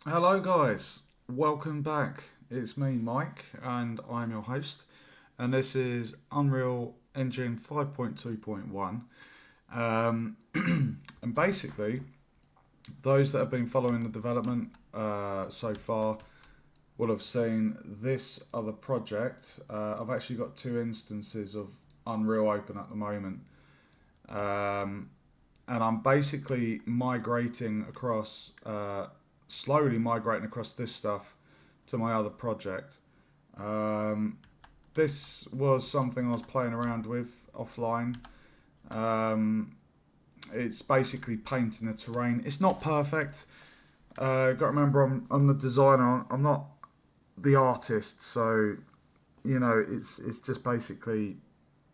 Hello, guys. Welcome back. It's me, Mike, and I'm your host. And this is Unreal Engine 5.2.1. And basically, those that have been following the development so far will have seen this other project. I've actually got two instances of Unreal open at the moment. Um, and I'm basically slowly migrating across this stuff to my other project. Um, this was something I was playing around with offline. Um, it's basically painting the terrain. It's not perfect. Got to remember, I'm the designer. I'm not the artist. So it's just basically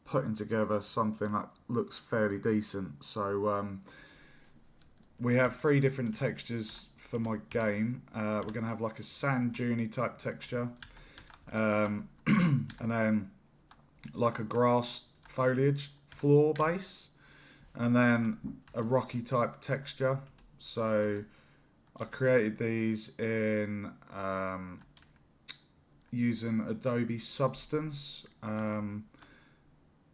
putting together something that looks fairly decent. So we have three different textures for my game. We're going to have like a sand duney type texture, and then like a grass foliage floor base, and then a rocky type texture. So I created these in using Adobe Substance.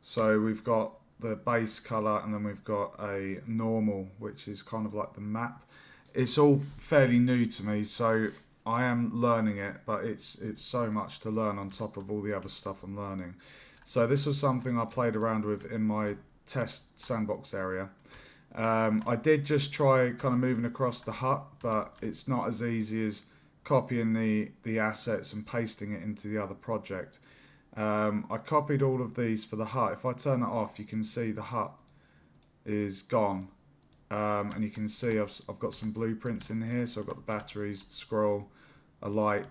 So we've got the base color, and then we've got a normal, which is kind of like the map. It's all fairly new to me, so I am learning it, but it's so much to learn on top of all the other stuff I'm learning. So this was something I played around with in my test sandbox area. I did just try kind of moving across the hut, but it's not as easy as copying the assets and pasting it into the other project. I copied all of these for the hut. If I turn it off, you can see the hut is gone. And you can see I've got some blueprints in here. So I've got the batteries, the scroll, a light,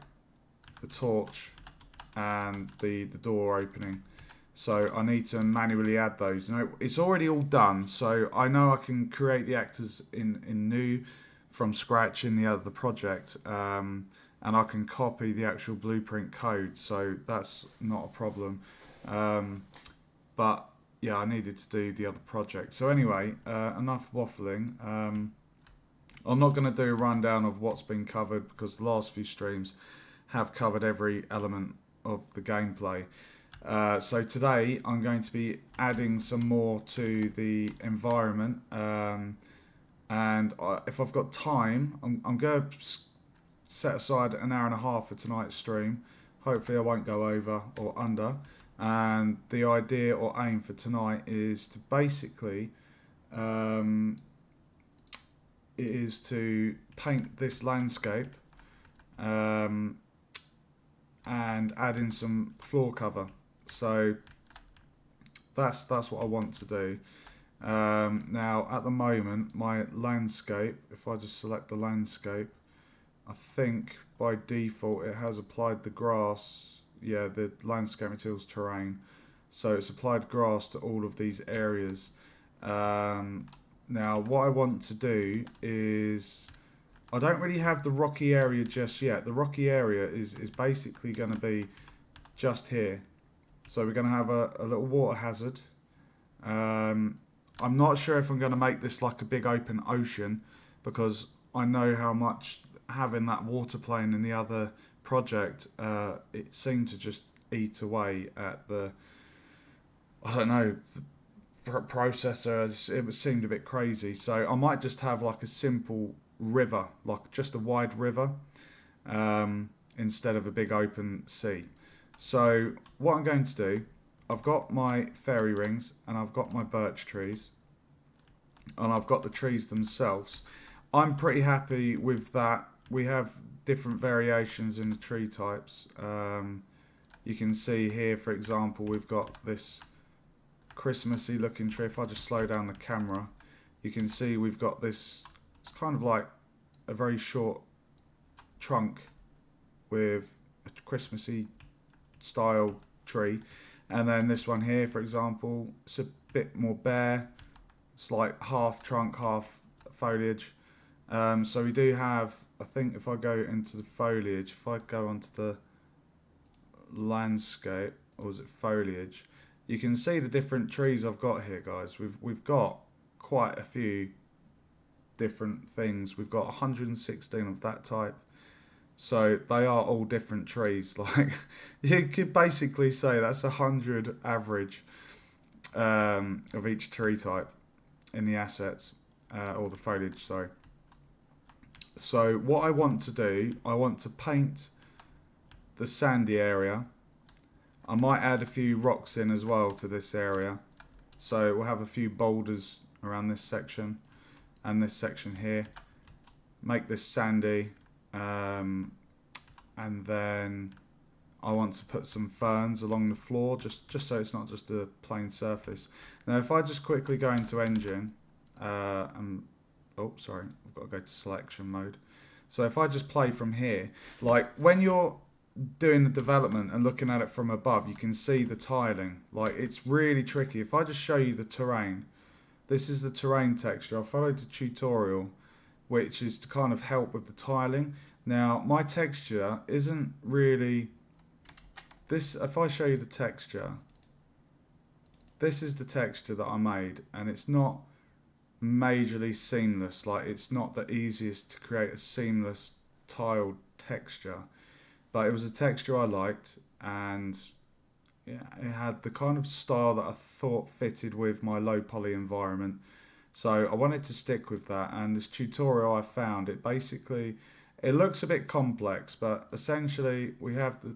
the torch, and the door opening. So I need to manually add those. Now it's already all done, so I know I can create the actors in new from scratch in the other project, and I can copy the actual blueprint code. So that's not a problem. Um, but yeah, I needed to do the other project. So anyway, enough waffling. I'm not going to do a rundown of what's been covered because the last few streams have covered every element of the gameplay. So today I'm going to be adding some more to the environment, if I've got time, I'm going to set aside an hour and a half for tonight's stream. Hopefully I won't go over or under. And the idea or aim for tonight is to basically um, it is to paint this landscape, um, and add in some floor cover. So that's what I want to do. Now at the moment, my landscape, if I just select the landscape, I think by default it has applied the grass. Yeah, the landscape materials terrain. So it's applied grass to all of these areas. Now what I want to do is, I don't really have the rocky area just yet. The rocky area is basically going to be just here. So we're going to have a little water hazard. I'm not sure if I'm going to make this like a big open ocean, because I know how much having that water plane in the other project, it seemed to just eat away at the, I don't know, the processor. It seemed a bit crazy. So I might just have like a simple river, like just a wide river, instead of a big open sea. So what I'm going to do, I've got my fairy rings and I've got my birch trees and I've got the trees themselves. I'm pretty happy with that. We have different variations in the tree types. You can see here, for example, we've got this Christmassy looking tree. If I just slow down the camera, you can see we've got this, it's kind of like a very short trunk with a Christmassy style tree. And then this one here, for example, it's a bit more bare. It's like half trunk, half foliage. So we do have, I think if I go into the foliage, if I go onto the landscape, or is it foliage, you can see the different trees I've got here, guys. We've got quite a few different things. We've got 116 of that type. So they are all different trees. Like you could basically say that's 100 average of each tree type in the assets or the foliage. Sorry. So what I want to do, I want to paint the sandy area. I might add a few rocks in as well to this area. So we'll have a few boulders around this section and this section here. Make this sandy. And then I want to put some ferns along the floor just so it's not just a plain surface. Now if I just quickly go into engine oh sorry, I've got to go to selection mode. So if I just play from here, like when you're doing the development and looking at it from above, you can see the tiling. Like it's really tricky. If I just show you the terrain, this is the terrain texture. I followed the tutorial, which is to kind of help with the tiling. Now my texture isn't really this. If I show you the texture, this is the texture that I made, and it's not majorly seamless. Like it's not the easiest to create a seamless tiled texture, but it was a texture I liked, and yeah, it had the kind of style that I thought fitted with my low poly environment. So I wanted to stick with that, and this tutorial I found, it basically, it looks a bit complex, but essentially we have the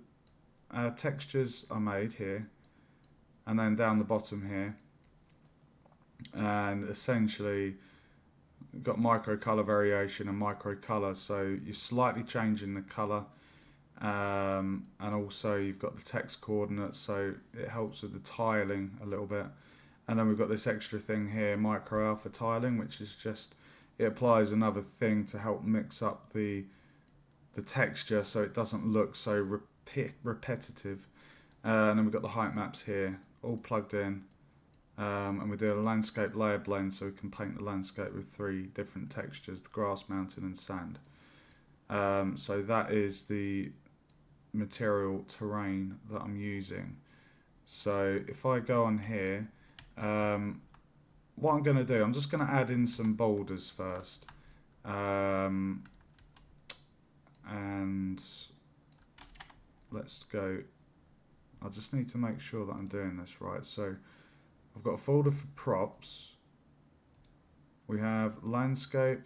textures I made here, and then down the bottom here, and essentially you've got micro color variation and micro color, so you're slightly changing the color, and also you've got the text coordinates, so it helps with the tiling a little bit. And then we've got this extra thing here, micro alpha tiling, which is just, it applies another thing to help mix up the texture so it doesn't look so repetitive. And then we've got the height maps here, all plugged in. And we're doing a landscape layer blend, so we can paint the landscape with 3 different textures, the grass, mountain and sand. So that is the material terrain that I'm using. So if I go on here, what I'm going to do, I'm just going to add in some boulders first. And let's go, I just need to make sure that I'm doing this right. So I've got a folder for props. We have landscape.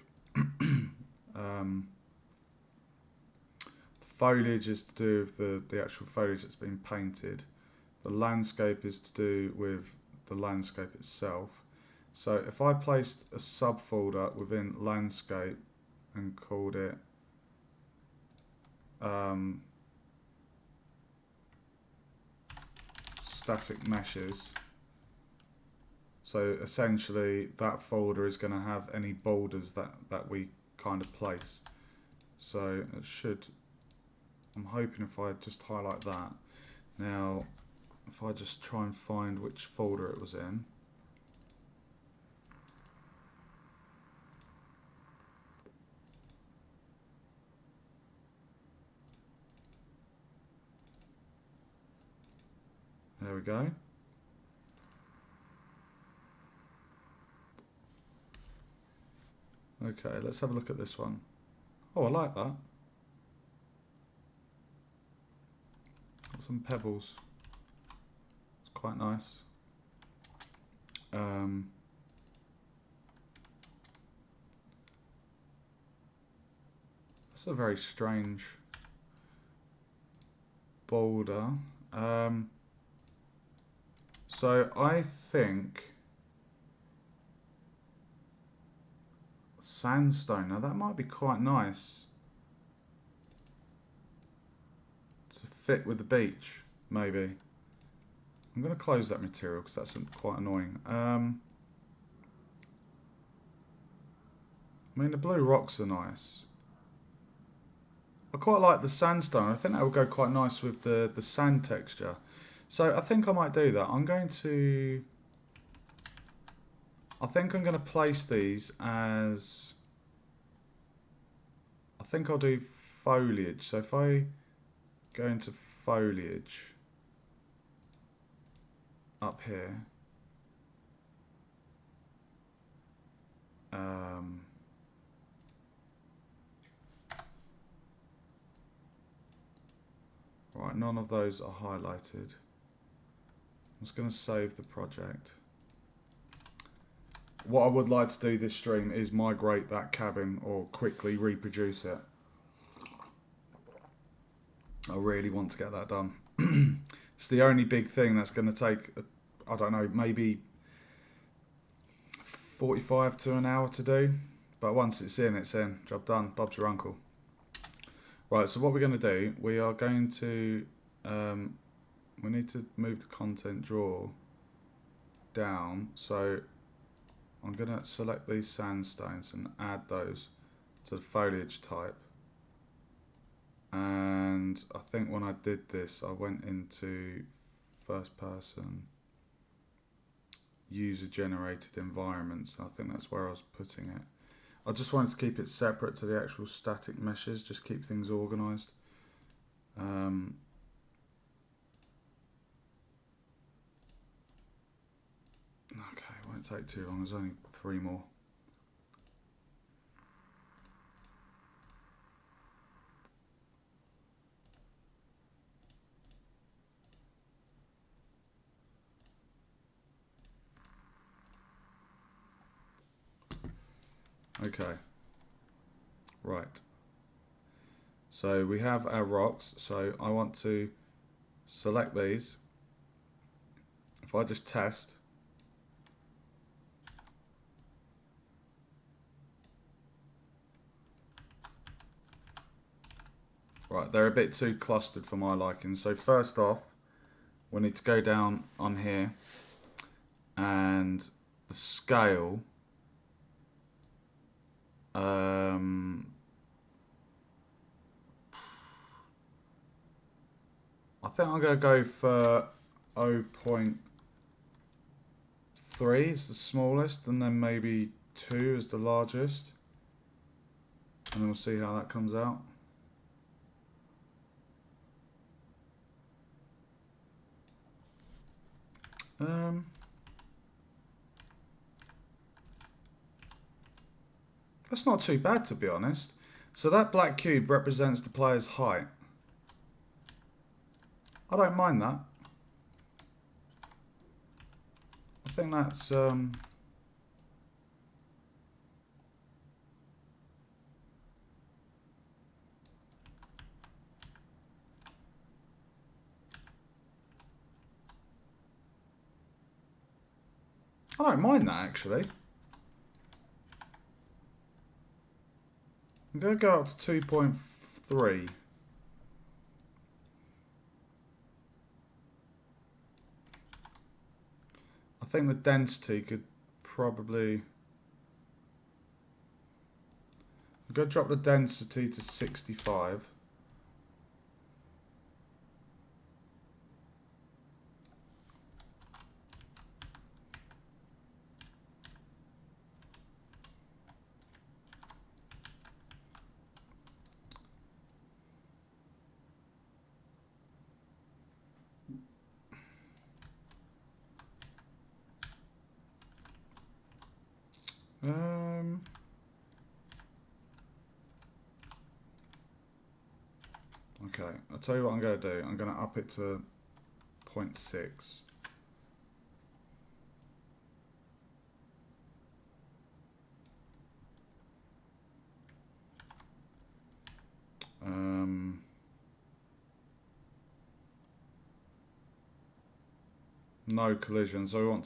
Foliage is to do with the actual foliage that's been painted. The landscape is to do with the landscape itself. So if I placed a subfolder within landscape and called it static meshes, so essentially that folder is going to have any boulders that we kind of place. So it should, I'm hoping if I just highlight that. Now if I just try and find which folder it was in. There we go. Okay, let's have a look at this one. Oh, I like that. Got some pebbles. It's quite nice. That's a very strange boulder. So I think sandstone, now that might be quite nice to fit with the beach, maybe. I'm going to close that material because that's quite annoying. I mean, the blue rocks are nice. I quite like the sandstone. I think that will go quite nice with the sand texture. So I think I might do that. I think I'm going to place these as, I think I'll do foliage. So if I go into foliage up here, Right, none of those are highlighted. I'm just going to save the project. What I would like to do this stream is migrate that cabin or quickly reproduce it. I really want to get that done. It's the only big thing that's going to take, I don't know, maybe 45 to an hour to do. But once it's in, it's in. Job done. Bob's your uncle. Right, so what we're going to do, we are going to, we need to move the content drawer down. So I'm going to select these sandstones and add those to the foliage type. And I think when I did this, I went into first person user generated environments. I think that's where I was putting it. I just wanted to keep it separate to the actual static meshes, just keep things organized. Okay, it won't take too long, there's only 3 more. Okay, right. So we have our rocks, so I want to select these. If I just test, right, they're a bit too clustered for my liking. So first off, we need to go down on here and the scale. I think I'm going to go for 0.3 is the smallest, and then maybe 2 is the largest. And then we'll see how that comes out. That's not too bad, to be honest. So that black cube represents the player's height. I don't mind that. I think that's I don't mind that, actually. I'm going to go up to 2.3. I think the density could probably... I'm going to drop the density to 65. Okay, I'll tell you what I'm going to do. I'm going to up it to 0.6. No collision, so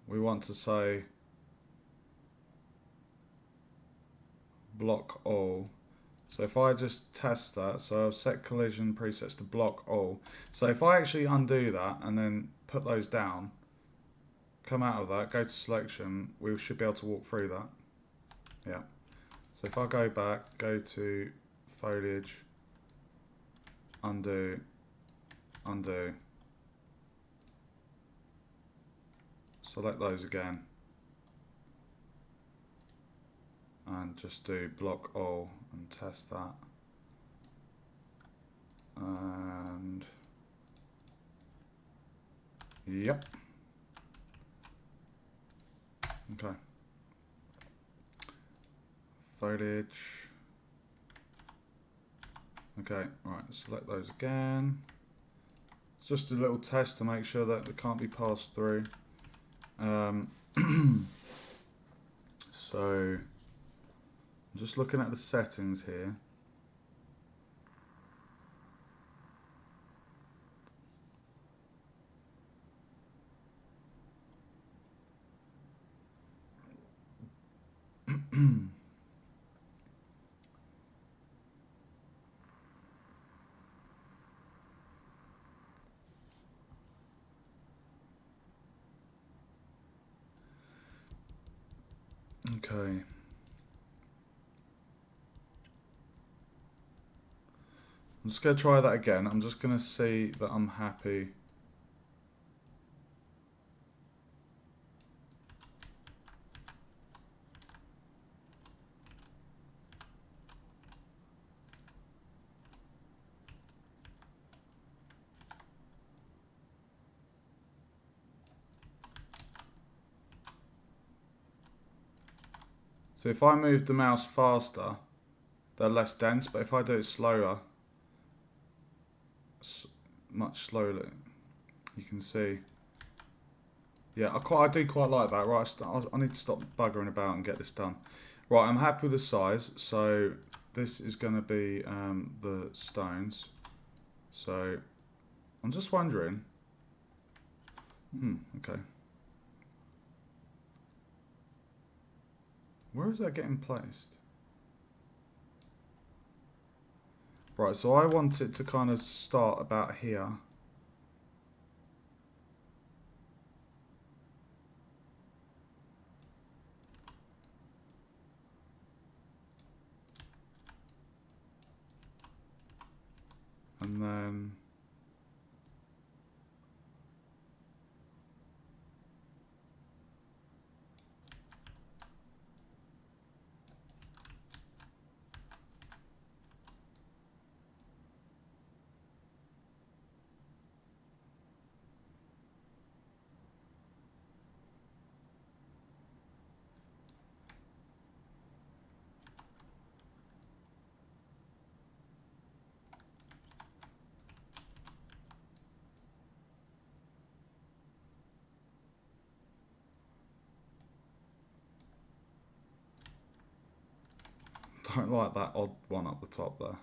we want to say block all. So if I just test that, so I've set collision presets to block all. So if I actually undo that and then put those down, come out of that, go to selection, we should be able to walk through that. Yeah. So if I go back, go to foliage, undo, undo, select those again, and just do block all and test that. And yep. Okay. Foliage, Okay, right, select those again. It's just a little test to make sure that it can't be passed through. So, I'm just looking at the settings here. Okay. I'm just going to try that again. I'm just going to see that I'm happy. So if I move the mouse faster, they're less dense, but if I do it slower, much slower, you can see. Yeah, I do quite like that. Right, I need to stop buggering about and get this done. Right, I'm happy with the size. So this is going to be the stones. So I'm just wondering. Okay. Where is that getting placed? Right, so I want it to kind of start about here. And then... Don't like that odd one up the top there.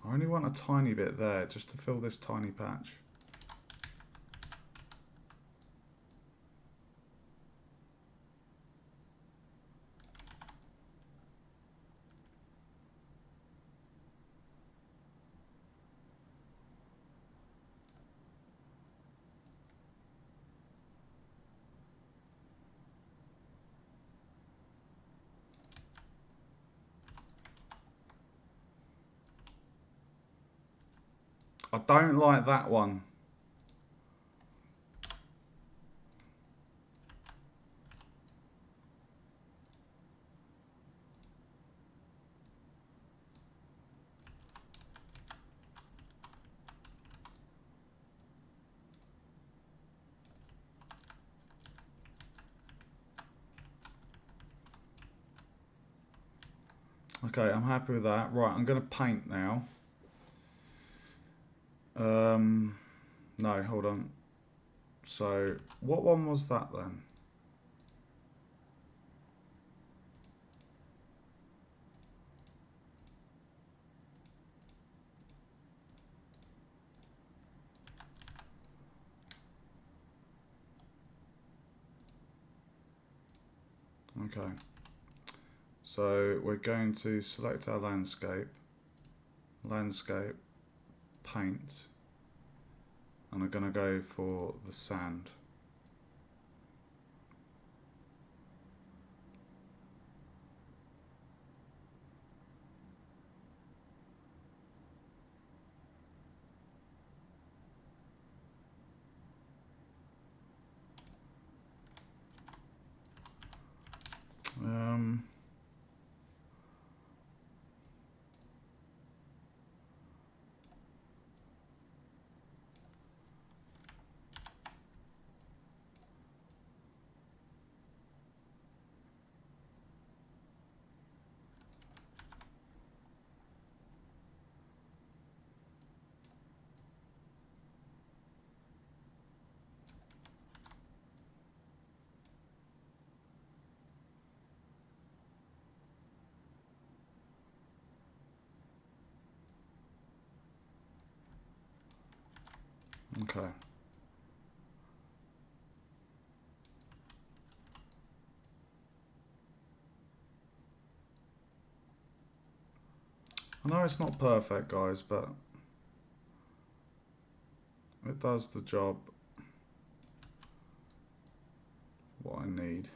I only want a tiny bit there, just to fill this tiny patch. I don't like that one. Okay, I'm happy with that. Right, I'm going to paint now. No, hold on. So, what one was that then? Okay. So, we're going to select our landscape, paint, and I'm going to go for the sand. Okay. I know it's not perfect, guys, but it does the job what I need.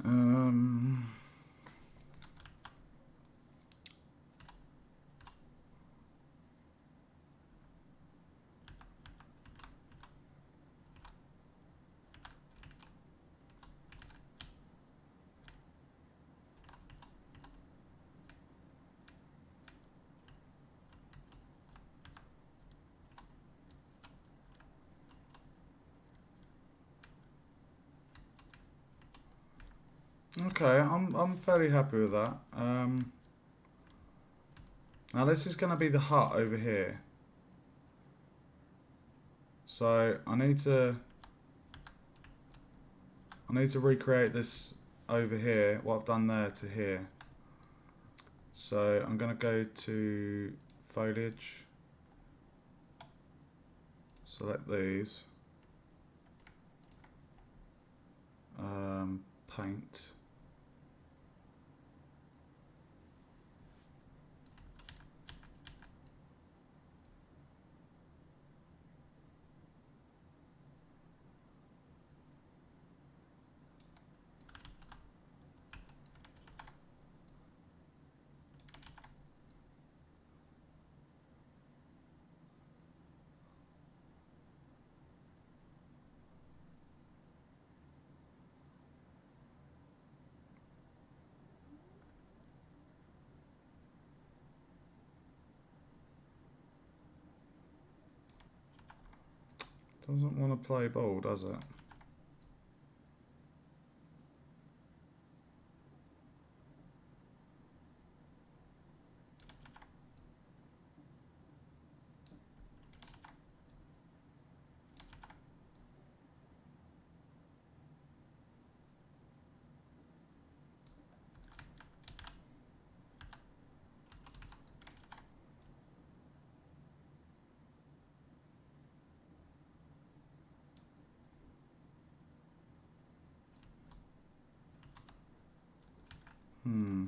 Um, okay, I'm fairly happy with that. Now this is going to be the hut over here. So I need to recreate this over here, what I've done there to here. So I'm going to go to Foliage, select these, paint. Doesn't want to play ball, does it? Hmm.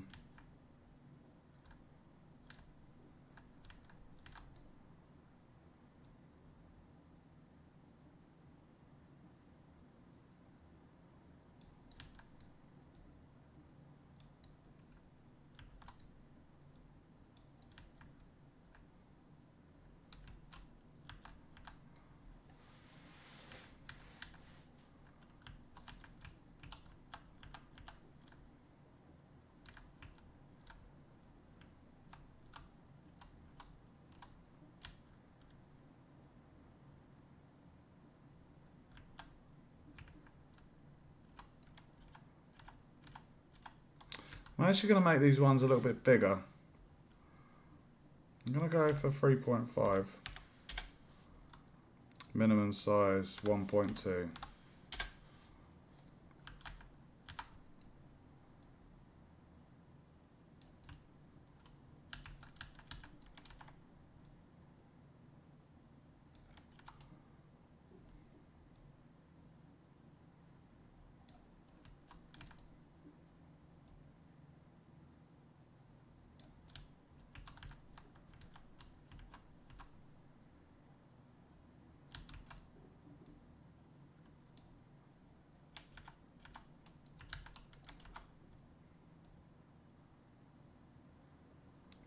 I'm actually going to make these ones a little bit bigger. I'm going to go for 3.5. Minimum size 1.2.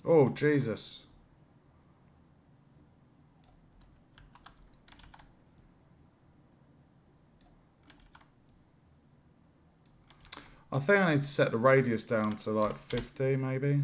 Oh, Jesus. I think I need to set the radius down to like 50 maybe.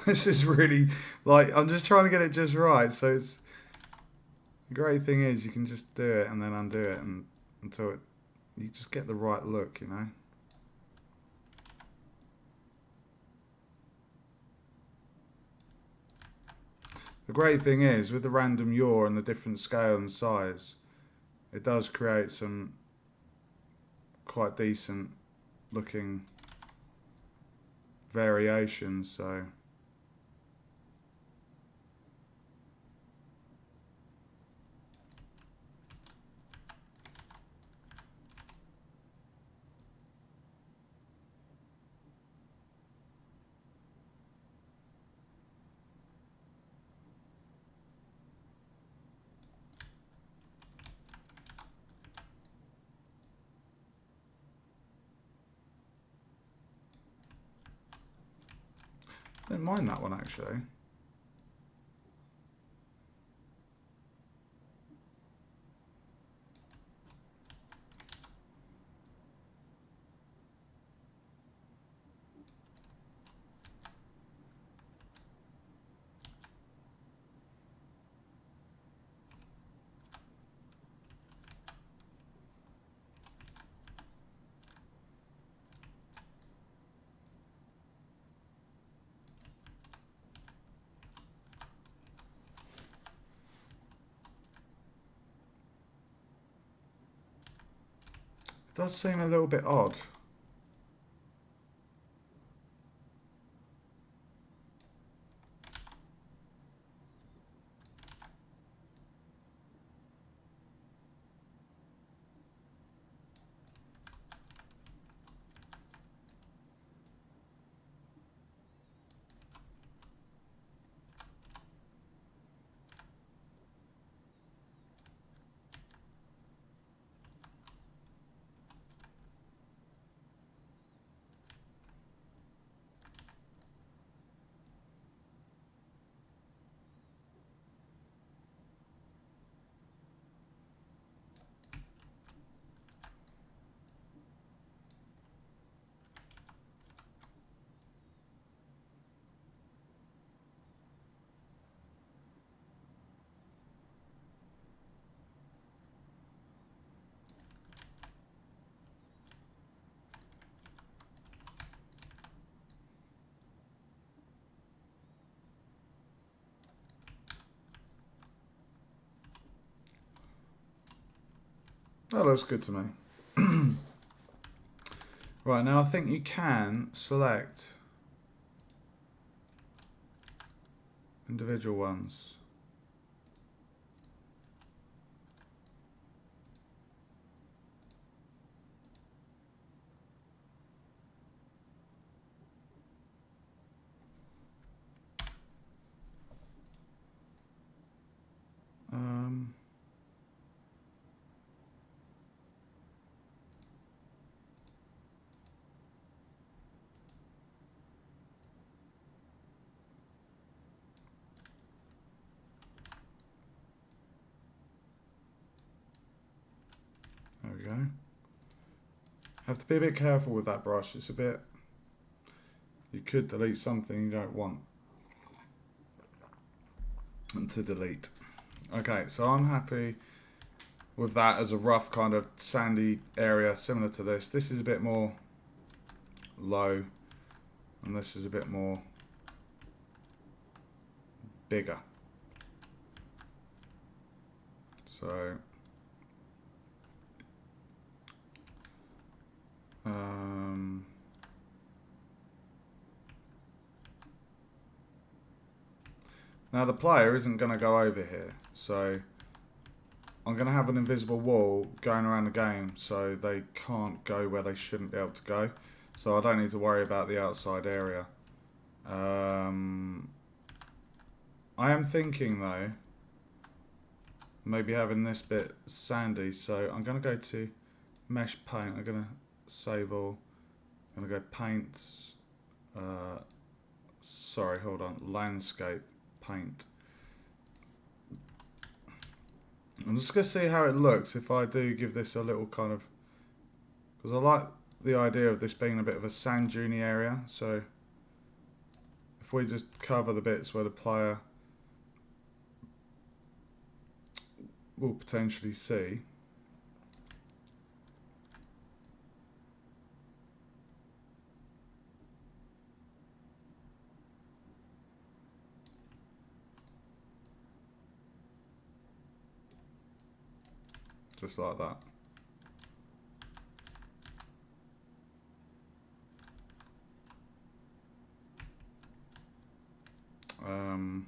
This is really, like, I'm just trying to get it just right. So it's, the great thing is you can just do it and then undo it and until it, you just get the right look, you know. The great thing is with the random yaw and the different scale and size, it does create some quite decent looking variations. So I don't mind that one actually. It does seem a little bit odd. That looks good to me. Right, now I think you can select individual ones. Um, there we go. Have to be a bit careful with that brush. It's a bit... You could delete something you don't want to delete. Okay, so I'm happy with that as a rough kind of sandy area similar to this. This is a bit more low and this is a bit more bigger. So now the player isn't going to go over here, so I'm going to have an invisible wall going around the game so they can't go where they shouldn't be able to go. So I don't need to worry about the outside area. I am thinking though, maybe having this bit sandy, so I'm going to go to mesh paint. I'm going to save all. I'm going to go paint, sorry, hold on, landscape paint. I'm just going to see how it looks if I do give this a little kind of, because I like the idea of this being a bit of a sand duney area. So if we just cover the bits where the player will potentially see. Just like that. And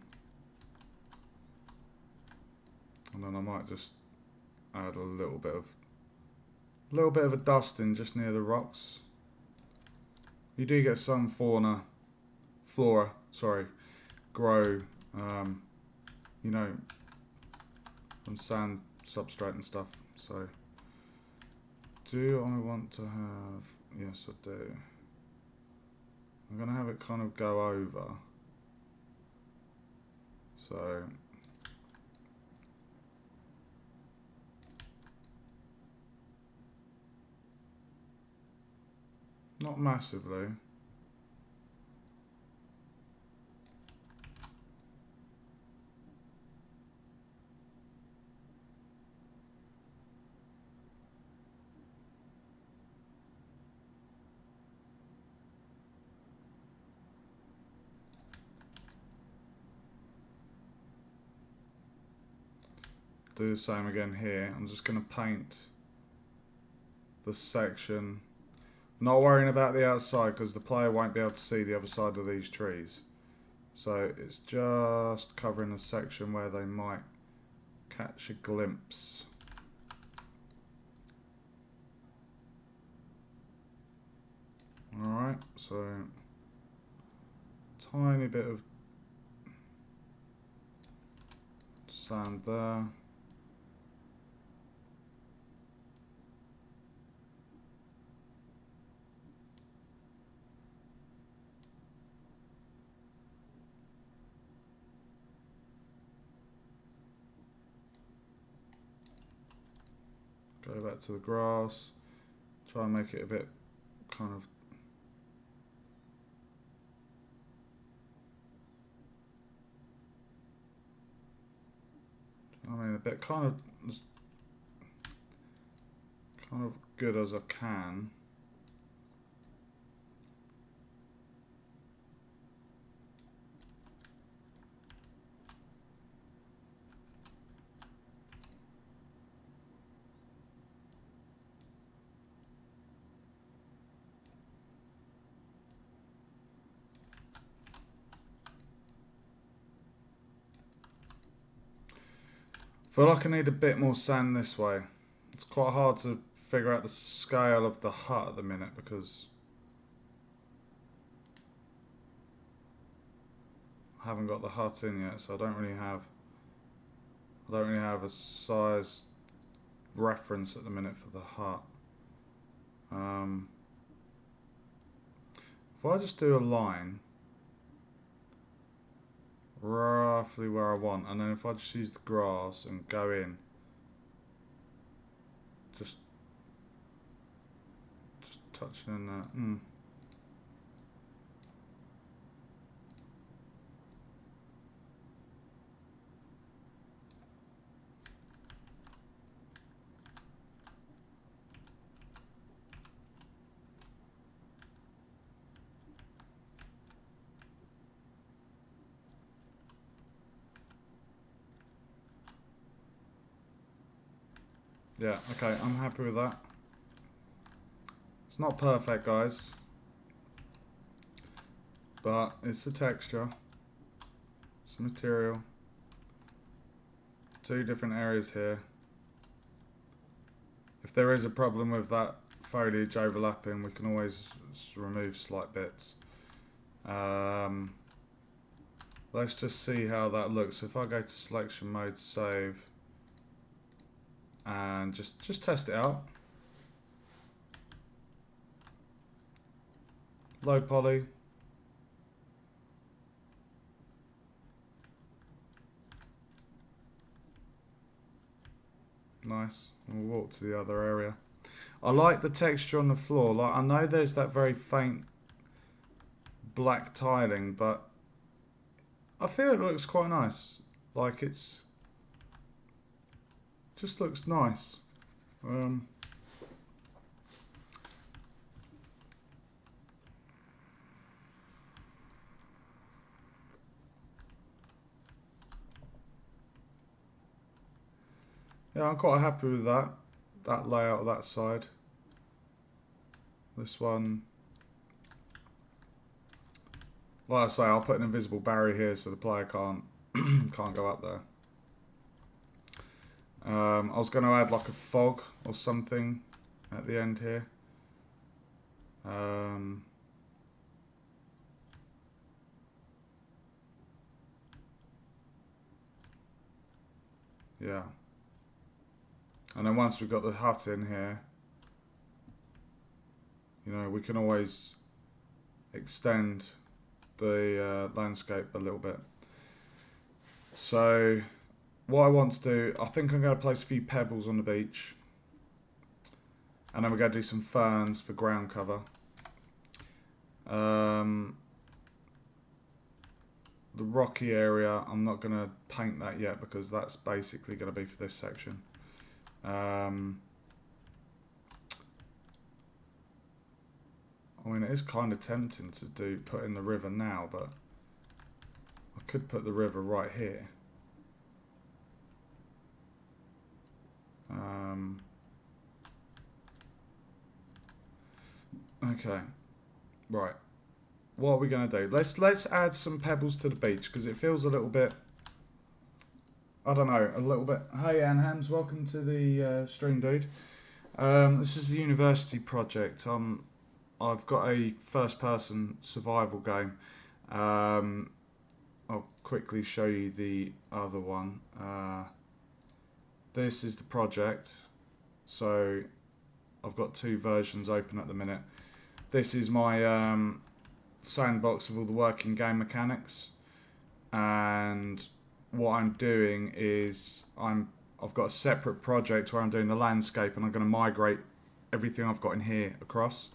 then I might just add a little bit of a dusting just near the rocks. You do get some flora, sorry, grow, you know, from sand substrate and stuff. So, do I want to have? Yes, I do. I'm gonna have it kind of go over. So. Not massively. Do the same again here. I'm just going to paint the section. Not worrying about the outside because the player won't be able to see the other side of these trees. So it's just covering a section where they might catch a glimpse. Alright, so tiny bit of sand there. Go back to the grass, try and make it a bit kind of a bit kind of good as I can. Feel like I need a bit more sand this way. It's quite hard to figure out the scale of the hut at the minute because I haven't got the hut in yet, so I don't really have a size reference at the minute for the hut. If I just do a line roughly where I want, and then if I just use the grass and go in, just touching in that. Yeah, okay, I'm happy with that. It's not perfect, guys, but it's the texture, it's the material, 2 different areas here. If there is a problem with that foliage overlapping, we can always remove slight bits. Let's just see how that looks. If I go to selection mode, save, and just test it out. Low poly. Nice. We'll walk to the other area. I like the texture on the floor. Like, I know there's that very faint black tiling, but I feel it looks quite nice. Like, it's just looks nice. Yeah, I'm quite happy with that layout of that side. This one, like I say, I'll put an invisible barrier here so the player can't go up there. I was going to add like a fog or something at the end here. Yeah. And then once we've got the hut in here, you know, we can always extend the landscape a little bit. So what I want to do, I think I'm going to place a few pebbles on the beach, and then we're going to do some ferns for ground cover. The rocky area, I'm not going to paint that yet because that's basically going to be for this section. I mean, it is kind of tempting to put in the river now, but I could put the river right here. Okay, right. What are we going to do? Let's add some pebbles to the beach because it feels a little bit, I don't know, a little bit. Hey, Anhams, welcome to the stream, dude. This is a university project. I've got a first-person survival game. I'll quickly show you the other one. This is the project. So I've got 2 versions open at the minute. This is my sandbox of all the working game mechanics, and what I'm doing is I've got a separate project where I'm doing the landscape and I'm going to migrate everything I've got in here across.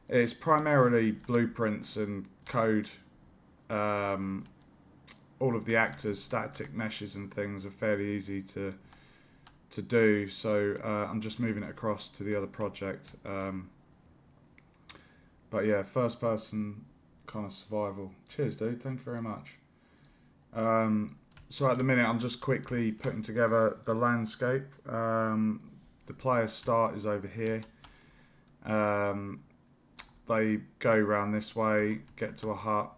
It's primarily blueprints and code. All of the actors, static meshes and things are fairly easy to do, so I'm just moving it across to the other project. But yeah, first person kind of survival. Cheers, dude. Thank you very much. So at the minute, I'm just quickly putting together the landscape. The player start is over here. They go around this way, get to a hut,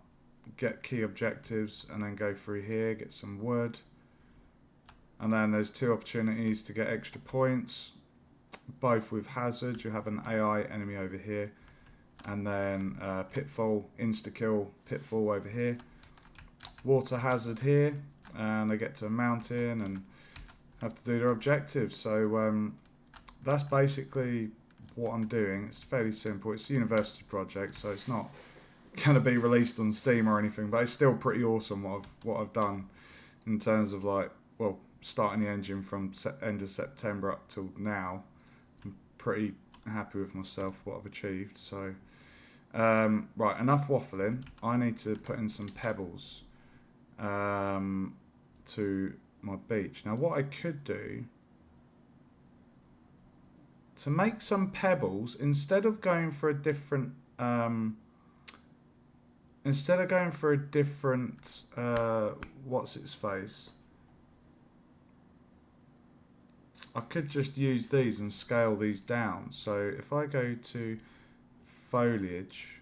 get key objectives, and then go through here, get some wood. And then there's 2 opportunities to get extra points, both with hazard. You have an AI enemy over here, and then pitfall, insta-kill pitfall over here. Water hazard here, and they get to a mountain and have to do their objectives. So that's basically what I'm doing. It's fairly simple. It's a university project, so it's not going to be released on Steam or anything, but it's still pretty awesome what I've done in terms of, like, well, starting the engine from end of September up till now. I'm pretty happy with myself, what I've achieved. So right, enough waffling. I need to put in some pebbles to my beach. Now what I could do to make some pebbles, instead of going for a different what's its face, I could just use these and scale these down. So if I go to foliage,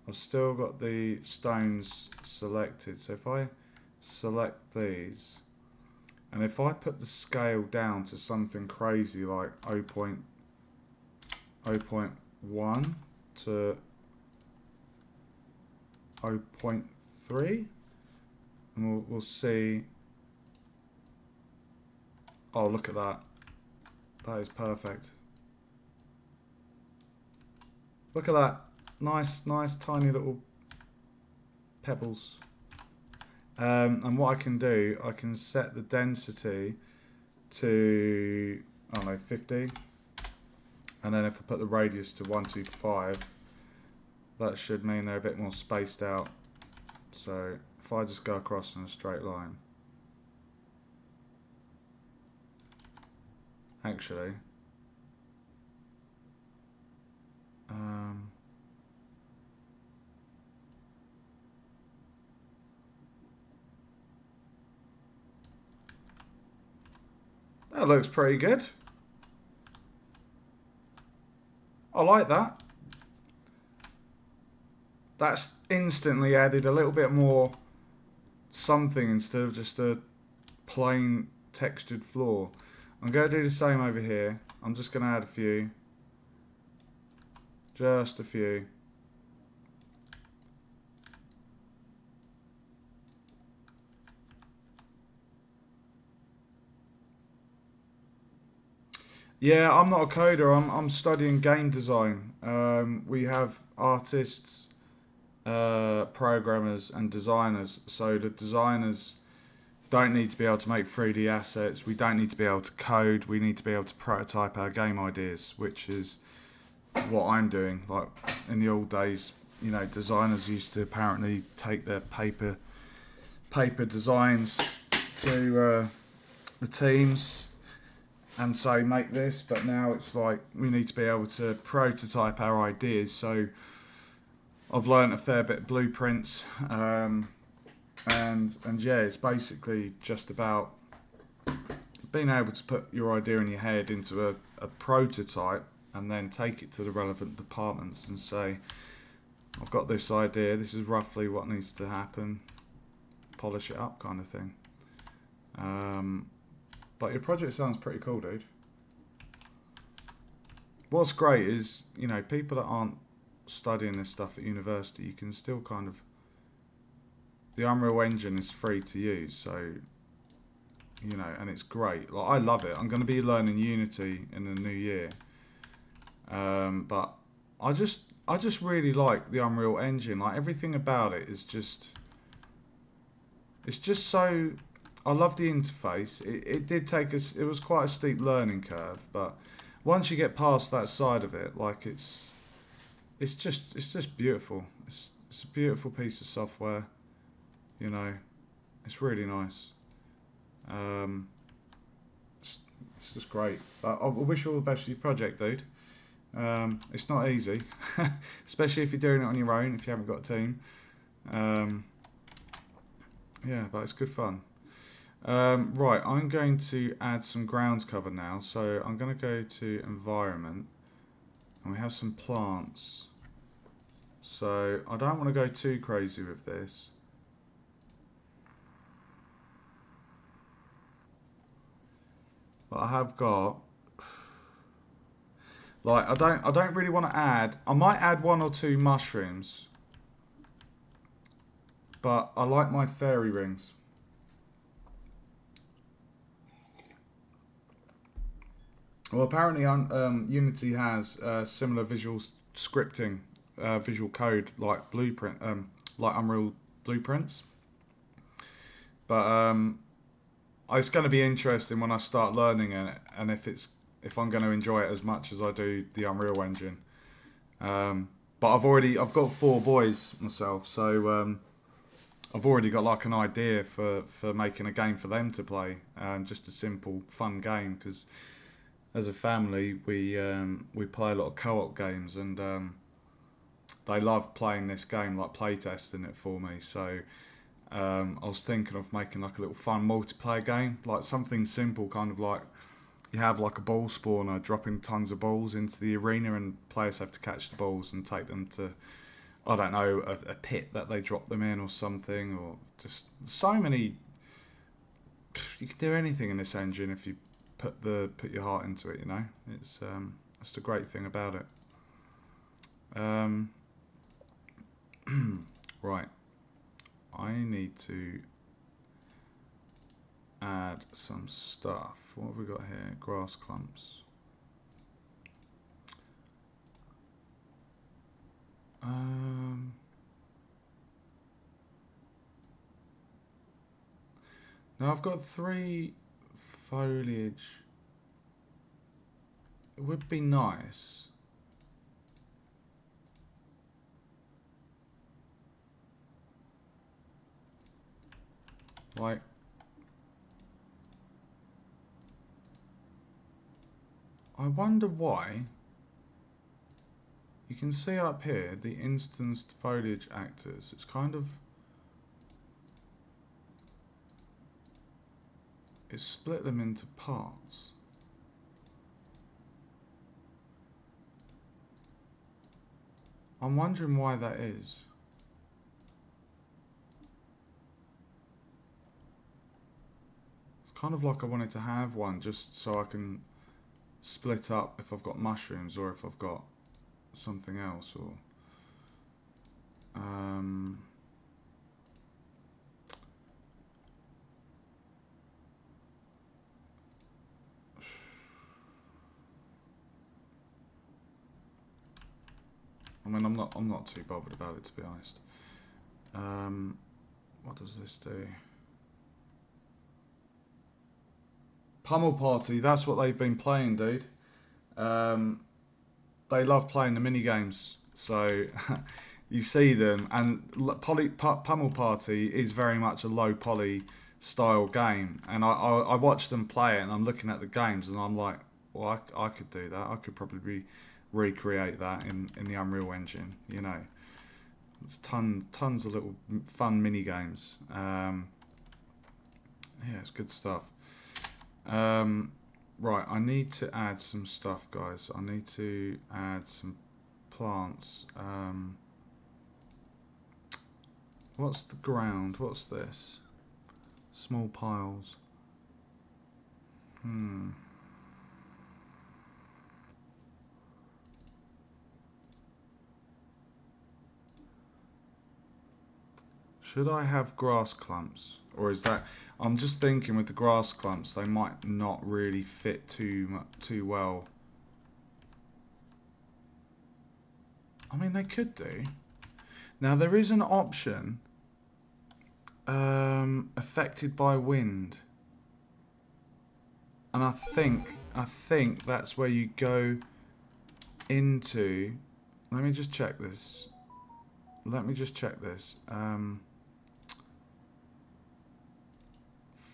I've still got the stones selected. So if I select these, and if I put the scale down to something crazy like 0.1 to 0.3, and we'll see. Oh, look at that. That is perfect. Look at that. Nice tiny little pebbles. And what I can do, I can set the density to, I don't know, 50. And then if I put the radius to 125, that should mean they're a bit more spaced out. So if I just go across in a straight line. Actually, that looks pretty good. I like that. That's instantly added a little bit more something instead of just a plain textured floor. I'm going to do the same over here. I'm just going to add a few. Just a few. Yeah, I'm not a coder. I'm studying game design. We have artists, programmers, and designers. So the designers don't need to be able to make 3D assets. We don't need to be able to code. We need to be able to prototype our game ideas, which is what I'm doing. Like in the old days, you know, designers used to apparently take their paper designs to the teams and say make this, but now it's like we need to be able to prototype our ideas. So I've learned a fair bit of blueprints. And yeah, it's basically just about being able to put your idea in your head into a prototype and then take it to the relevant departments and say, I've got this idea, this is roughly what needs to happen, polish it up kind of thing. But your project sounds pretty cool, dude. What's great is, you know, people that aren't studying this stuff at university, you can still kind of, the Unreal Engine is free to use, so, you know, and it's great. Like, I love it. I'm going to be learning Unity in the new year. But I just really like the Unreal Engine. Like, everything about it is just, it's just so, I love the interface. It did take us, it was quite a steep learning curve, but once you get past that side of it, like, it's just beautiful. It's a beautiful piece of software. You know, it's really nice. It's just great. But I wish you all the best for your project, dude. It's not easy, especially if you're doing it on your own, if you haven't got a team. Yeah, but it's good fun. Right, I'm going to add some ground cover now. So I'm going to go to environment, and we have some plants. So I don't want to go too crazy with this. But I have got, like, I don't really want to add. I might add 1 or 2 mushrooms, but I like my fairy rings. Well, apparently, Unity has similar visual scripting, visual code like Blueprint, like Unreal Blueprints. But it's going to be interesting when I start learning it, and if I'm going to enjoy it as much as I do the Unreal Engine. But I've got 4 boys myself, so I've already got like an idea for making a game for them to play, just a simple fun game, because as a family we play a lot of co-op games, and they love playing this game, like play testing it for me. So I was thinking of making like a little fun multiplayer game, like something simple, kind of like you have like a ball spawner dropping tons of balls into the arena, and players have to catch the balls and take them to, I don't know, a pit that they drop them in or something, or just so many. You can do anything in this engine if you put your heart into it. You know, it's that's the great thing about it. Right, I need to add some stuff. What have we got here? Grass clumps. Now I've got 3 foliage. It would be nice. Like, I wonder why. You can see up here the instanced foliage actors. It's kind of, it's split them into parts. I'm wondering why that is. It's kind of like I wanted to have one just so I can split up if I've got mushrooms or if I've got something else, or I mean, I'm not too bothered about it, to be honest. What does this do? Pummel Party, that's what they've been playing, dude. They love playing the mini games, so you see them, and Pummel Party is very much a low poly style game, and I watch them play it, and I'm looking at the games, and I'm like, well, I could do that. I could probably recreate that in the Unreal Engine, you know. It's tons of little fun mini games. Yeah, it's good stuff. Right, I need to add some stuff, guys. I need to add some plants. What's the ground? What's this? Small piles. Should I have grass clumps? Or is that... I'm just thinking with the grass clumps, they might not really fit too well. I mean, they could do. Now, there is an option. Affected by wind. And I think that's where you go into... Let me just check this.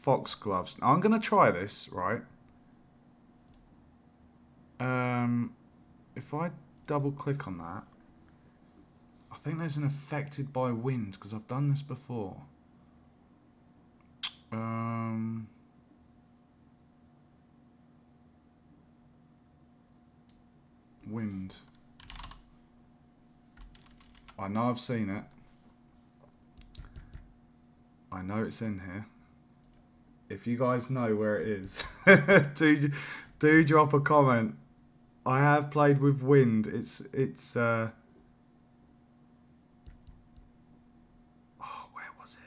Foxgloves. Now, I'm going to try this, right? If I double click on that, I think there's an affected by wind, because I've done this before. Wind. I know I've seen it. I know it's in here. if you guys know where it is, do drop a comment. I have played with wind. It's oh, where was it?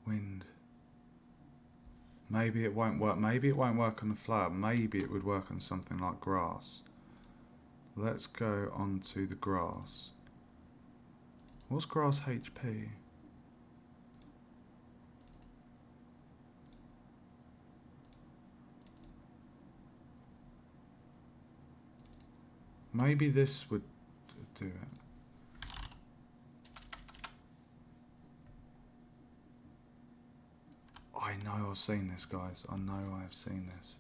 Wind. Maybe it won't work. Maybe it won't work on the flower. Maybe it would work on something like grass. Let's go on to the grass. What's grass HP? Maybe this would do it. I know I've seen this, guys. I know I've seen this.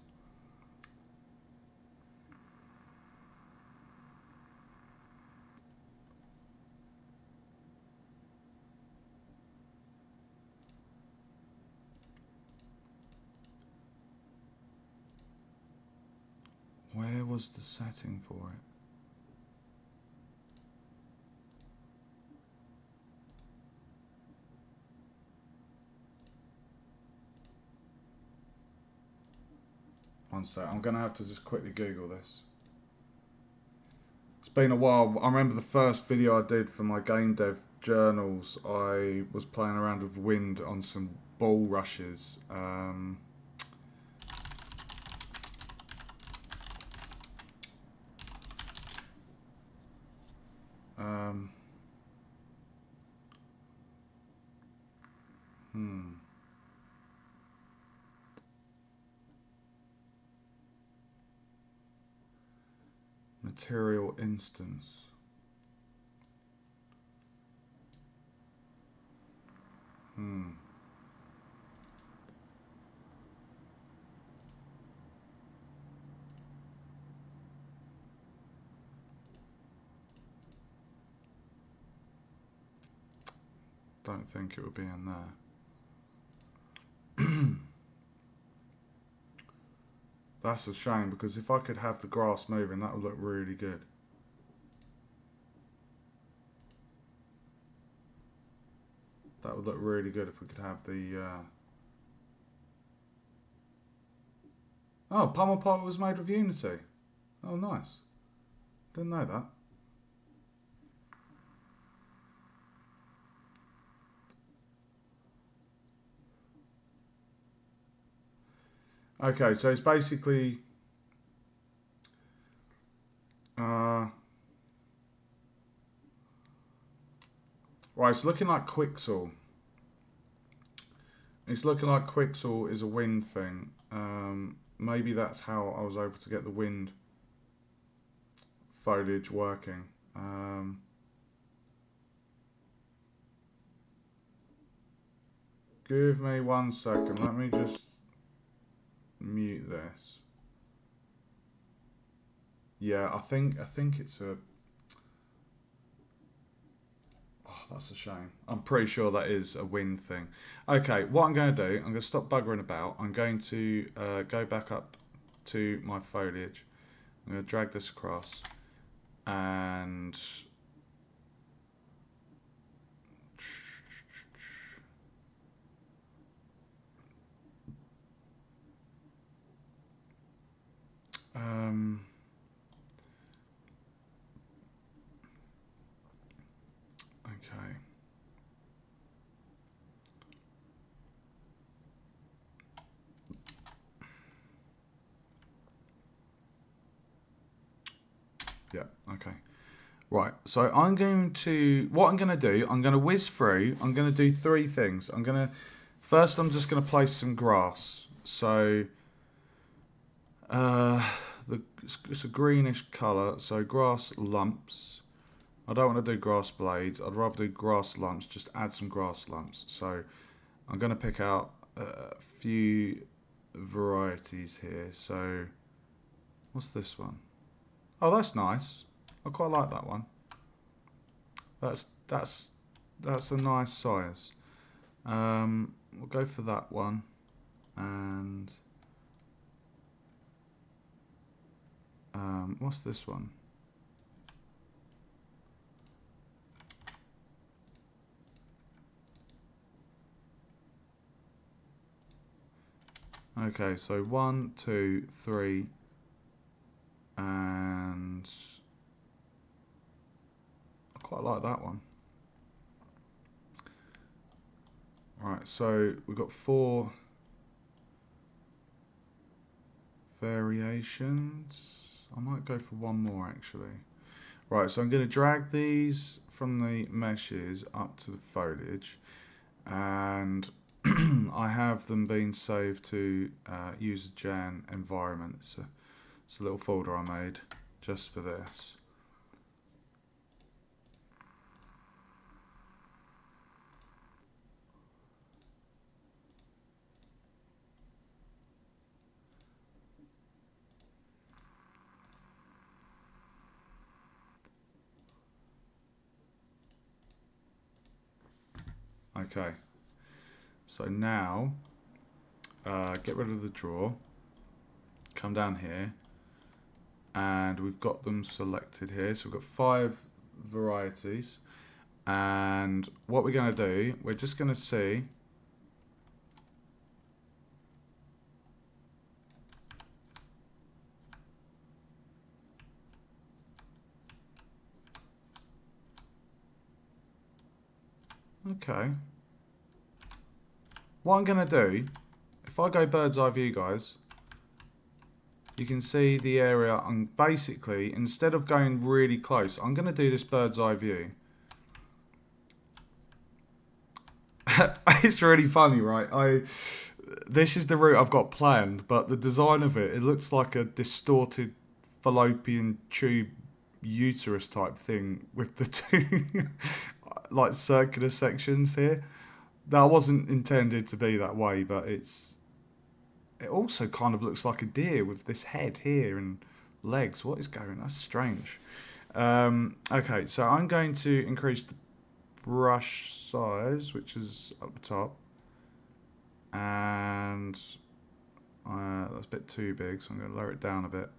Where was the setting for it? One sec, I'm going to have to just quickly Google this. It's been a while. I remember the first video I did for my game dev journals, I was playing around with wind on some ball rushes. Material instance. Don't think it would be in there. That's a shame, because if I could have the grass moving, that would look really good. That would look really good if we could have the... Oh, Pummel Pot was made with Unity. Oh, nice. Didn't know that. Okay, so it's basically... right, it's looking like Quixel. It's looking like Quixel is a wind thing. Maybe that's how I was able to get the wind foliage working. Give me 1 second. Let me just mute this. Yeah, I think it's a... Oh, that's a shame. I'm pretty sure that is a wind thing. Okay, what I'm going to do, I'm going to stop buggering about. I'm going to go back up to my foliage. I'm going to drag this across and... okay. Yeah, okay. Right, so I'm going to, what I'm going to do, I'm going to whiz through, I'm going to do 3 things. First I'm just going to place some grass. So, it's a greenish colour, so grass lumps. I don't want to do grass blades, I'd rather do grass lumps, just add some grass lumps. So, I'm going to pick out a few varieties here. So, what's this one? Oh, that's nice. I quite like that one. That's a nice size. We'll go for that one. And what's this one? Okay, so 1, 2, 3, and I quite like that one. Right, so we've got 4 variations. I might go for one more actually. Right, so I'm going to drag these from the meshes up to the foliage, and I have them being saved to user Jan environment. It's a little folder I made just for this. Okay, so now get rid of the drawer, come down here, and we've got them selected here. So we've got 5 varieties, and what we're going to do, we're just going to see okay. What I'm going to do, if I go bird's eye view, guys, you can see the area. I'm basically, instead of going really close, I'm going to do this bird's eye view. It's really funny, right? This is the route I've got planned, but the design of it looks like a distorted fallopian tube uterus type thing with the 2 like circular sections here. That wasn't intended to be that way, but it also kind of looks like a deer with this head here and legs. What is going on? That's strange. Okay, so I'm going to increase the brush size, which is up the top, and that's a bit too big, so I'm going to lower it down a bit.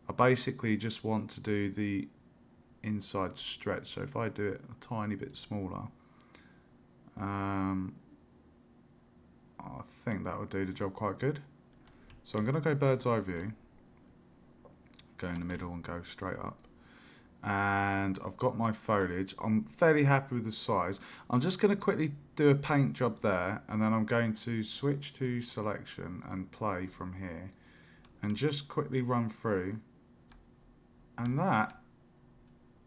I basically just want to do the inside stretch, so if I do it a tiny bit smaller, I think that would do the job quite good. So I'm going to go bird's eye view, go in the middle and go straight up. And I've got my foliage. I'm fairly happy with the size. I'm just going to quickly do a paint job there, and then I'm going to switch to selection and play from here and just quickly run through, and that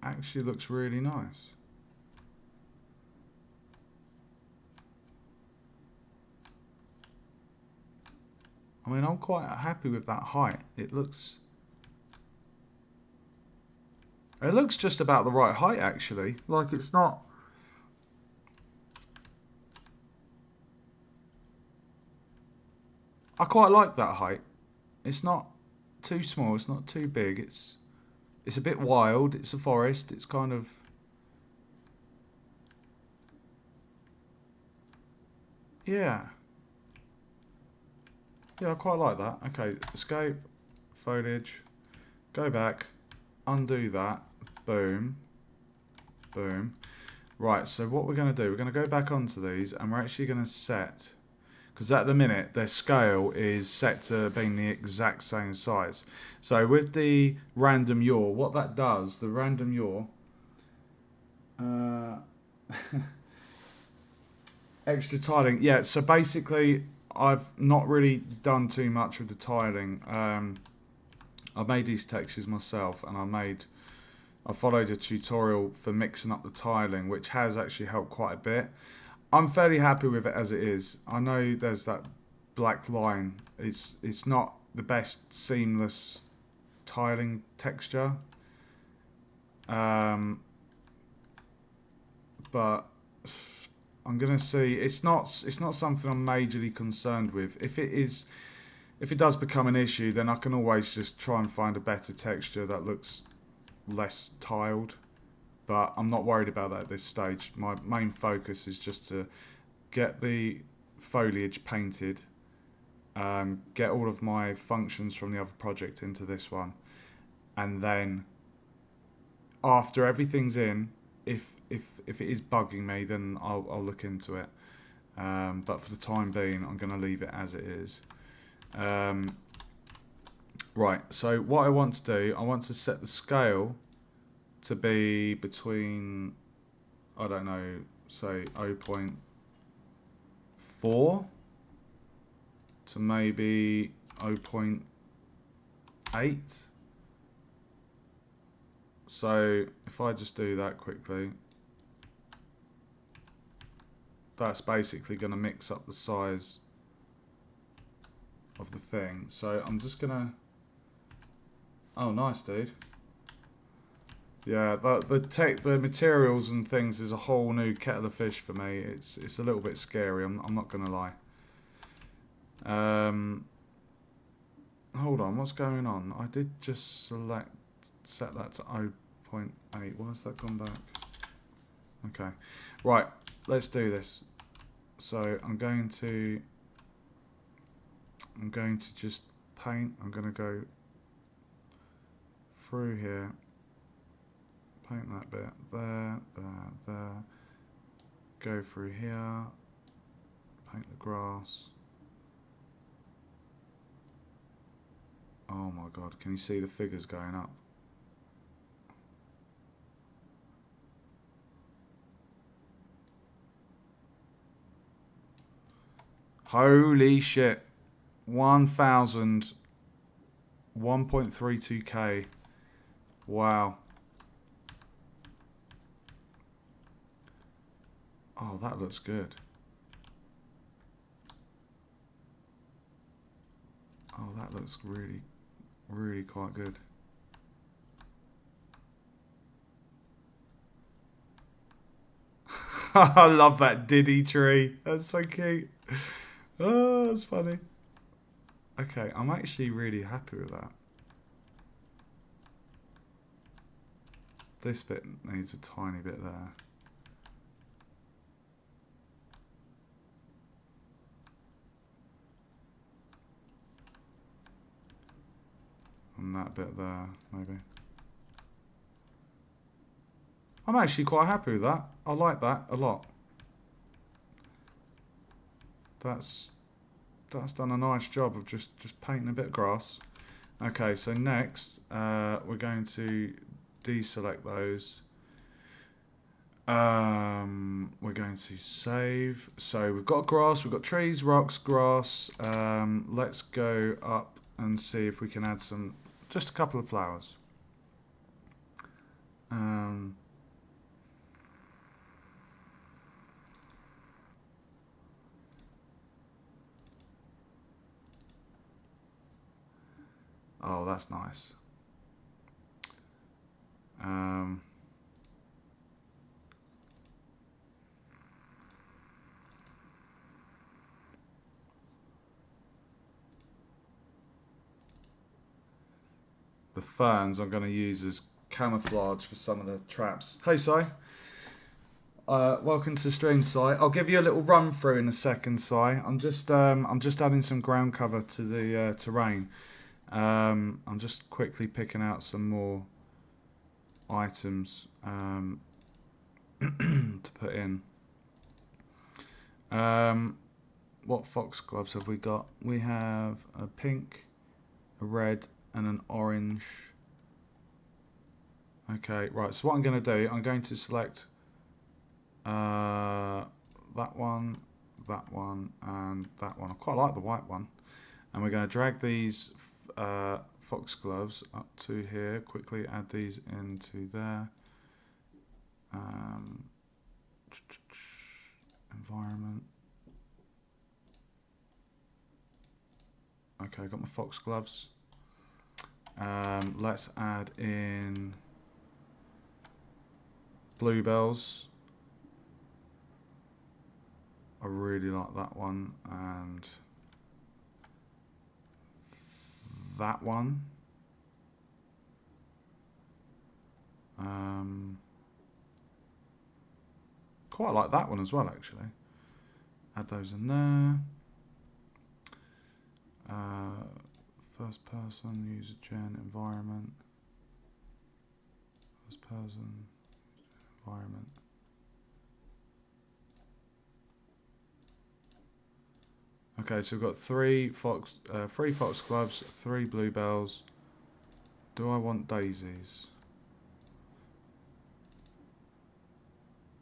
actually looks really nice. I mean, I'm quite happy with that height. It looks just about the right height, actually. Like, it's not... I quite like that height. It's not too small, it's not too big. It's a bit wild. It's a forest. It's kind of... Yeah. Yeah, I quite like that. Okay, escape, foliage, go back, undo that, boom, boom. Right, so what we're going to do, we're going to go back onto these, and we're actually going to set, because at the minute their scale is set to being the exact same size. So with the random yaw, what that does, the random yaw, extra tiling, yeah, so basically I've not really done too much with the tiling. I made these textures myself, and I followed a tutorial for mixing up the tiling, which has actually helped quite a bit. I'm fairly happy with it as it is. I know there's that black line. It's not the best seamless tiling texture, but I'm gonna see. It's not something I'm majorly concerned with. If it does become an issue, then I can always just try and find a better texture that looks less tiled. But I'm not worried about that at this stage. My main focus is just to get the foliage painted, get all of my functions from the other project into this one, and then after everything's in, if it is bugging me, then I'll look into it. But for the time being, I'm going to leave it as it is. Right, so what I want to do, I want to set the scale to be between, I don't know, say 0.4 to maybe 0.8. So if I just do that quickly, that's basically going to mix up the size of the thing. So I'm just going to, oh nice dude. Yeah, the materials and things is a whole new kettle of fish for me. It's a little bit scary. I'm not gonna lie. Hold on, what's going on? I did just set that to 0.8. Why has that gone back? Okay, right. Let's do this. So I'm going to just paint. I'm going to go through here. Paint that bit there. Go through here. Paint the grass. Oh my god, can you see the figures going up? Holy shit. 1.32k. Wow. Oh, that looks good. Oh, that looks really, really quite good. I love that Diddy tree. That's so cute. Oh, that's funny. Okay, I'm actually really happy with that. This bit needs a tiny bit there. And that bit there, maybe. I'm actually quite happy with that. I like that a lot. That's done a nice job of just painting a bit of grass. Okay, so next we're going to deselect those. We're going to save. So we've got grass, we've got trees, rocks, grass. Let's go up and see if we can add just a couple of flowers. Oh, that's nice. The ferns I'm going to use as camouflage for some of the traps. Hey, Si. Welcome to the stream, Si. I'll give you a little run through in a second, Si. I'm just adding some ground cover to the terrain. I'm just quickly picking out some more items to put in. What foxgloves have we got? We have a pink, a red, and an orange. Okay, right. So what I'm going to do, I'm going to select that one, and that one. I quite like the white one. And we're going to drag these foxgloves up to here. Quickly add these into there. Environment. Okay, got my foxgloves. Let's add in bluebells. I really like that one, and that one. Quite like that one as well, actually. Add those in there. First person, user gen, environment. First person, environment. Okay, so we've got three foxgloves, 3 bluebells. Do I want daisies?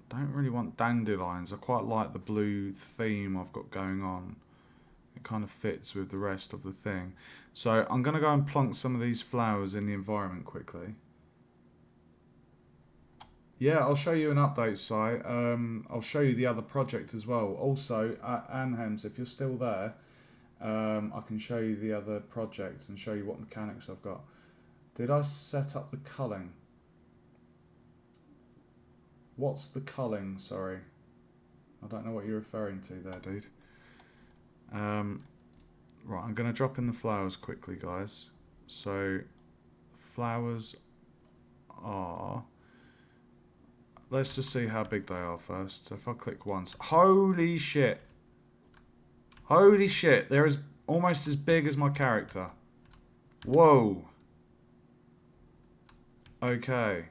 Don't really want dandelions. I quite like the blue theme I've got going on. It kind of fits with the rest of the thing. So I'm going to go and plonk some of these flowers in the environment quickly. Yeah, I'll show you an update site. I'll show you the other project as well. Also, Anhems, if you're still there, I can show you the other project and show you what mechanics I've got. Did I set up the culling? What's the culling? Sorry. I don't know what you're referring to there, dude. Right, I'm going to drop in the flowers quickly, guys. So, flowers are... Let's just see how big they are first. So if I click once... Holy shit! Holy shit, they're almost as big as my character. Whoa! Okay.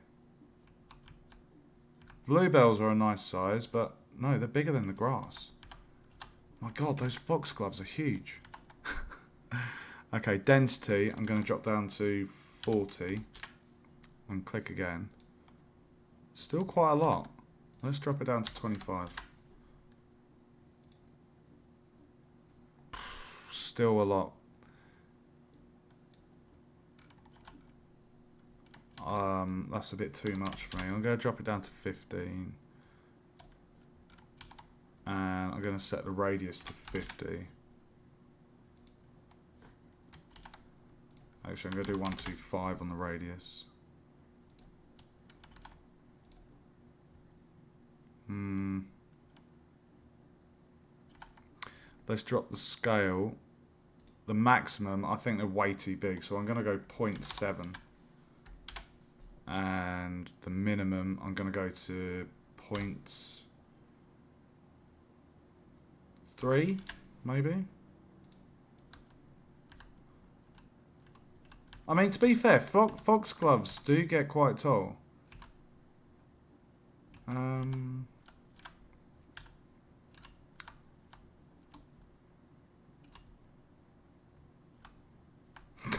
Bluebells are a nice size, but no, they're bigger than the grass. My god, those foxgloves are huge. Okay, density, I'm going to drop down to 40 and click again. Still quite a lot. Let's drop it down to 25. Still a lot. That's a bit too much for me. I'm going to drop it down to 15. And I'm going to set the radius to 50. Actually, I'm going to do 125 on the radius. Let's drop the scale. The maximum, I think they're way too big, so I'm going to go 0.7. And the minimum, I'm going to go to 0.3, maybe. I mean, to be fair, foxgloves do get quite tall.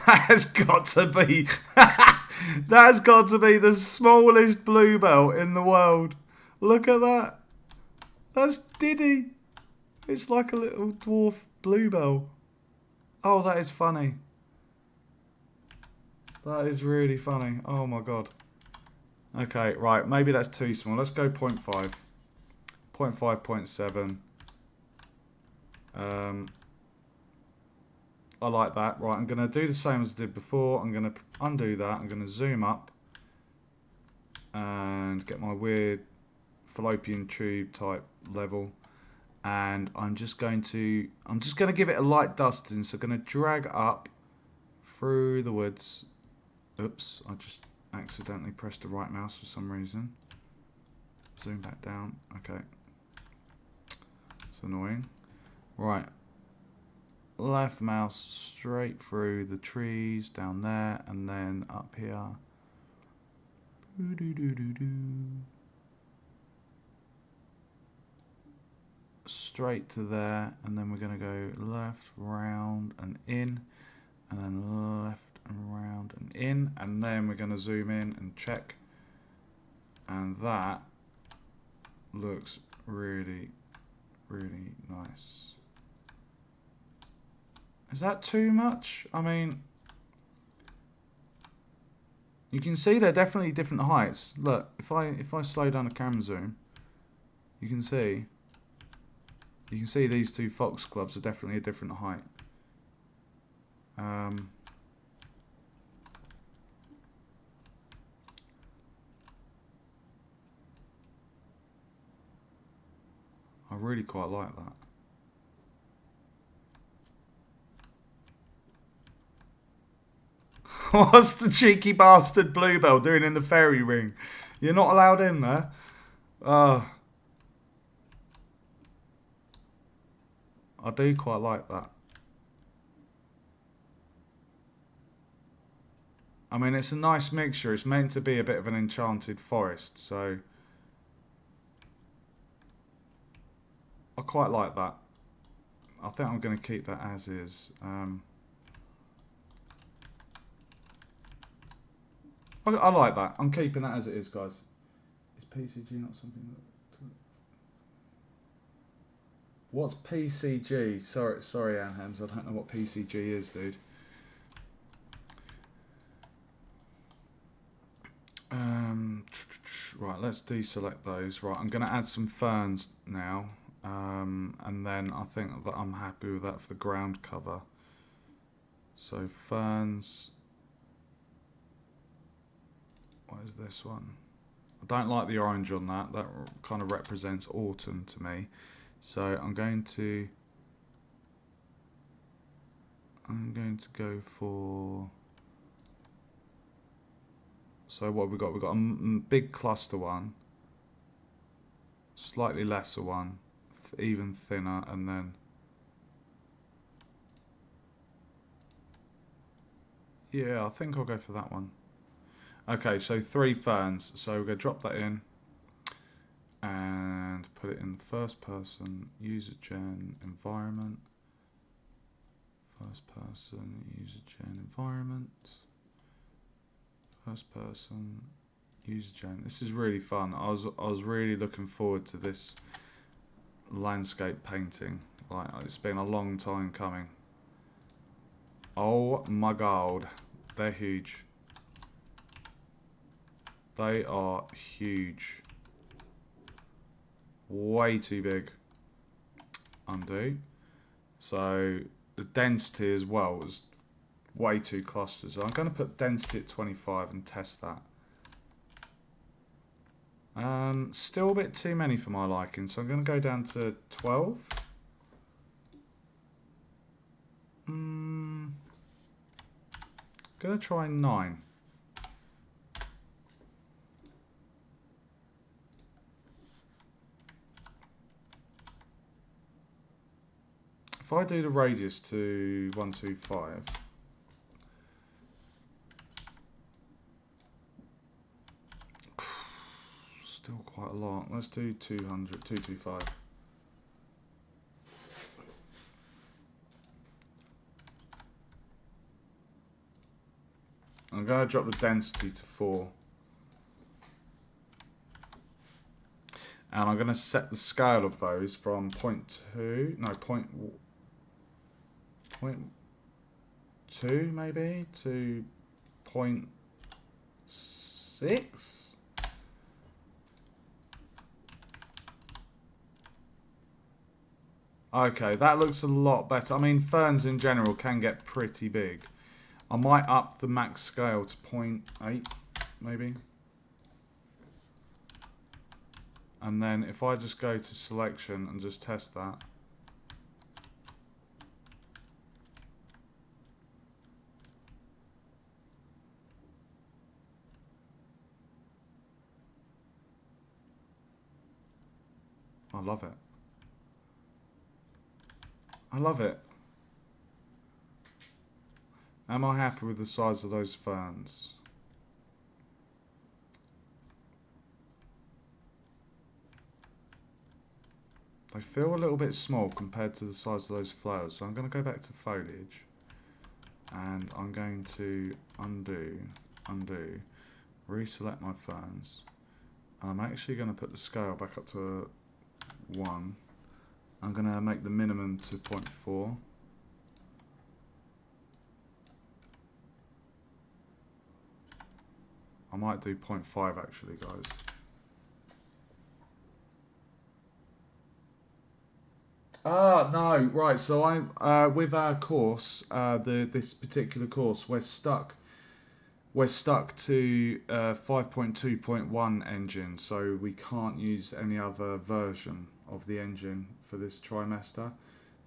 That has got to be... That's got to be the smallest bluebell in the world. Look at that. That's Diddy. It's like a little dwarf bluebell. Oh, that is funny. That is really funny. Oh my god. Okay, right. Maybe that's too small. Let's go 0.5. 0.5, 0.7. I like that. Right, I'm going to do the same as I did before. I'm going to undo that. I'm going to zoom up and get my weird fallopian tube type level. And I'm just going to give it a light dusting. So I'm going to drag up through the woods. Oops, I just accidentally pressed the right mouse for some reason. Zoom back down. Okay. It's annoying. Right. Left mouse straight through the trees down there and then up here. Straight to there, and then we're going to go left, round and in, and then left and round and in, and then we're going to zoom in and check, and that looks really, really nice. Is that too much? I mean, you can see they're definitely different heights. Look, if I slow down the camera zoom, you can see these two foxgloves are definitely a different height. I really quite like that. What's the cheeky bastard bluebell doing in the fairy ring? You're not allowed in there. I do quite like that. I mean, it's a nice mixture. It's meant to be a bit of an enchanted forest, so I quite like that. I think I'm going to keep that as is. I like that. I'm keeping that as it is, guys. Is PCG not something that... What's PCG? Sorry, Anhams. I don't know what PCG is, dude. Right, let's deselect those. Right, I'm going to add some ferns now. And then I think that I'm happy with that for the ground cover. So ferns. What is this one? I don't like the orange on that. That kind of represents autumn to me. So I'm going to go for... So what have we got? We've got a big cluster one, slightly lesser one, even thinner, and then... Yeah, I think I'll go for that one. Okay, so 3 ferns. So we're going to drop that in and put it in first person, user gen, environment. First person, user gen, environment. First person, user gen. This is really fun. I was really looking forward to this landscape painting. Like, it's been a long time coming. Oh my god, they're huge. They are huge. Way too big. Undo. So the density as well was way too clustered. So I'm going to put density at 25 and test that. Still a bit too many for my liking, so I'm going to go down to 12. Going to try 9. If I do the radius to 125, still quite a lot. Let's do 200, 225. I'm going to drop the density to 4. And I'm going to set the scale of those from 0.2, no, 0.2 maybe, to 0.6. Okay, that looks a lot better. I mean, ferns in general can get pretty big. I might up the max scale to 0.8 maybe. And then if I just go to selection and just test that. I love it. I love it. Am I happy with the size of those ferns? They feel a little bit small compared to the size of those flowers. So I'm going to go back to foliage. And I'm going to undo, reselect my ferns. And I'm actually going to put the scale back up to 1. I'm going to make the minimum to 0.4. I might do 0.5 actually, guys. Ah, no, right. So I, with our course, this particular course, we're stuck to 5.2.1 engine, so we can't use any other version of the engine for this trimester.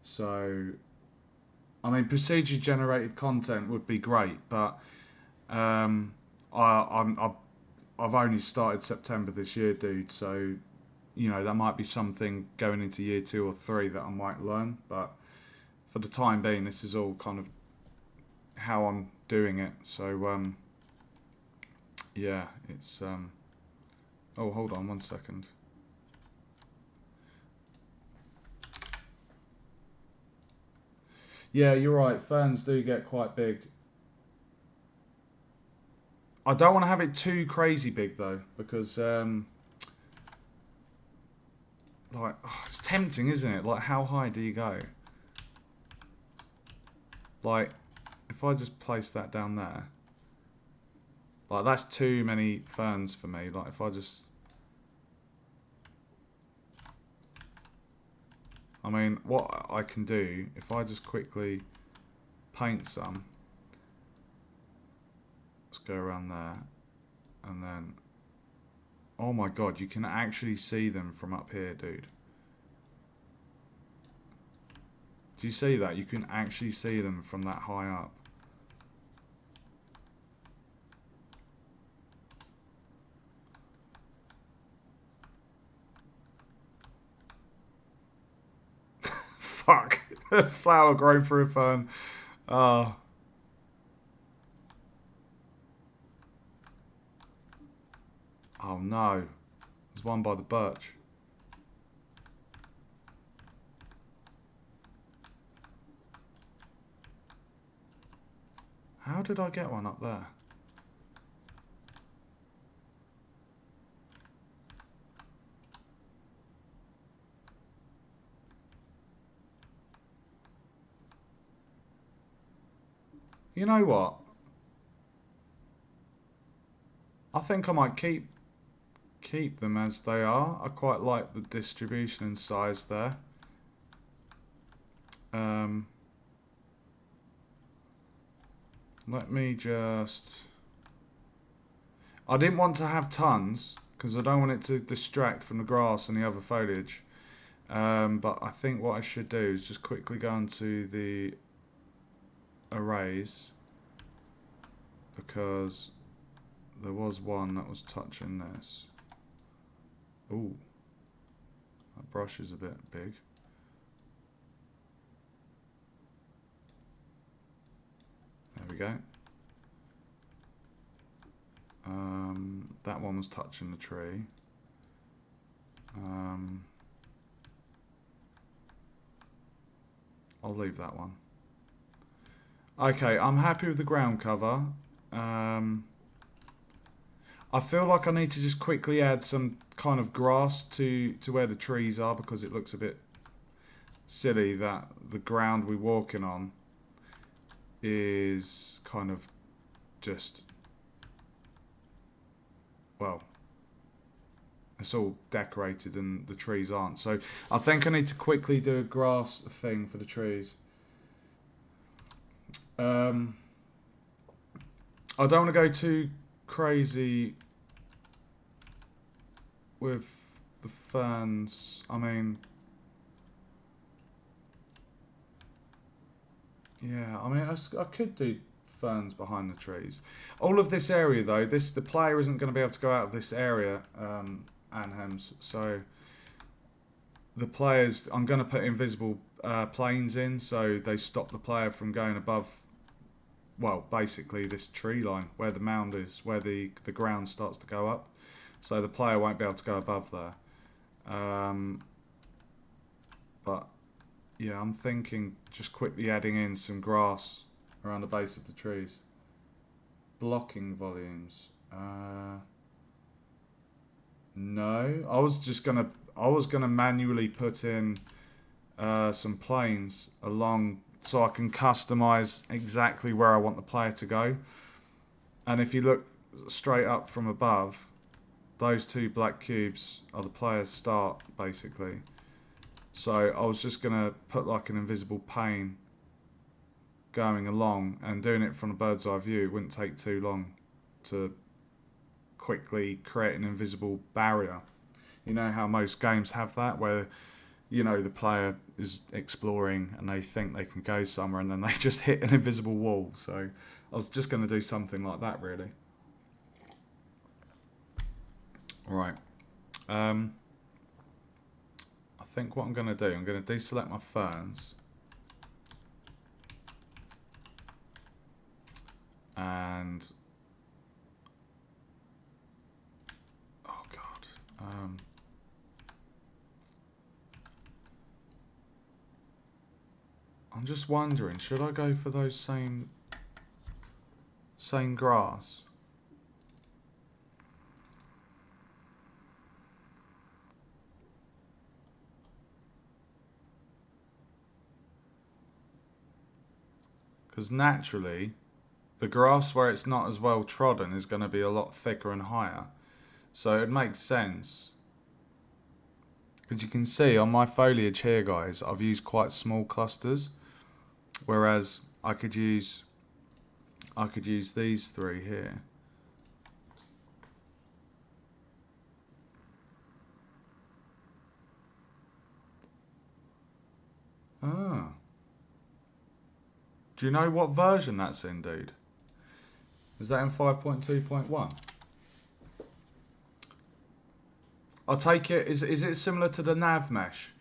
So, I mean, procedure generated content would be great, but I've only started September this year, dude. So, you know, that might be something going into year 2 or 3 that I might learn. But for the time being, this is all kind of how I'm doing it. So, yeah, it's... Oh, hold on 1 second. Yeah, you're right. Ferns do get quite big. I don't want to have it too crazy big though, because like it's tempting, isn't it? Like, how high do you go? Like, if I just place that down there, like that's too many ferns for me. Like, if I just, I mean, what I can do if I just quickly paint some. Let's go around there, and then, oh my god, you can actually see them from up here, dude. Do you see that? You can actually see them from that high up. Fuck. Flower growing through a fern. Oh. Oh no. There's one by the birch. How did I get one up there? You know what? I think I might keep them as they are. I quite like the distribution and size there. Let me just... I didn't want to have tons because I don't want it to distract from the grass and the other foliage. But I think what I should do is just quickly go into the arrays, because there was one that was touching this. Ooh, that brush is a bit big. There we go. That one was touching the tree. I'll leave that one. Okay, I'm happy with the ground cover. I feel like I need to just quickly add some kind of grass to where the trees are, because it looks a bit silly that the ground we're walking on is kind of just, well, it's all decorated and the trees aren't. So I think I need to quickly do a grass thing for the trees. I don't want to go too crazy with the ferns. I mean, yeah, I mean, I could do ferns behind the trees. All of this area, though, the player isn't going to be able to go out of this area, Anhems. So the players, I'm going to put invisible planes in, so they stop the player from going above, well, basically this tree line where the mound is, where the ground starts to go up. So the player won't be able to go above there. But yeah, I'm thinking just quickly adding in some grass around the base of the trees. Blocking volumes. No, I was gonna manually put in some planes along, so I can customize exactly where I want the player to go. And if you look straight up from above, those two black cubes are the player's start, basically. So I was just going to put like an invisible pane going along, and doing it from a bird's eye view, it wouldn't take too long to quickly create an invisible barrier. You know how most games have that, where, you know, the player is exploring and they think they can go somewhere and then they just hit an invisible wall. So I was just going to do something like that, really. Right. I think what I'm going to do, I'm going to deselect my ferns. And... oh, God. I'm just wondering, should I go for those same grass? Because naturally, the grass where it's not as well trodden is going to be a lot thicker and higher. So it makes sense. But you can see on my foliage here, guys, I've used quite small clusters. Whereas I could use these three here. Ah. Do you know what version that's in, dude? Is that in 5.2.1? I'll take it. Is it similar to the nav mesh?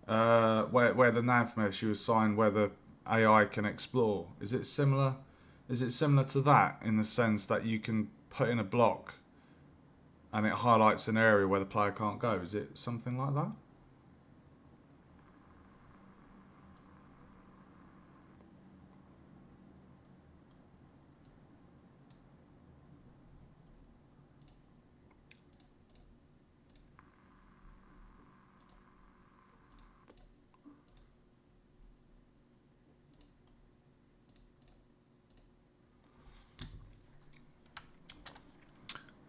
Where the nav mesh you assign where the AI can explore. Is it similar? Is it similar to that in the sense that you can put in a block and it highlights an area where the player can't go? Is it something like that?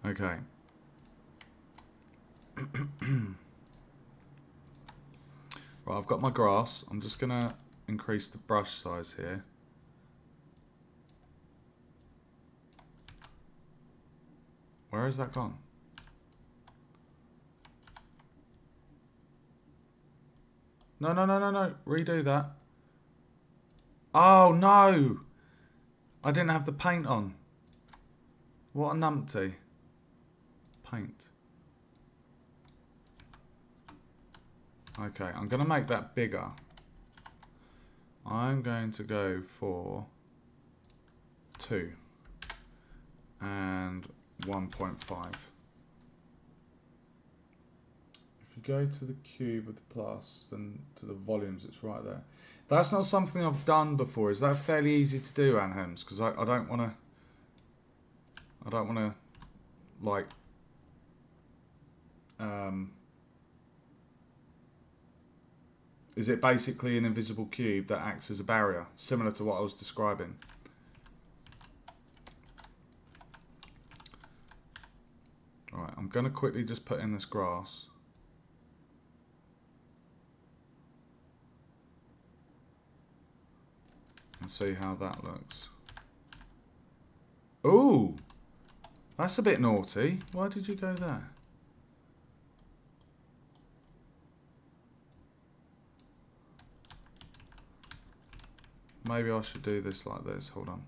Okay. Right, I've got my grass. I'm just gonna increase the brush size here. Where has that gone? No. Redo that. Oh, no. I didn't have the paint on. What a numpty. Paint. Okay, I'm going to make that bigger. I'm going to go for 2 and 1.5. If you go to the cube with the plus, then to the volumes, it's right there. That's not something I've done before. Is that fairly easy to do, Anhems? Because I don't want to, like, is it basically an invisible cube that acts as a barrier, similar to what I was describing? Right, I'm going to quickly just put in this grass. And see how that looks. Ooh! That's a bit naughty. Why did you go there? Maybe I should do this like this. Hold on.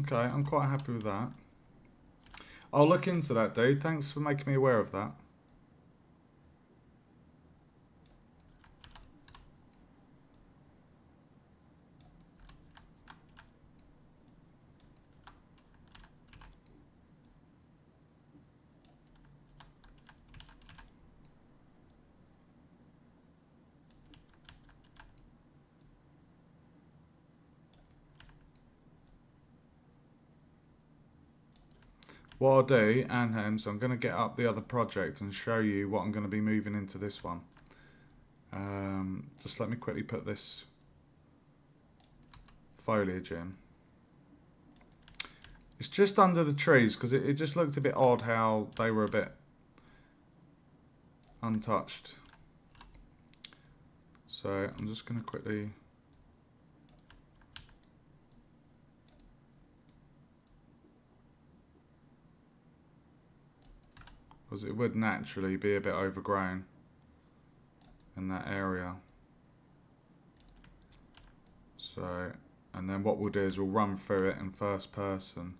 Okay, I'm quite happy with that. I'll look into that, dude. Thanks for making me aware of that. What I'll do, Anhems, I'm going to get up the other project and show you what I'm going to be moving into this one. Just let me quickly put this foliage in. It's just under the trees because it just looked a bit odd how they were a bit untouched. So I'm just going to quickly... because it would naturally be a bit overgrown in that area. So, and then what we'll do is we'll run through it in first person.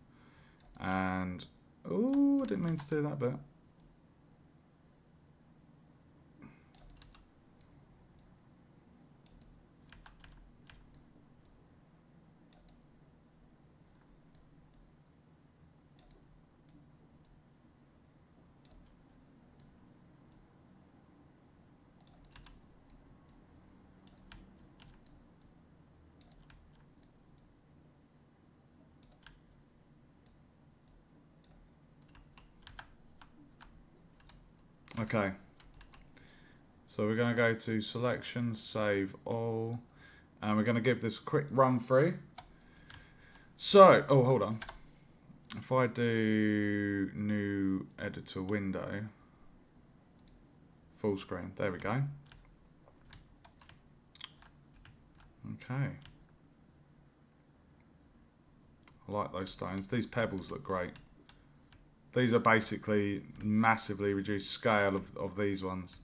And, oh, I didn't mean to do that bit. Okay, so we're going to go to selection, save all, and we're going to give this a quick run through. So, oh, hold on. If I do new editor window, full screen, there we go. Okay. I like those stones. These pebbles look great. These are basically massively reduced scale of these ones.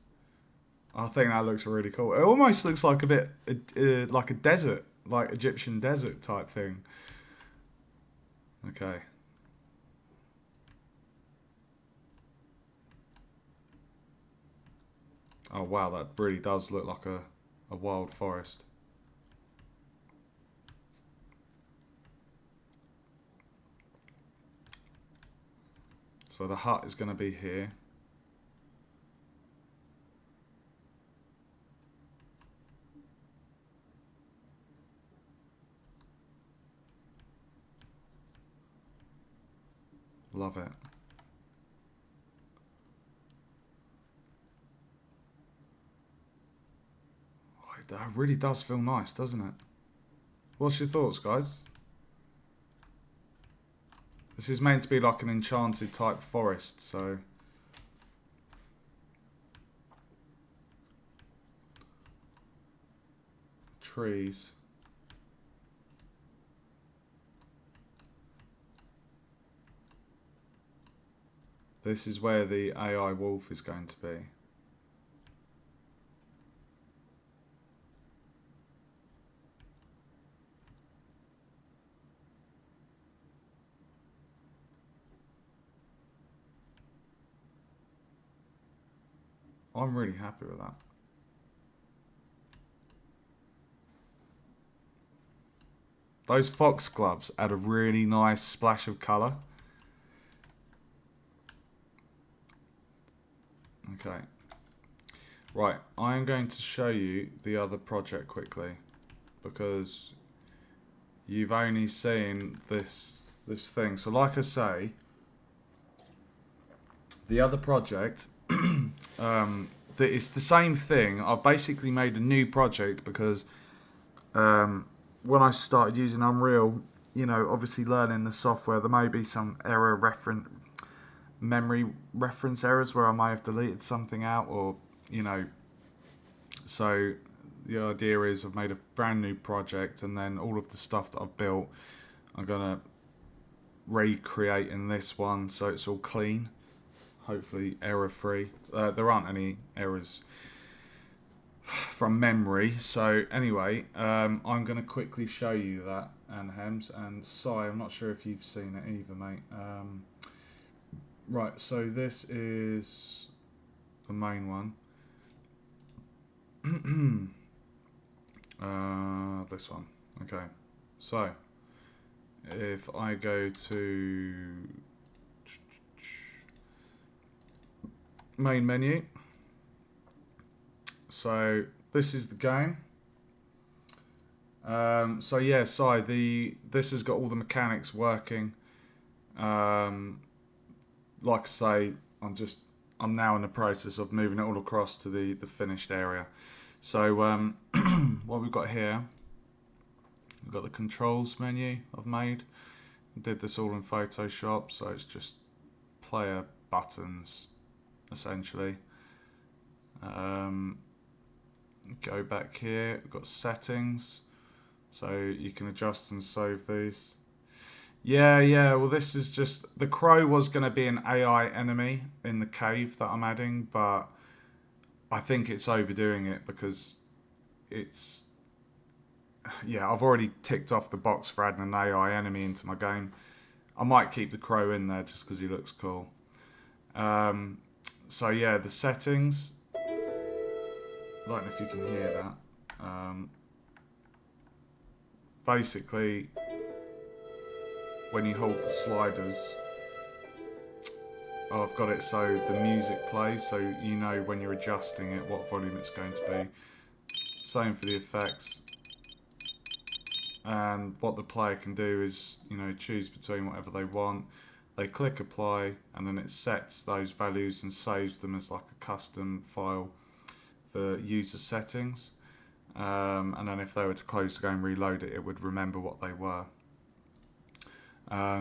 I think that looks really cool. It almost looks like a bit like a desert, like Egyptian desert type thing. Okay. Oh wow, that really does look like a wild forest. So the hut is going to be here. Love it. Oh, that really does feel nice, doesn't it? What's your thoughts, guys? This is meant to be like an enchanted type forest, so... Trees. This is where the AI wolf is going to be. I'm really happy with that. Those foxgloves add a really nice splash of colour. Okay. Right, I'm going to show you the other project quickly because you've only seen this thing. So like I say, the other project, it's the same thing. I've basically made a new project because when I started using Unreal, you know, obviously learning the software, there may be some memory reference errors where I may have deleted something out, or you know, so the idea is I've made a brand new project, and then all of the stuff that I've built I'm gonna recreate in this one, so it's all clean, hopefully error free. There aren't any errors from memory. So anyway, I'm going to quickly show you that, and Hems and Si, I'm not sure if you've seen it either, mate. Right, so this is the main one. This one. Okay, so if I go to main menu, so this is the game. So yeah, this has got all the mechanics working. Like I say, I'm now in the process of moving it all across to the finished area. So what we've got here, we've got the controls menu I've made. I did this all in Photoshop, so it's just player buttons essentially. Go back here, we've got settings, so you can adjust and save these. Yeah, yeah. Well, this is just the crow was going to be an AI enemy in the cave that I'm adding, but I think it's overdoing it because it's yeah. I've already ticked off the box for adding an AI enemy into my game. I might keep the crow in there just because he looks cool. Um, so yeah, the settings. I don't know if you can hear that. Basically, when you hold the sliders, oh, I've got it so the music plays, so you know when you're adjusting it what volume it's going to be. Same for the effects. And what the player can do is, you know, choose between whatever they want. They click apply, and then it sets those values and saves them as like a custom file for user settings. And then if they were to close the game, reload it, it would remember what they were.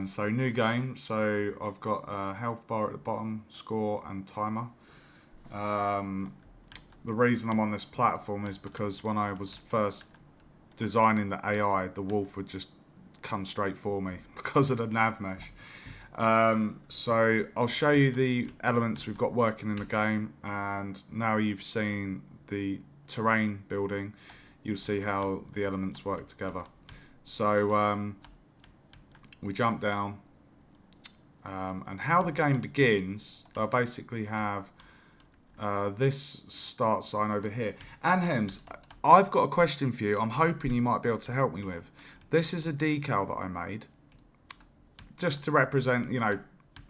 So new game. So I've got a health bar at the bottom, score and timer. The reason I'm on this platform is because when I was first designing the AI, the wolf would just come straight for me because of the nav mesh. So I'll show you the elements we've got working in the game, and now you've seen the terrain building, you'll see how the elements work together. So we jump down, and how the game begins, they'll basically have this start sign over here. And Hems, I've got a question for you. I'm hoping you might be able to help me with. This is a decal that I made, just to represent, you know,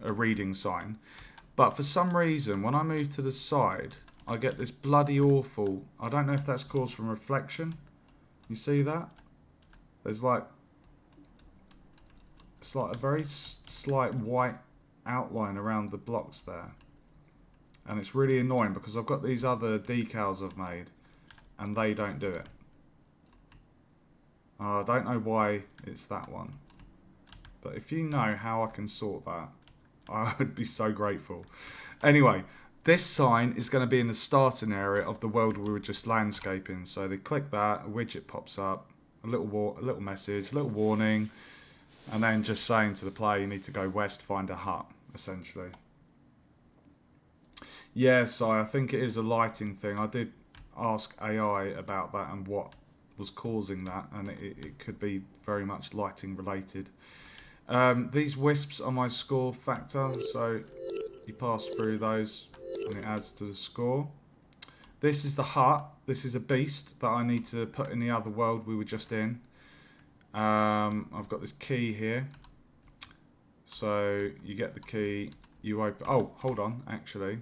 a reading sign. But for some reason, when I move to the side, I get this bloody awful. I don't know if that's caused from reflection. You see that? There's like, it's like a very slight white outline around the blocks there. And it's really annoying because I've got these other decals I've made and they don't do it. I don't know why it's that one. But if you know how I can sort that, I would be so grateful. Anyway, this sign is going to be in the starting area of the world we were just landscaping. So they click that, a widget pops up, a little message, a little warning, and then just saying to the player you need to go west, find a hut, essentially. Yeah, so I think it is a lighting thing. I did ask AI about that and what was causing that, and it could be very much lighting related. These wisps are my score factor, so you pass through those and it adds to the score. This is the hut. This is a beast that I need to put in the other world we were just in. I've got this key here. So you get the key, you open. Oh, hold on, actually.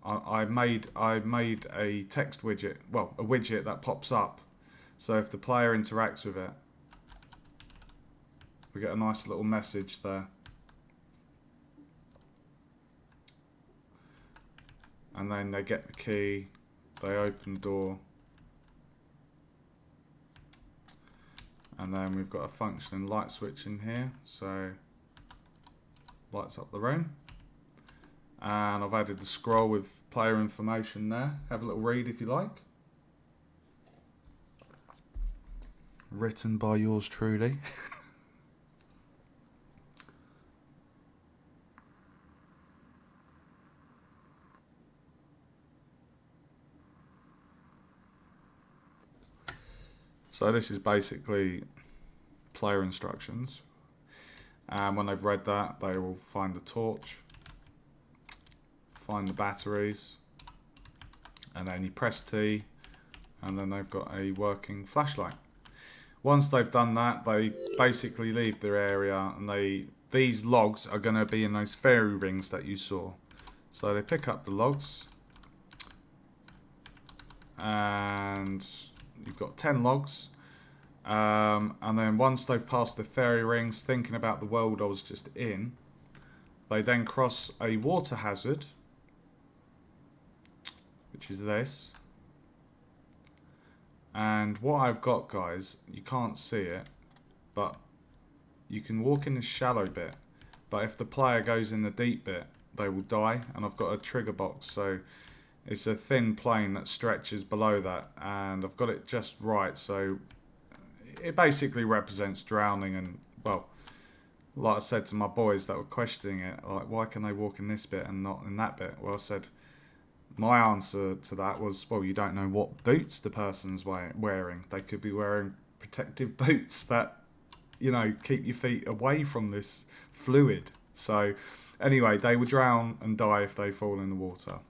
I made a text widget, well, a widget that pops up. So if the player interacts with it, we get a nice little message there. And then they get the key, they open the door. And then we've got a functioning light switch in here, so lights up the room. And I've added the scroll with player information there. Have a little read if you like. Written by yours truly. So this is basically player instructions. And when they've read that, they will find the torch, find the batteries, and then you press T, and then they've got a working flashlight. Once they've done that, they basically leave their area, and these logs are going to be in those fairy rings that you saw. So they pick up the logs, and you've got 10 logs. And then once they've passed the fairy rings, thinking about the world I was just in, they then cross a water hazard, which is this. And what I've got, guys, you can't see it, but you can walk in the shallow bit, but if the player goes in the deep bit, they will die. And I've got a trigger box, so it's a thin plane that stretches below that, and I've got it just right, so it basically represents drowning. And well, like I said to my boys that were questioning it, like, why can they walk in this bit and not in that bit? Well, I said, my answer to that was, well, you don't know what boots the person's wearing. They could be wearing protective boots that, keep your feet away from this fluid. So, anyway, they would drown and die if they fall in the water.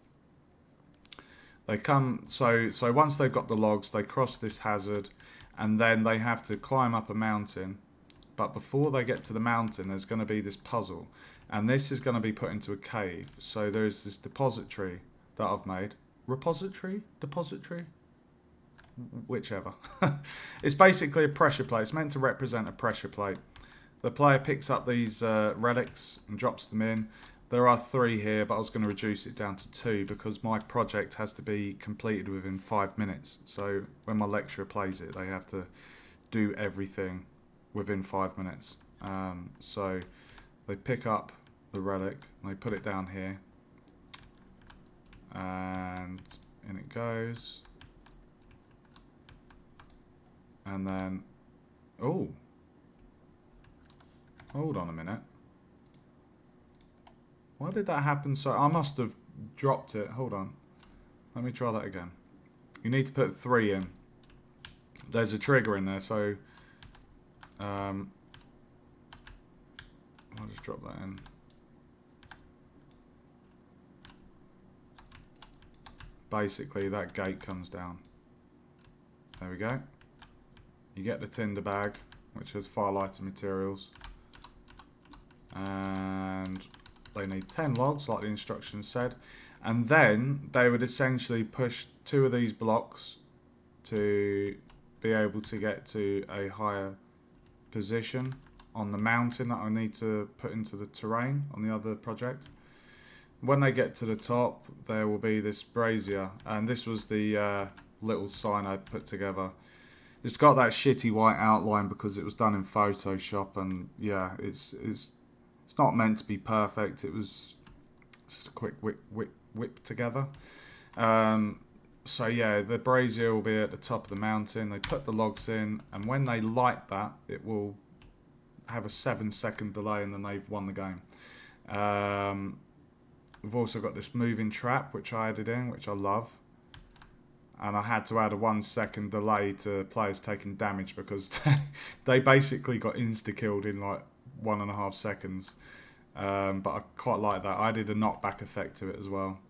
They come, so once they've got the logs, they cross this hazard, and then they have to climb up a mountain. But before they get to the mountain, there's going to be this puzzle, and this is going to be put into a cave. So there's this depository that I've made. Repository? Depository? Whichever. It's basically a pressure plate. It's meant to represent a pressure plate. The player picks up these relics and drops them in. There are 3 here, but I was going to reduce it down to 2 because my project has to be completed within 5 minutes. So when my lecturer plays it, they have to do everything within 5 minutes. So they pick up the relic and they put it down here. And in it goes. And then, oh, hold on a minute. Why did that happen? So I must have dropped it. Hold on. Let me try that again. You need to put 3 in. There's a trigger in there, so I'll just drop that in. Basically, that gate comes down. There we go. You get the tinder bag, which has firelighter materials. And they need 10 logs, like the instructions said. And then they would essentially push 2 of these blocks to be able to get to a higher position on the mountain that I need to put into the terrain on the other project. When they get to the top, there will be this brazier, and this was the little sign I put together. It's got that shitty white outline because it was done in Photoshop, and yeah, it's not meant to be perfect. It was just a quick whip together. So yeah, the brazier will be at the top of the mountain. They put the logs in, and when they light that, it will have a 7-second delay, and then they've won the game. We've also got this moving trap, which I added in, which I love. And I had to add a 1-second delay to players taking damage because they basically got insta-killed in like 1.5 seconds. But I quite like that. I did a knockback effect to it as well.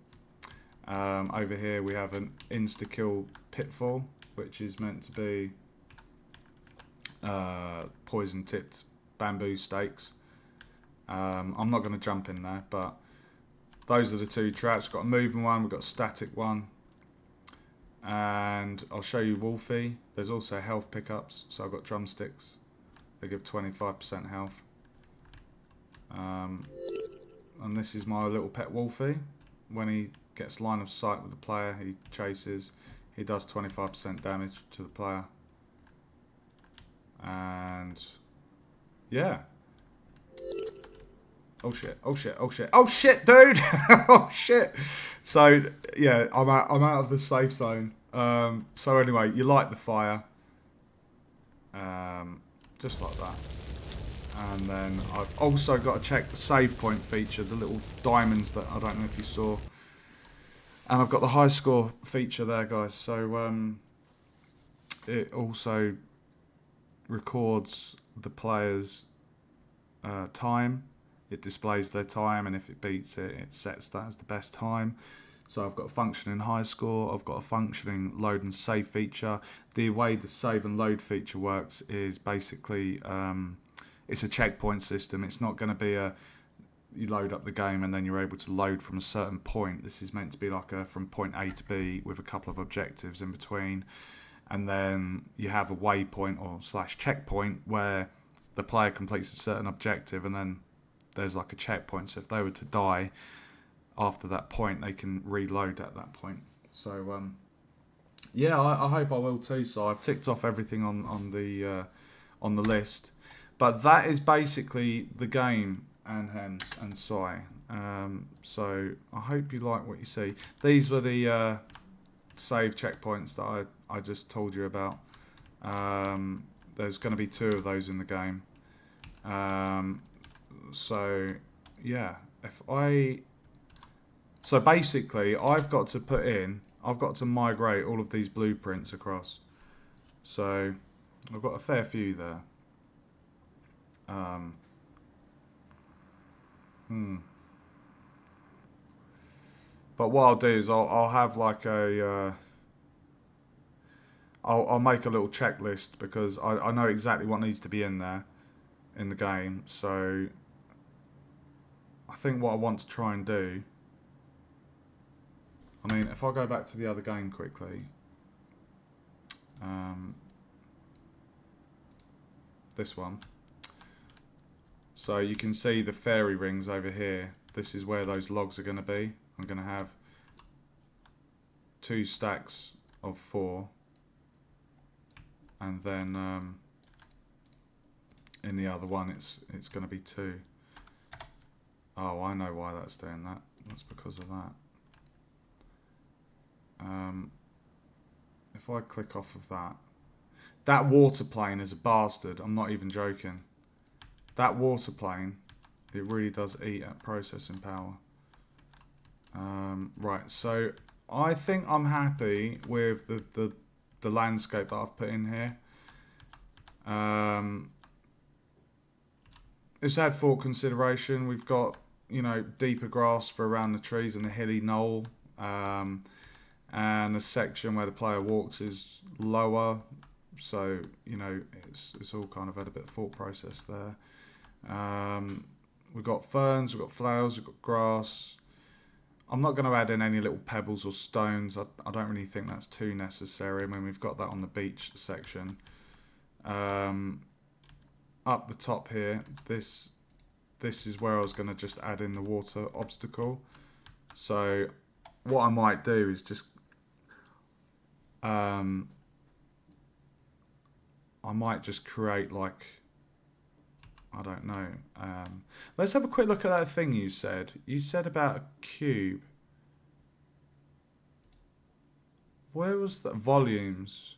Over here we have an insta-kill pitfall, which is meant to be poison-tipped bamboo stakes. I'm not going to jump in there, but those are the 2 traps. We've got a moving one, we've got a static one. And I'll show you Wolfie. There's also health pickups. So I've got drumsticks. They give 25% health. And this is my little pet Wolfie. When he gets line of sight with the player, he chases. He does 25% damage to the player. And yeah. Oh shit, oh shit, oh shit, oh shit, dude! Oh shit! So, yeah, I'm out of the safe zone. So anyway, you light the fire. Just like that. And then I've also got to check the save point feature, the little diamonds that I don't know if you saw. And I've got the high score feature there, guys. So, it also records the player's time. It displays their time, and if it beats it, it sets that as the best time. So I've got a functioning high score, I've got a functioning load and save feature. The way the save and load feature works is basically, it's a checkpoint system. It's not going to be you load up the game and then you're able to load from a certain point. This is meant to be like from point A to B with a couple of objectives in between. And then you have a waypoint or / checkpoint where the player completes a certain objective, and then there's like a checkpoint, so if they were to die after that point, they can reload at that point. So yeah, I hope I will too. So I've ticked off everything on the list, but that is basically the game, Anhens and Sai. So I hope you like what you see. These were the save checkpoints that I just told you about. There's going to be 2 of those in the game. So yeah, so basically I've got to migrate all of these blueprints across. So I've got a fair few there. Um, But what I'll do is I'll have like I'll make a little checklist because I know exactly what needs to be in there in the game. So I think what I want to try and do, I mean, if I go back to the other game quickly, this one. So you can see the fairy rings over here. This is where those logs are going to be. I'm going to have 2 stacks of 4, and then in the other one it's going to be 2. Oh, I know why that's doing that. That's because of that. If I click off of that, that water plane is a bastard. I'm not even joking. That water plane, it really does eat at processing power. Right, so I think I'm happy with the landscape that I've put in here. It's had full consideration. We've got, you know, deeper grass for around the trees and the hilly knoll. And the section where the player walks is lower. So, you know, it's all kind of had a bit of thought process there. We've got ferns, we've got flowers, we've got grass. I'm not going to add in any little pebbles or stones. I don't really think that's too necessary. I mean, we've got that on the beach section. Up the top here, this is where I was going to just add in the water obstacle. So what I might do is just I might just create like, I don't know. Let's have a quick look at that thing you said. You said about a cube. Where was that? Volumes.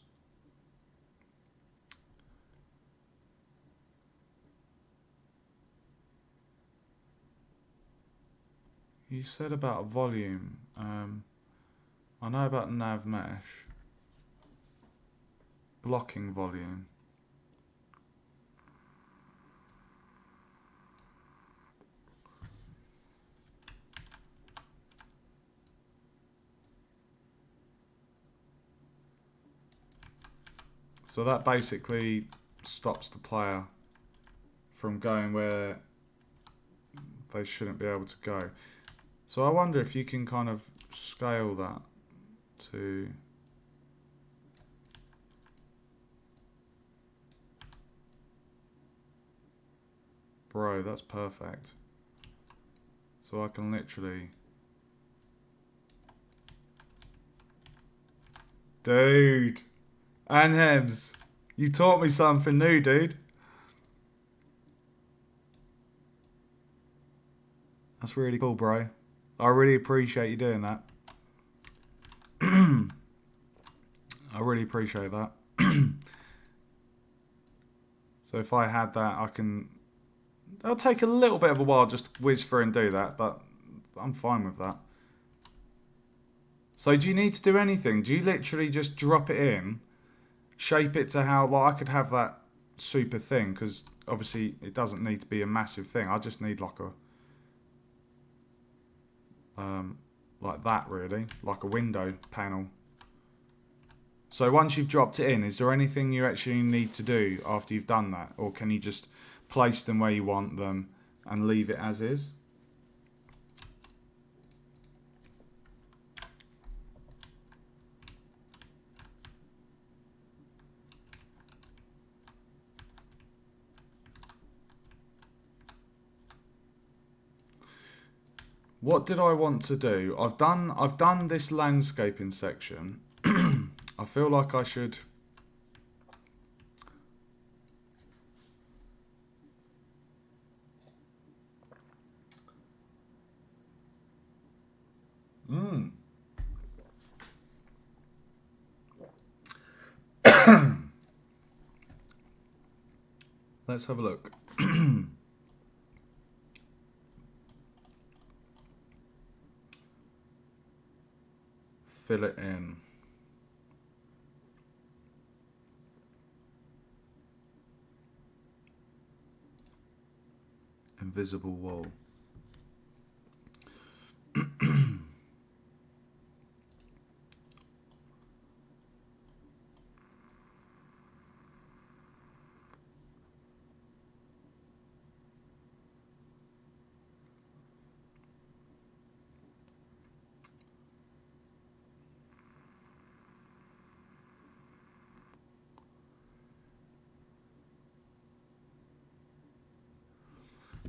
You said about volume. I know about nav mesh. Blocking volume. So that basically stops the player from going where they shouldn't be able to go. So I wonder if you can kind of scale that to... Bro, that's perfect. So I can literally... Dude! Anhems, you taught me something new, dude. That's really cool, bro. I really appreciate you doing that. I really appreciate that. So if I had that, I can... It'll take a little bit of a while just to whiz through and do that, but I'm fine with that. So do you need to do anything? Do you literally just drop it in, shape it to how... Like, I could have that super thing, because obviously it doesn't need to be a massive thing. I just need like a... like that, really. Like a window panel. So once you've dropped it in, is there anything you actually need to do after you've done that? Or can you just place them where you want them and leave it as is? What did I want to do? I've done this landscaping section. I feel like I should... Let's have a look. fill it in. Invisible wall.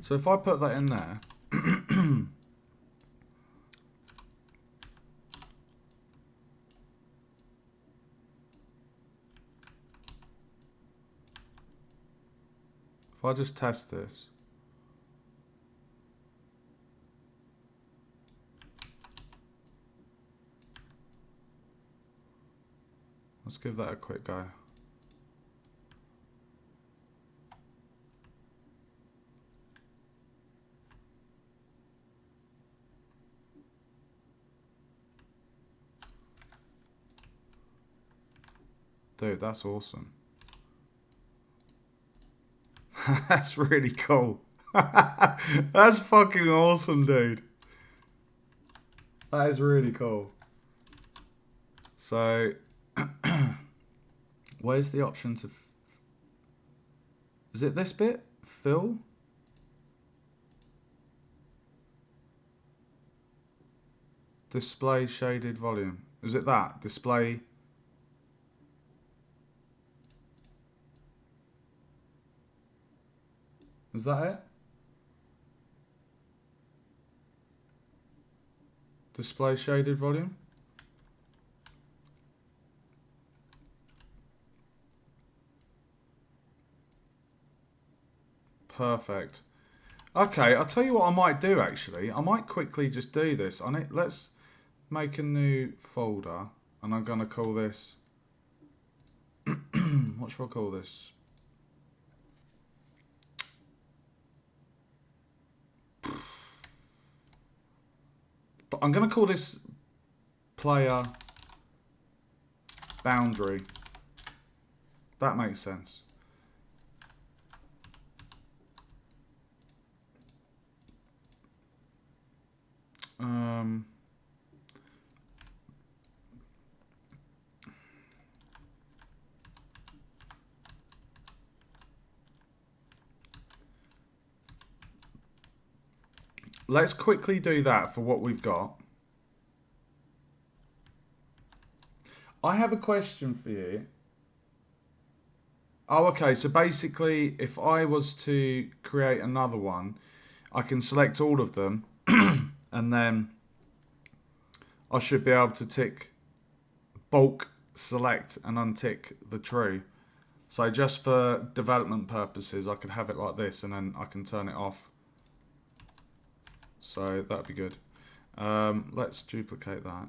So if I put that in there, if I just test this, let's give that a quick go. Dude, that's awesome. That's really cool. That's fucking awesome, dude. That is really cool. So, where's the option to... Is it this bit? Fill? Display shaded volume. Is it that? Display... Is that it? Display shaded volume? Perfect. Okay, I'll tell you what I might do actually. I might quickly just do this. Let's make a new folder and I'm going to call this... what should I call this? But I'm going to call this player boundary. That makes sense. Let's quickly do that for what we've got. I have a question for you. Oh, okay. So basically, if I was to create another one, I can select all of them and then I should be able to tick bulk select and untick the true. So just for development purposes, I could have it like this and then I can turn it off. So that'd be good. Let's duplicate that.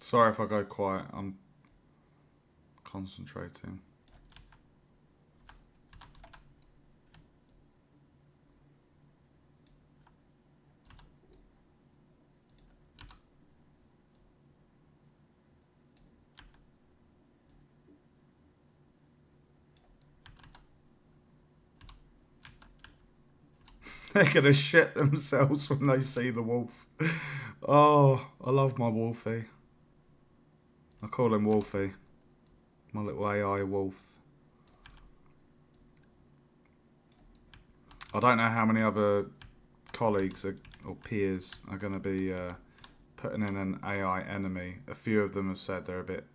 Sorry if I go quiet, I'm concentrating. They're gonna shit themselves when they see the wolf. Oh, I love my Wolfie. I call him Wolfie. My little AI wolf. I don't know how many other colleagues or peers are going to be putting in an AI enemy. A few of them have said they're a bit.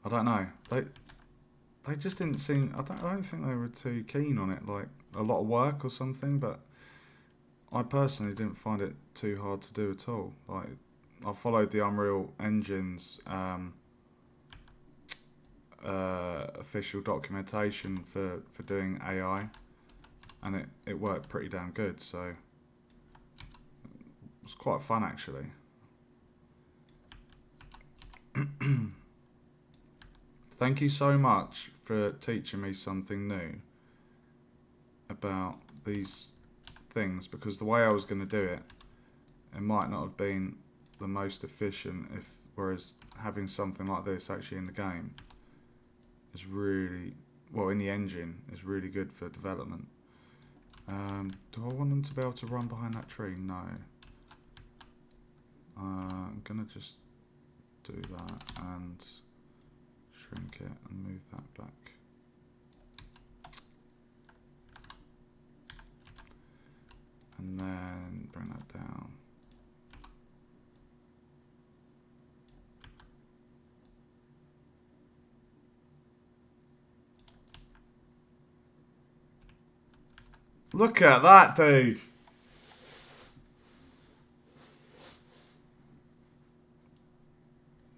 I don't know. They just didn't seem. I don't think they were too keen on it. Like a lot of work or something. But I personally didn't find it too hard to do at all. Like I followed the Unreal Engine's official documentation for doing AI, and it worked pretty damn good. So it was quite fun actually. Thank you so much for teaching me something new about these things, because the way I was going to do it, it might not have been the most efficient, whereas having something like this actually in the game is really, well, in the engine, is really good for development. Do I want them to be able to run behind that tree? No. I'm going to just do that and shrink it and move that back. And then bring that down. Look at that, dude.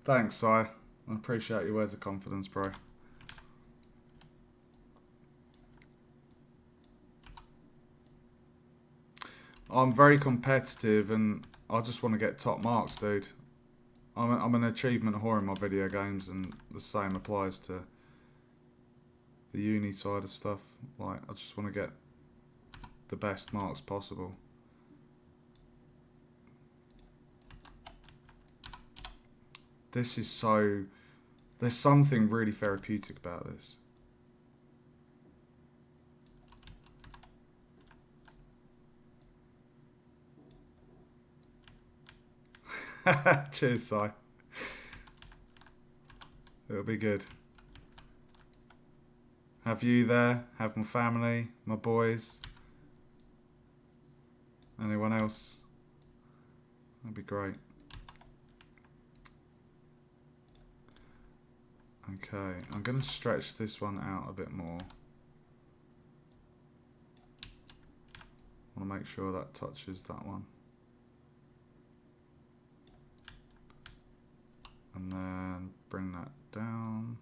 Thanks, Si. I appreciate your words of confidence, bro. I'm very competitive and I just want to get top marks, dude. I'm an achievement whore in my video games, and the same applies to the uni side of stuff. Like, I just want to get the best marks possible. This is so... There's something really therapeutic about this. Cheers, Si. It'll be good. Have you there, have my family, my boys. Anyone else? That'd be great. Okay, I'm going to stretch this one out a bit more. I want to make sure that touches that one. And then bring that down.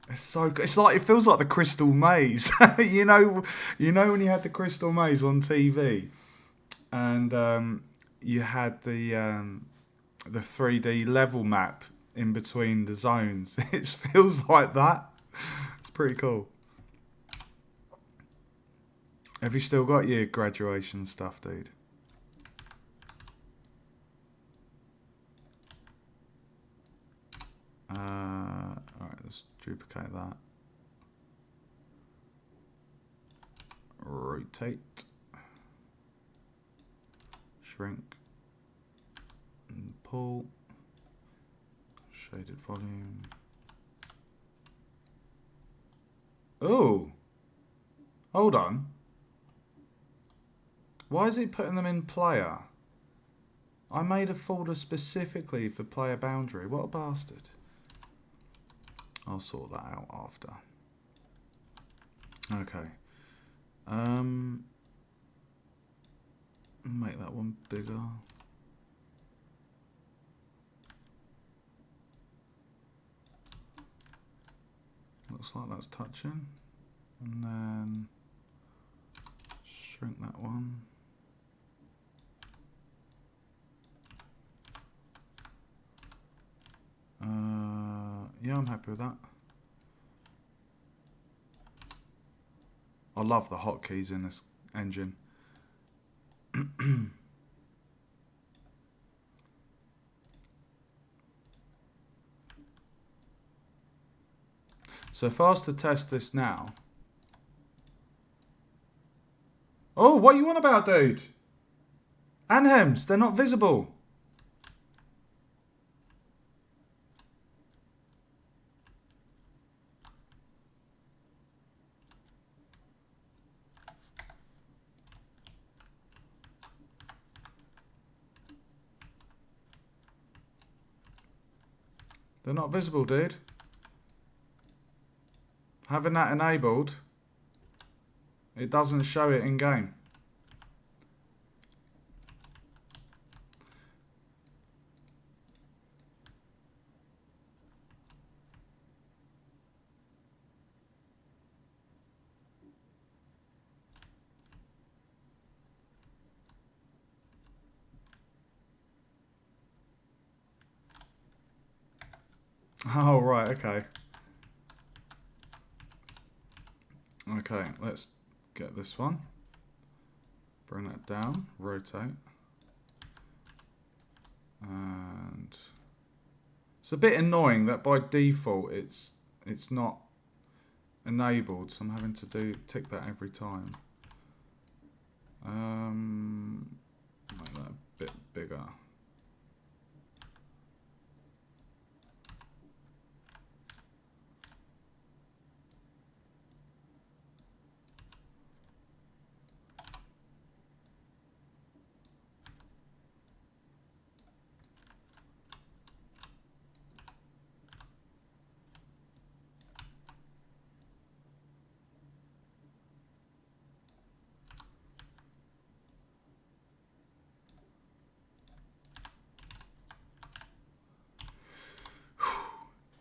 It's so good. It's like, it feels like the Crystal Maze. you know when you had the Crystal Maze on TV, and you had the 3D level map in between the zones. It feels like that. It's pretty cool. Have you still got your graduation stuff, dude? Alright, let's duplicate that. Rotate. Shrink. And pull. Shaded volume. Oh! Hold on. Why is it putting them in player? I made a folder specifically for player boundary. What a bastard. I'll sort that out after. Okay. Make that one bigger. Looks like that's touching. And then shrink that one. Yeah, I'm happy with that. I love the hotkeys in this engine. So if I was to test this now. Oh, what you on about, dude? Anhems, they're not visible. They're not visible, dude. Having that enabled, it doesn't show it in game. Oh, right, okay. Okay, let's get this one. Bring that down, rotate. And it's a bit annoying that by default it's not enabled, so I'm having to tick that every time. Make that a bit bigger.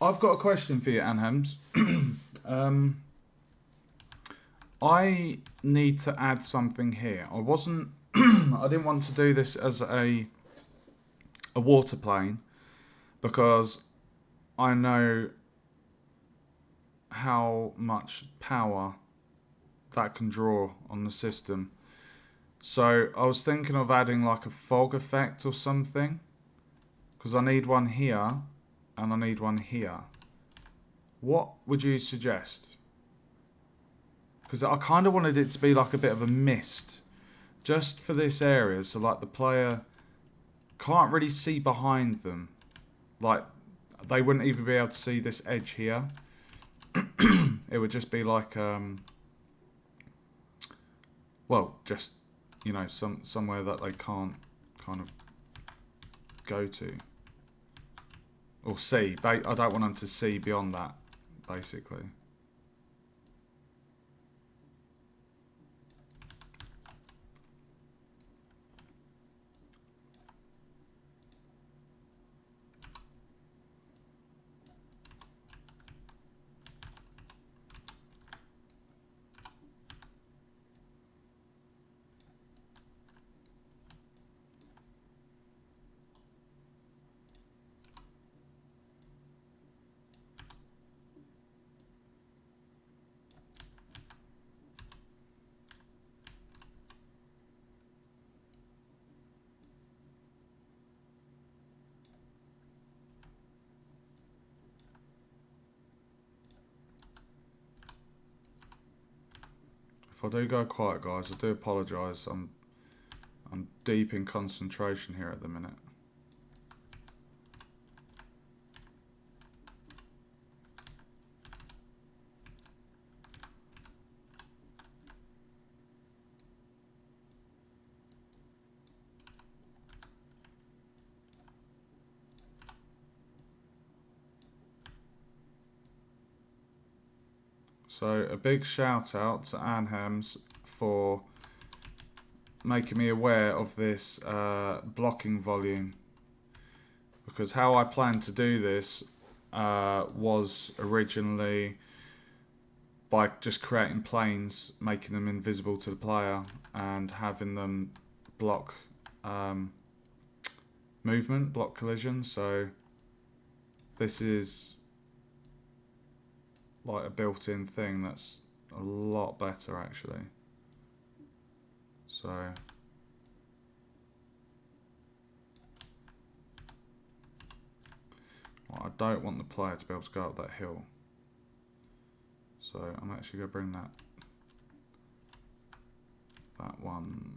I've got a question for you, Anhems. I need to add something here. I wasn't. I didn't want to do this as a water plane because I know how much power that can draw on the system. So I was thinking of adding like a fog effect or something, because I need one here and I need one here. What would you suggest? Because I kind of wanted it to be like a bit of a mist just for this area, so like the player can't really see behind them. Like they wouldn't even be able to see this edge here. It would just be like well, just, you know, somewhere that they can't kind of go to or see. I don't want them to see beyond that, basically. If I do go quiet, guys, I do apologise. I'm deep in concentration here at the minute. So a big shout out to Anhems for making me aware of this blocking volume, because how I planned to do this was originally by just creating planes, making them invisible to the player and having them block movement, block collision. So this is like a built-in thing that's a lot better actually. So well, I don't want the player to be able to go up that hill. So I'm actually going to bring that one.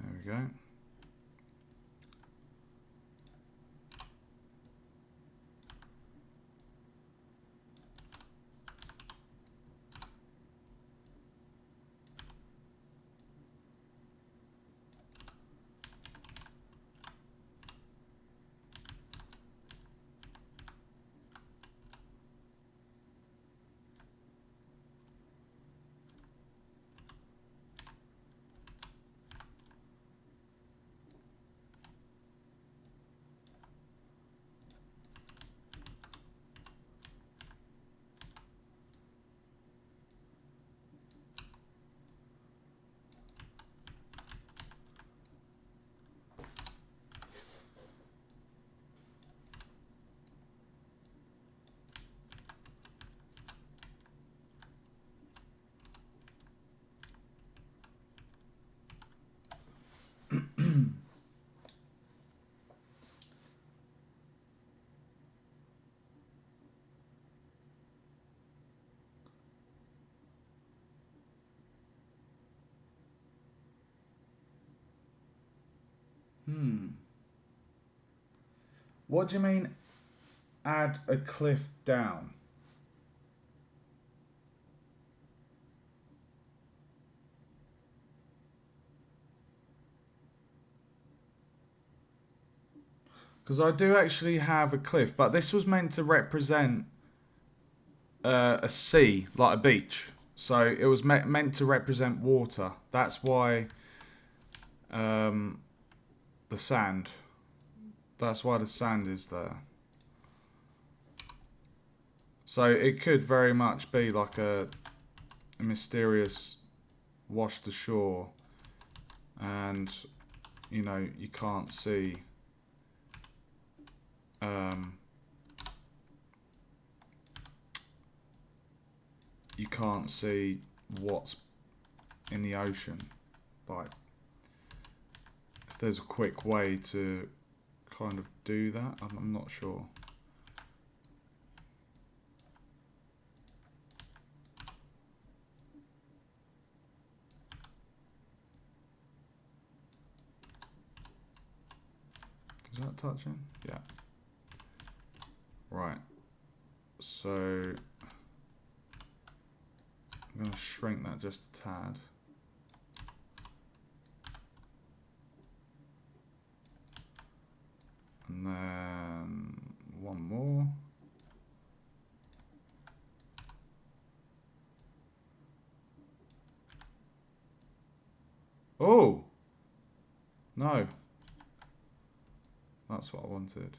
There we go. What do you mean, add a cliff down? Because I do actually have a cliff, but this was meant to represent a sea, like a beach. So it was meant to represent water. That's why the sand. That's why the sand is there. So it could very much be like a mysterious washed ashore, and you know you can't see. You can't see what's in the ocean. But if there's a quick way to kind of do that, I'm not sure. Is that touching? Yeah. Right. So I'm going to shrink that just a tad. And then one more. Oh! No. That's what I wanted.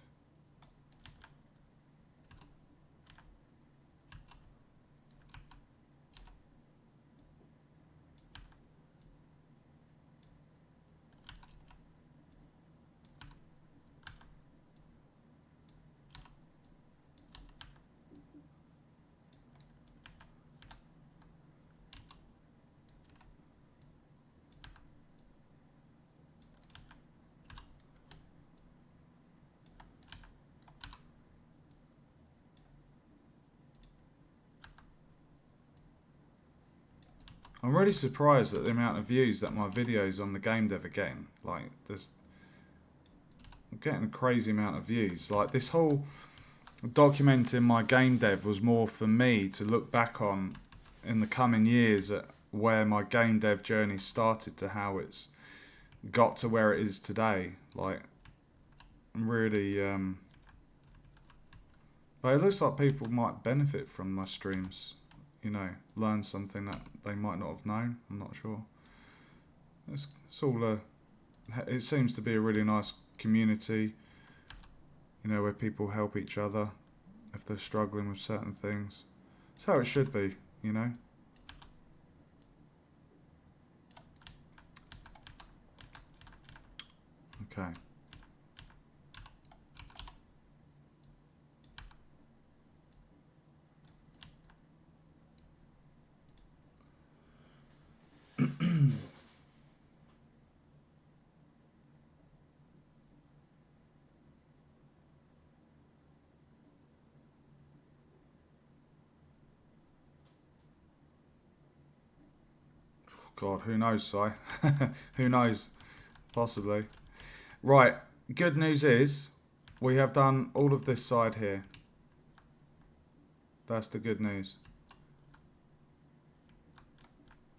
I'm really surprised at the amount of views that my videos on the game dev are getting. Like, I'm getting a crazy amount of views. Like, this whole documenting my game dev was more for me to look back on in the coming years at where my game dev journey started to how it's got to where it is today. Like, I'm really... But it looks like people might benefit from my streams. You know, learn something that they might not have known. I'm not sure. It's all it seems to be a really nice community, you know, where people help each other if they're struggling with certain things. It's how it should be, you know. Okay. God, who knows, Si? Who knows? Possibly. Right, good news is we have done all of this side here. That's the good news.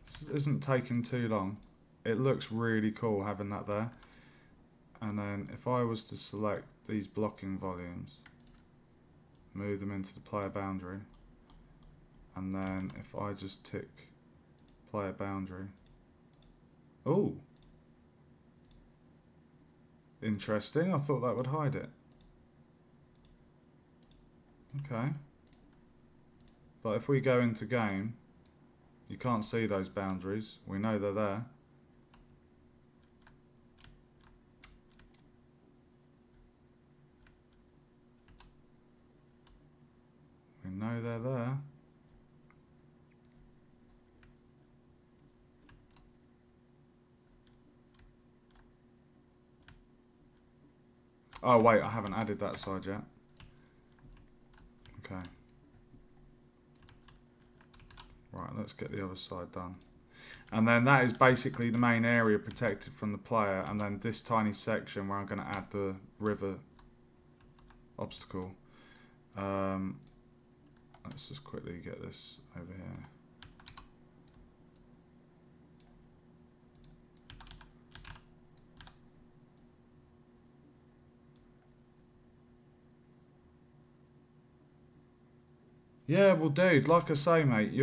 This isn't taking too long. It looks really cool having that there. And then if I was to select these blocking volumes, move them into the player boundary, and then if I just tick player boundary. Oh, interesting. I thought that would hide it. Okay. But if we go into game, you can't see those boundaries. We know they're there. We know they're there. Oh wait, I haven't added that side yet. Okay. Right, let's get the other side done. And then that is basically the main area protected from the player, and then this tiny section where I'm going to add the river obstacle. Let's just quickly get this over here. Yeah, well, dude, like I say, mate,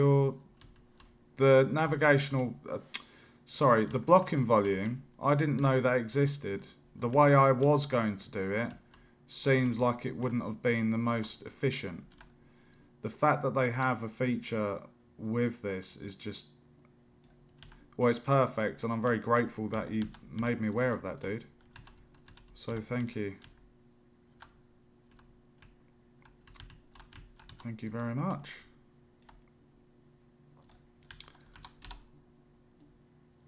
the navigational, the blocking volume, I didn't know that existed. The way I was going to do it seems like it wouldn't have been the most efficient. The fact that they have a feature with this is just, well, it's perfect, and I'm very grateful that you made me aware of that, dude. So thank you. Thank you very much.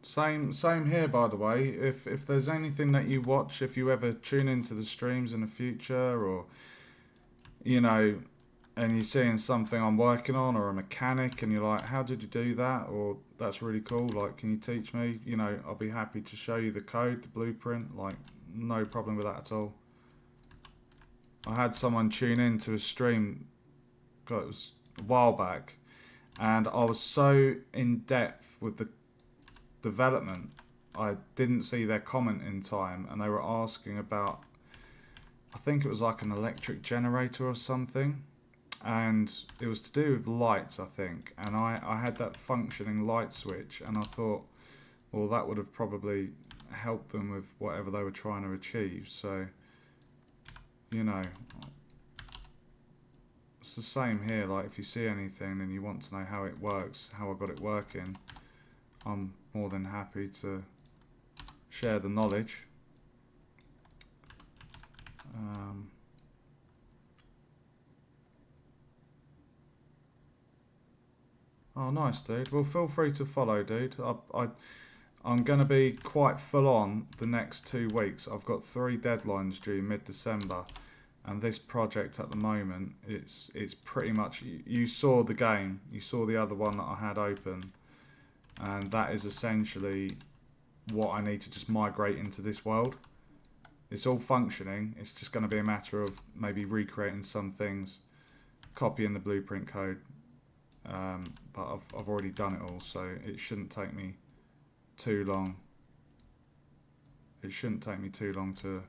Same here, by the way. If there's anything that you watch, if you ever tune into the streams in the future, or you know, and you're seeing something I'm working on, or a mechanic, and you're like, how did you do that? Or that's really cool, like, can you teach me? You know, I'll be happy to show you the code, the blueprint, like, no problem with that at all. I had someone tune in to a stream, God, it was a while back, and I was so in depth with the development, I didn't see their comment in time, and they were asking about, I think it was like an electric generator or something, and it was to do with lights, I think, and I had that functioning light switch, and I thought, well, that would have probably helped them with whatever they were trying to achieve. So, you know, it's the same here. Like, if you see anything and you want to know how it works, how I got it working, I'm more than happy to share the knowledge. Oh, nice, dude. Well, feel free to follow, dude. I'm going to be quite full on the next 2 weeks. I've got 3 deadlines due mid-December, and this project at the moment, it's pretty much, you saw the game, you saw the other one that I had open, and that is essentially what I need to just migrate into this world. It's all functioning. It's just going to be a matter of maybe recreating some things, copying the blueprint code, but I've already done it all, so it shouldn't take me too long. It shouldn't take me too long to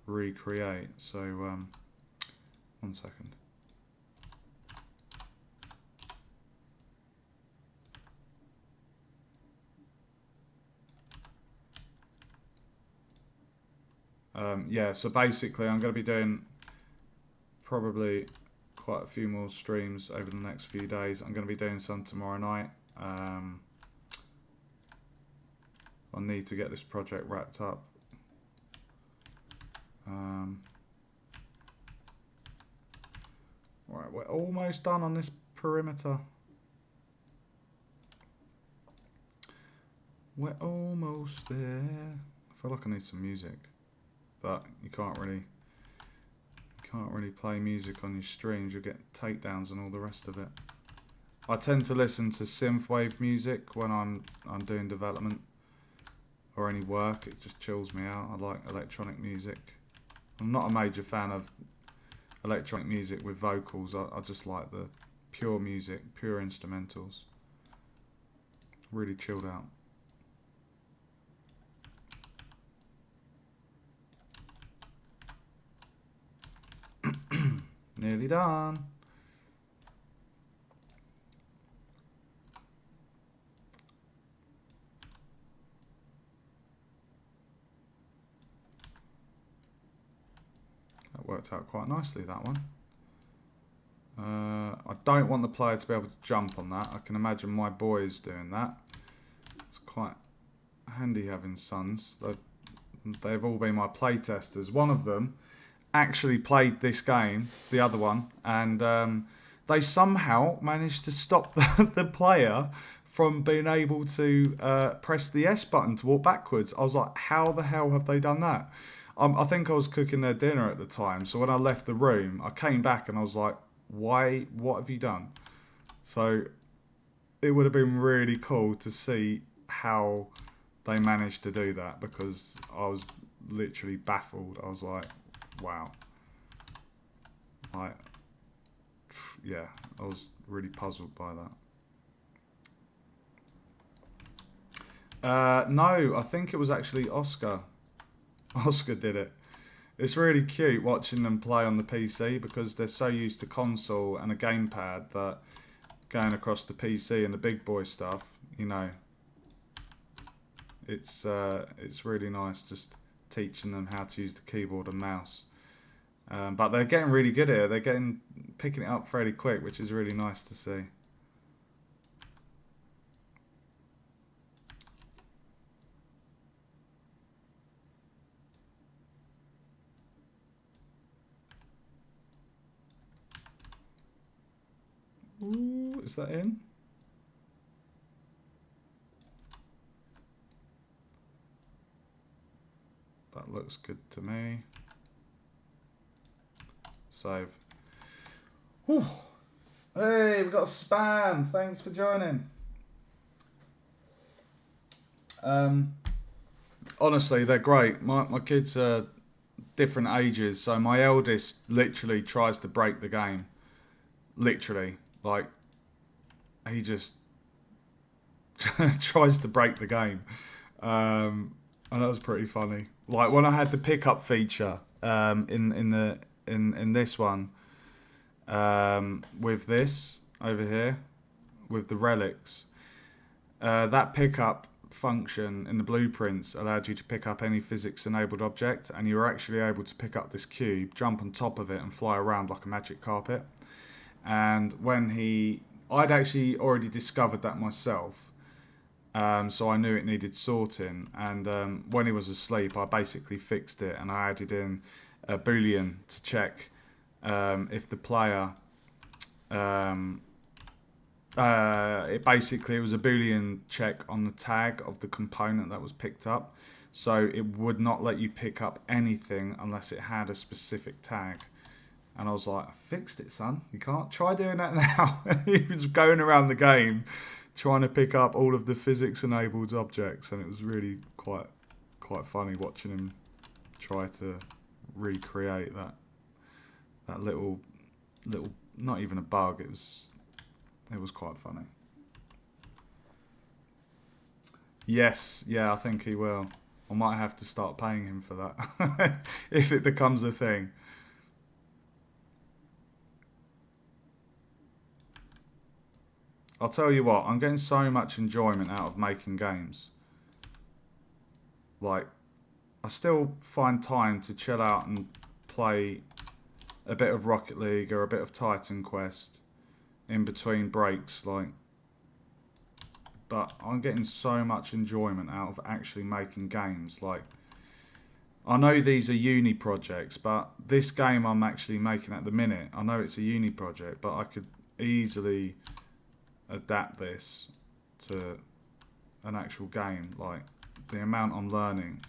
recreate. So 1 second. Yeah, so basically I'm going to be doing probably quite a few more streams over the next few days. I'm going to be doing some tomorrow night. I need to get this project wrapped up. Right, we're almost done on this perimeter. We're almost there. I feel like I need some music, but you can't really play music on your streams. You'll get takedowns and all the rest of it. I tend to listen to synthwave music when I'm doing development or any work. It just chills me out. I like electronic music. I'm not a major fan of electronic music with vocals. I just like the pure music, pure instrumentals. Really chilled out. Nearly done. That worked out quite nicely, that one. I don't want the player to be able to jump on that. I can imagine my boys doing that. It's quite handy having sons. They've all been my play testers. One of them actually played this game, the other one, and they somehow managed to stop the player from being able to press the S button to walk backwards. I was like, how the hell have they done that? I think I was cooking their dinner at the time, so when I left the room, I came back and I was like, why? What have you done? So it would have been really cool to see how they managed to do that, because I was literally baffled. I was like, wow. Like, yeah, I was really puzzled by that. No, I think it was actually Oscar. Oscar did it. It's really cute watching them play on the PC, because they're so used to console and a gamepad that going across the PC and the big boy stuff, you know, it's really nice just teaching them how to use the keyboard and mouse. But they're getting really good at it. They're picking it up fairly quick, which is really nice to see. Ooh, is that in? That looks good to me. Save. Whew. Hey, we got spam. Thanks for joining. Honestly, they're great. My kids are different ages, so my eldest literally tries to break the game. Literally, like, he just tries to break the game, and that was pretty funny. Like when I had the pickup feature in this one, with this over here, with the relics, that pickup function in the blueprints allowed you to pick up any physics enabled object, and you were actually able to pick up this cube, jump on top of it and fly around like a magic carpet. And I'd actually already discovered that myself, so I knew it needed sorting, and when he was asleep I basically fixed it, and I added in a boolean to check if the player it was a boolean check on the tag of the component that was picked up, so it would not let you pick up anything unless it had a specific tag. And I was like, I fixed it, son. You can't try doing that now. He was going around the game trying to pick up all of the physics enabled objects, and it was really quite funny watching him try to recreate that little not even a bug, it was quite funny. Yes, yeah, I think he will. I might have to start paying him for that if it becomes a thing. I'll tell you what, I'm getting so much enjoyment out of making games. Like, I still find time to chill out and play a bit of Rocket League or a bit of Titan Quest in between breaks, like, but I'm getting so much enjoyment out of actually making games. Like, I know these are uni projects, but this game I'm actually making at the minute, I know it's a uni project, but I could easily adapt this to an actual game. Like, the amount I'm learning,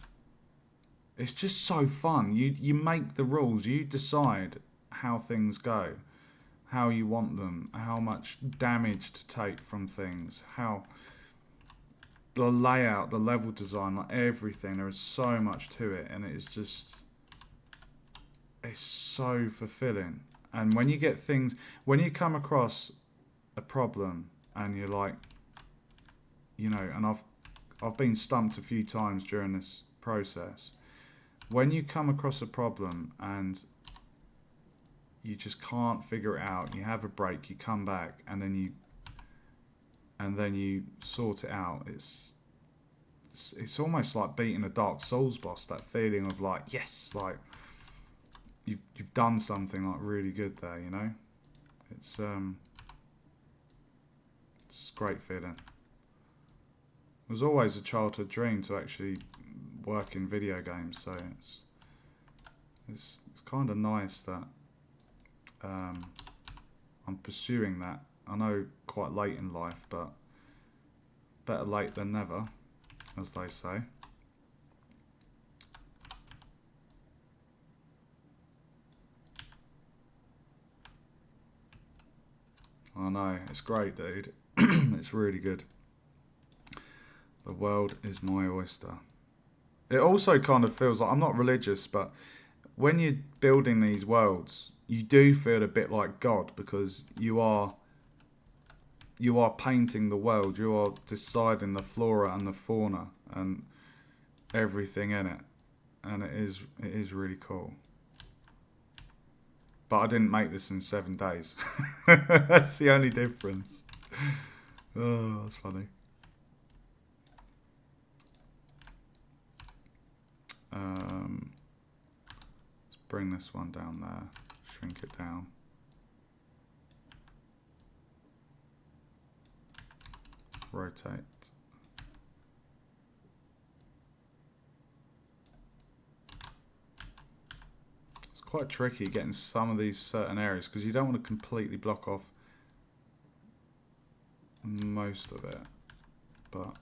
it's just so fun. You make the rules, you decide how things go, how you want them, how much damage to take from things, how the layout, the level design, like everything. There is so much to it, and it's so fulfilling. And when you get things, when you come across a problem and you're like, you know, and I've been stumped a few times during this process. When you come across a problem and you just can't figure it out, you have a break, you come back, and then you sort it out. It's almost like beating a Dark Souls boss. That feeling of like, yes, like you've done something like really good there. You know, it's a great feeling. It was always a childhood dream to actually work in video games, so it's kind of nice that I'm pursuing that. I know quite late in life, but better late than never, as they say. I know, it's great, dude. It's really good. The world is my oyster. It also kind of feels like, I'm not religious, but when you're building these worlds, you do feel a bit like God, because you are painting the world. You are deciding the flora and the fauna and everything in it, and it is really cool. But I didn't make this in 7 days. That's the only difference. Oh, that's funny. Let's bring this one down there. Shrink it down. Rotate. It's quite tricky getting some of these certain areas, because you don't want to completely block off most of it, but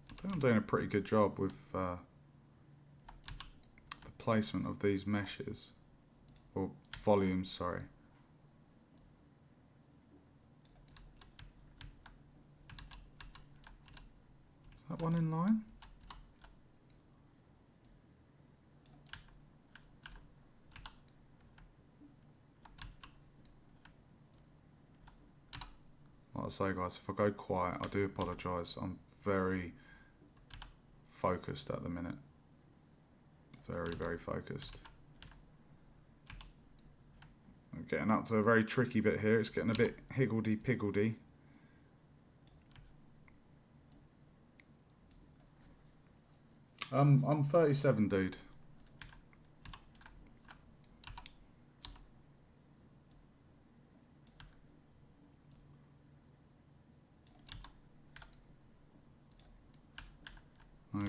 I think I'm doing a pretty good job with the placement of these meshes, or volumes, sorry. Is that one in line? Like I say, guys, if I go quiet, I do apologise. I'm very focused at the minute. Very, very focused. I'm getting up to a very tricky bit here. It's getting a bit higgledy-piggledy. I'm 37, dude.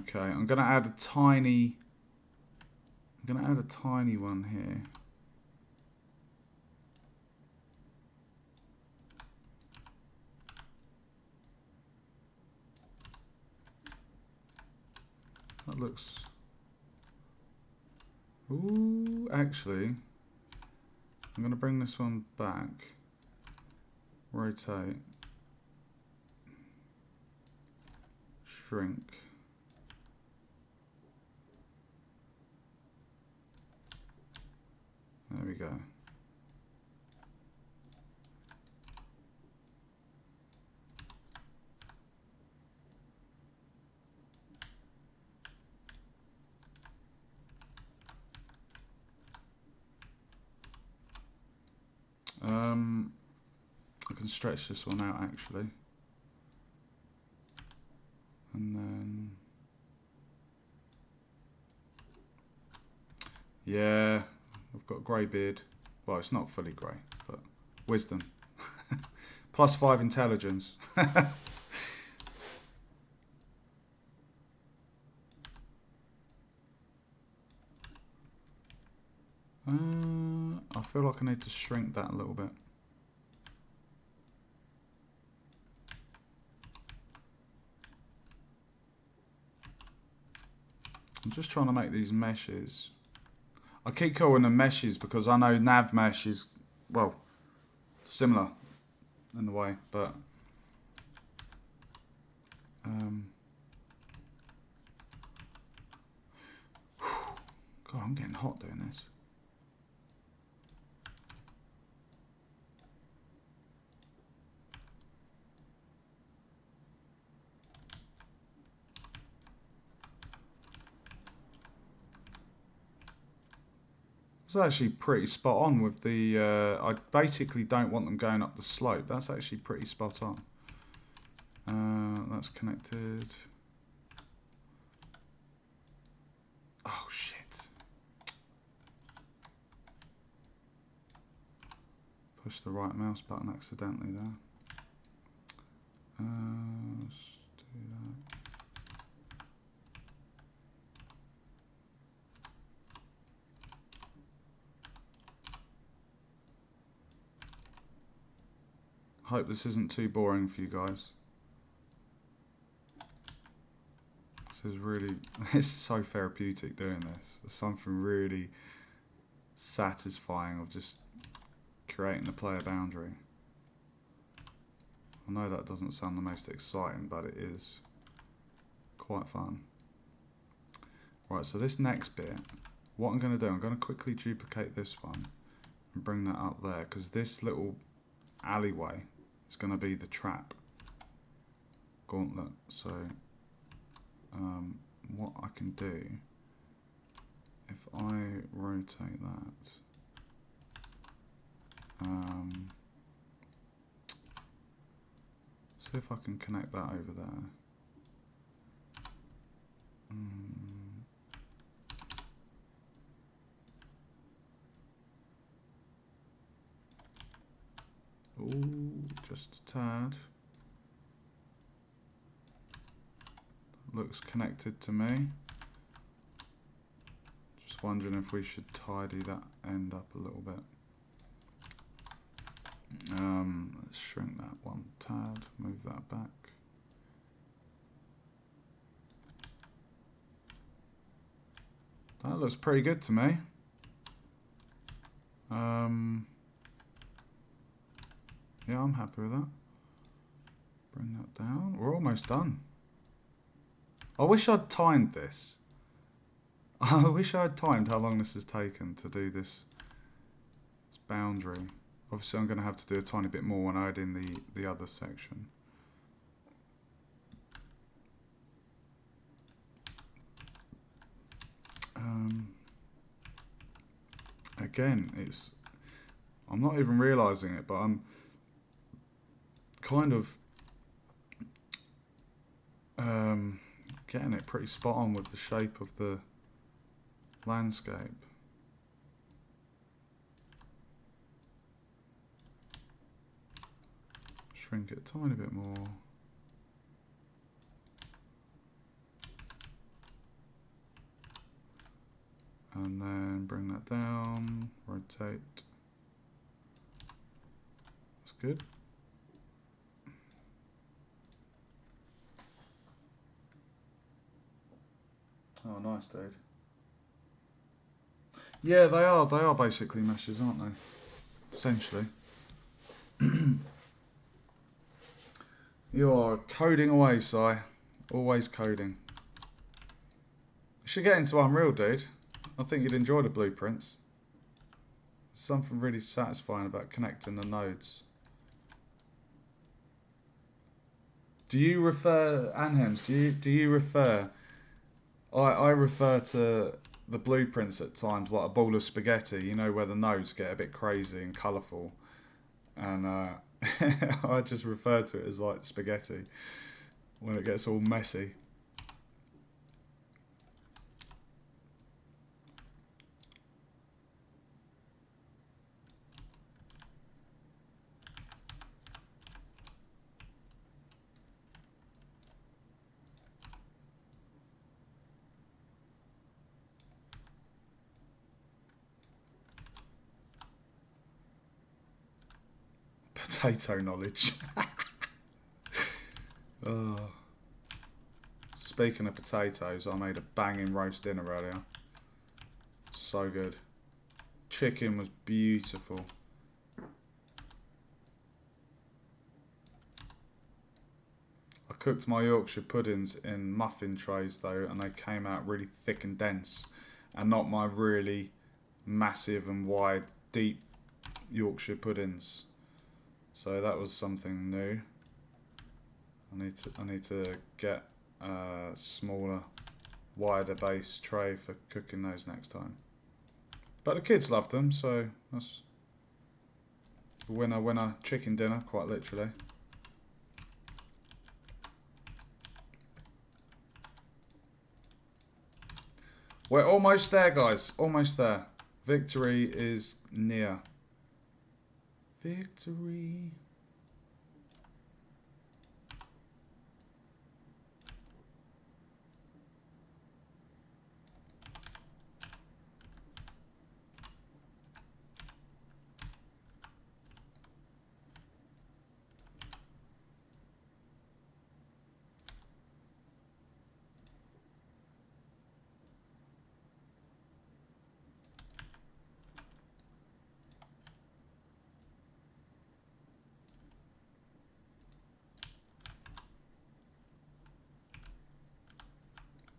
Okay, I'm gonna add a tiny one here. That looks... Ooh, actually, I'm going to bring this one back, rotate, shrink. There we go. I can stretch this one out actually, and then yeah, I've got a grey beard. Well, it's not fully grey, but wisdom. +5 intelligence. I feel like I need to shrink that a little bit. I'm just trying to make these meshes. I keep calling them meshes because I know nav mesh is, well, Similar in the way, but God, I'm getting hot doing this. It's actually pretty spot on with the, I basically don't want them going up the slope. That's actually pretty spot on. That's connected. Oh shit. Push the right mouse button accidentally there. Let's do that. Hope this isn't too boring for you guys. This is really, it's so therapeutic doing this. There's something really satisfying of just creating the player boundary. I know that doesn't sound the most exciting, but it is quite fun. Right, so this next bit, what I'm going to do, I'm going to quickly duplicate this one and bring that up there, because this little alleyway is going to be the trap gauntlet. So what I can do, if I rotate that, see if I can connect that over there. Ooh, just a tad. Looks connected to me. Just wondering if we should tidy that end up a little bit. Let's shrink that one tad, move that back. That looks pretty good to me. Yeah, I'm happy with that. Bring that down. We're almost done. I wish I'd timed this. I wish I had timed how long this has taken to do this boundary. Obviously I'm going to have to do a tiny bit more when I add in the other section. Again, I'm not even realising it, but I'm kind of getting it pretty spot on with the shape of the landscape. Shrink it a tiny bit more. And then bring that down, rotate. That's good. Oh, nice, dude. Yeah, they are basically meshes, aren't they? Essentially. You are coding away, Si. Always coding. You should get into Unreal, dude. I think you'd enjoy the blueprints. There's something really satisfying about connecting the nodes. Do you refer, Anhems, do you refer... I refer to the blueprints at times like a bowl of spaghetti, you know, where the nodes get a bit crazy and colourful. And I just refer to it as like spaghetti when it gets all messy. Potato knowledge. Oh. Speaking of potatoes, I made a banging roast dinner earlier. So good. Chicken was beautiful. cooked my Yorkshire puddings in muffin trays though, and they came out really thick and dense, and not my really massive and wide, deep Yorkshire puddings. So that was something new. I need to get a smaller, wider base tray for cooking those next time. But the kids love them, so that's winner chicken dinner, quite literally. We're almost there, guys. Almost there. Victory is near. Victory.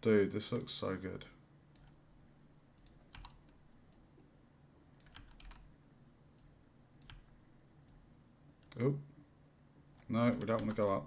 Dude, this looks so good. Oh. No, we don't want to go up.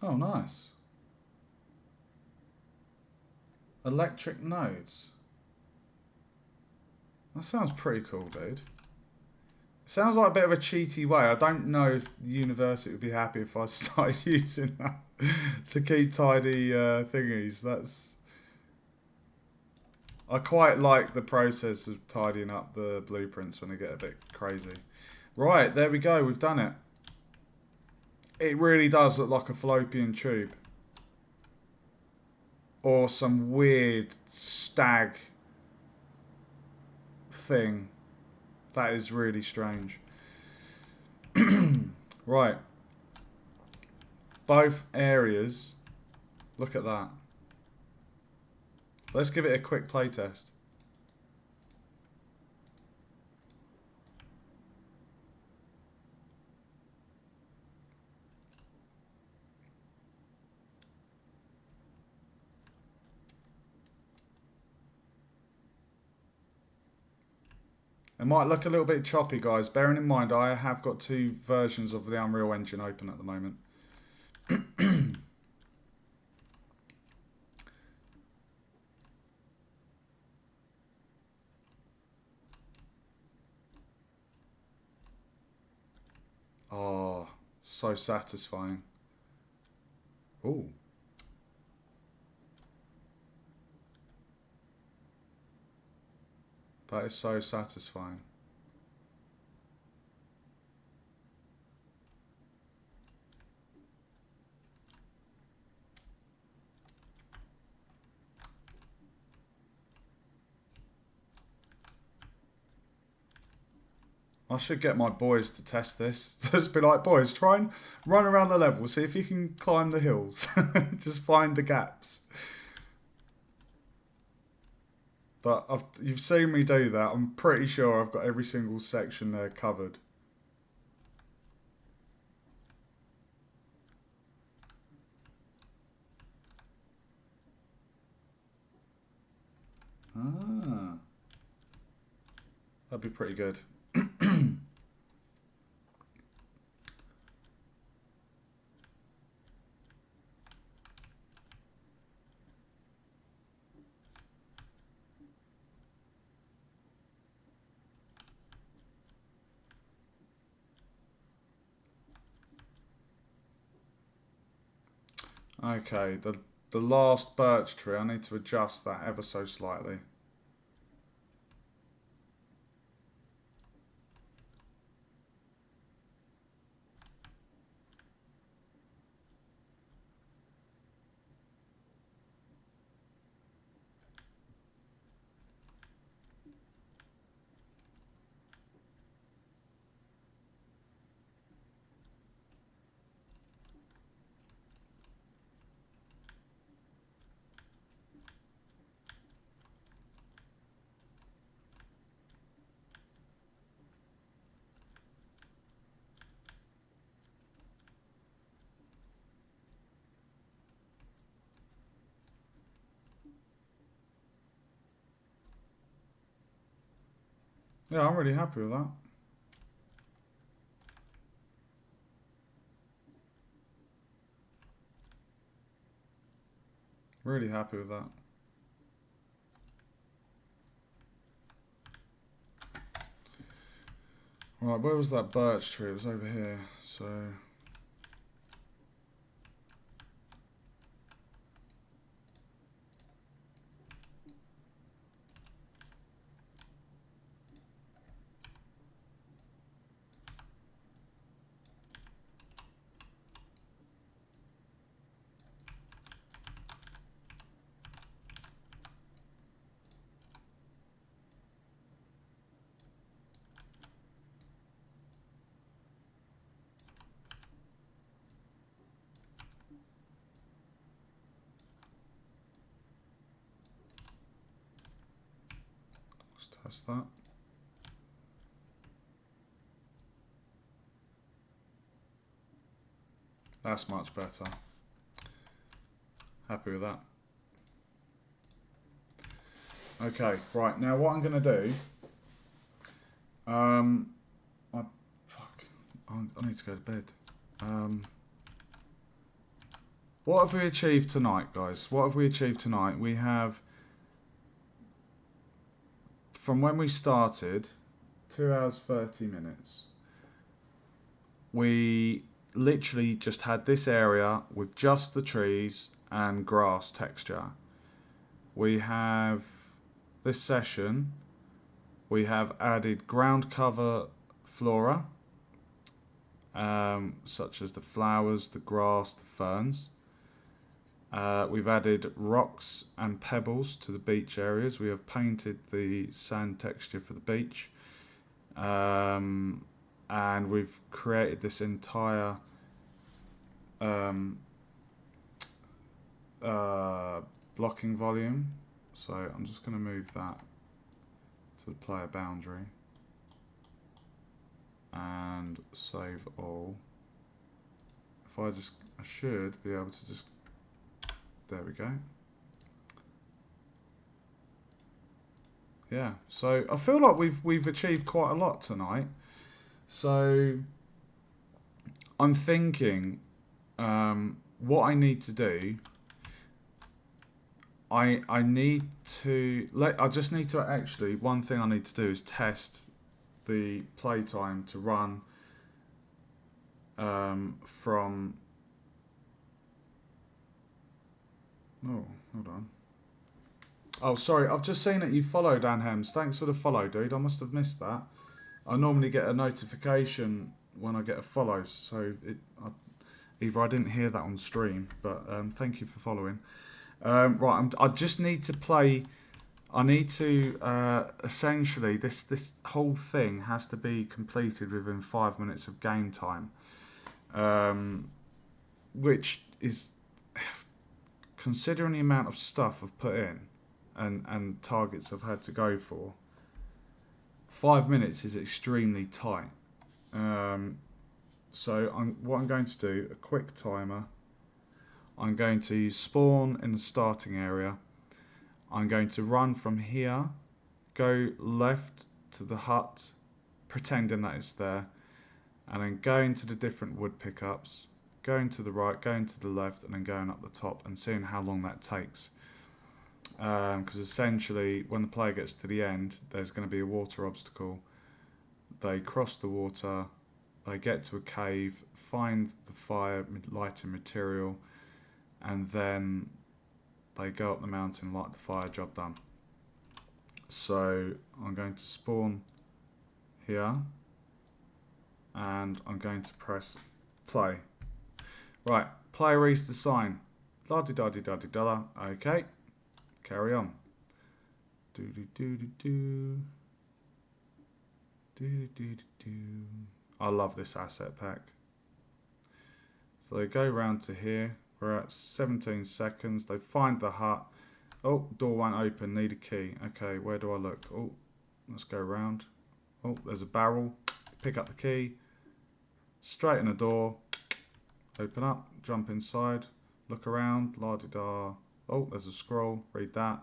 Oh, nice. Electric nodes. That sounds pretty cool, dude. Sounds like a bit of a cheaty way. I don't know if the university would be happy if I started using that to keep tidy thingies. That's... I quite like the process of tidying up the blueprints when they get a bit crazy. Right, there we go. We've done it. It really does look like a fallopian tube. Or some weird stag thing. That is really strange. Right. Both areas. Look at that. Let's give it a quick playtest. It might look a little bit choppy, guys. Bearing in mind, I have got 2 versions of the Unreal Engine open at the moment. Oh, so satisfying. Ooh. That is so satisfying. I should get my boys to test this. Just be like, boys, try and run around the level, see if you can climb the hills. Just find the gaps. But you've seen me do that. I'm pretty sure I've got every single section there covered. Ah. That'd be pretty good. Okay, the last birch tree, I need to adjust that ever so slightly. Yeah, I'm really happy with that. Really happy with that. Right, where was that birch tree? It was over here. So let's test that. That's much better. Happy with that. Okay, right, now what I'm going to do, I need to go to bed. What have we achieved tonight, guys? What have we achieved tonight? We have, from when we started, 2 hours 30 minutes. We literally just had this area with just the trees and grass texture. We have this session, we have added ground cover flora, such as the flowers, the grass, the ferns. We've added rocks and pebbles to the beach areas. We have painted the sand texture for the beach. And we've created this entire blocking volume. So I'm just going to move that to the player boundary and save all. If I should be able to just, there we go. Yeah, so I feel like we've achieved quite a lot tonight. So I'm thinking what I need to do. I just need to actually, one thing I need to do is test the playtime to run from. Oh, hold on. Oh, sorry, I've just seen that you followed Anhems. Thanks for the follow, dude. I must have missed that. I normally get a notification when I get a follow, so either I didn't hear that on stream, but thank you for following. Right, I just need to play. I need to essentially this whole thing has to be completed within 5 minutes of game time, which is, considering the amount of stuff I've put in and targets I've had to go for, 5 minutes is extremely tight. So what I'm going to do, a quick timer. I'm going to spawn in the starting area. I'm going to run from here, go left to the hut, pretending that it's there, and then going to the different wood pickups, going to the right, going to the left, and then going up the top and seeing how long that takes. Because essentially, when the player gets to the end, there's going to be a water obstacle. They cross the water, they get to a cave, find the fire lighting material, and then they go up the mountain, light the fire, job done. So I'm going to spawn here, and I'm going to press play. Right, player reads the sign. La-di-da-di-da-di-da. Okay, carry on. Do-do-do-do-do. Do-do-do-do-do. I love this asset pack. So they go round to here. We're at 17 seconds. They find the hut. Oh, door won't open. Need a key. Okay, where do I look? Oh, let's go round. Oh, there's a barrel. Pick up the key. Straighten the door. Open up. Jump inside. Look around. La-di-da. Oh, there's a scroll. Read that.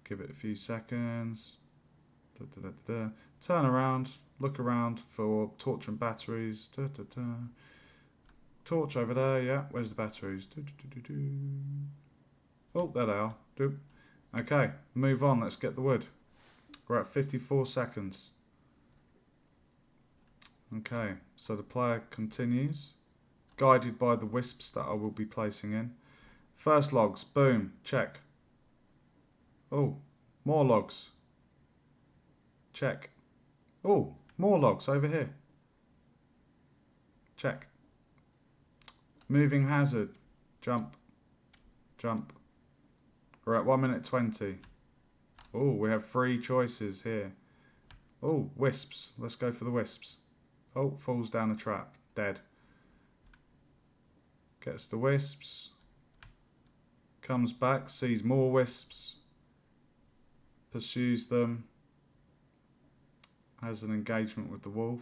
Give it a few seconds. Turn around, look around for torch and batteries. Torch over there, yeah. Where's the batteries? Oh, there they are. Okay, move on. Let's get the wood. We're at 54 seconds. Okay, so the player continues, guided by the wisps that I will be placing in. First logs, boom, check. Oh, more logs. Check. Oh, more logs over here. Check. Moving hazard. Jump. Jump. We're at 1 minute 20. Oh, we have 3 choices here. Oh, wisps. Let's go for the wisps. Oh, falls down a trap. Dead. Gets the wisps. Comes back, sees more wisps. Pursues them. Has an engagement with the wolf.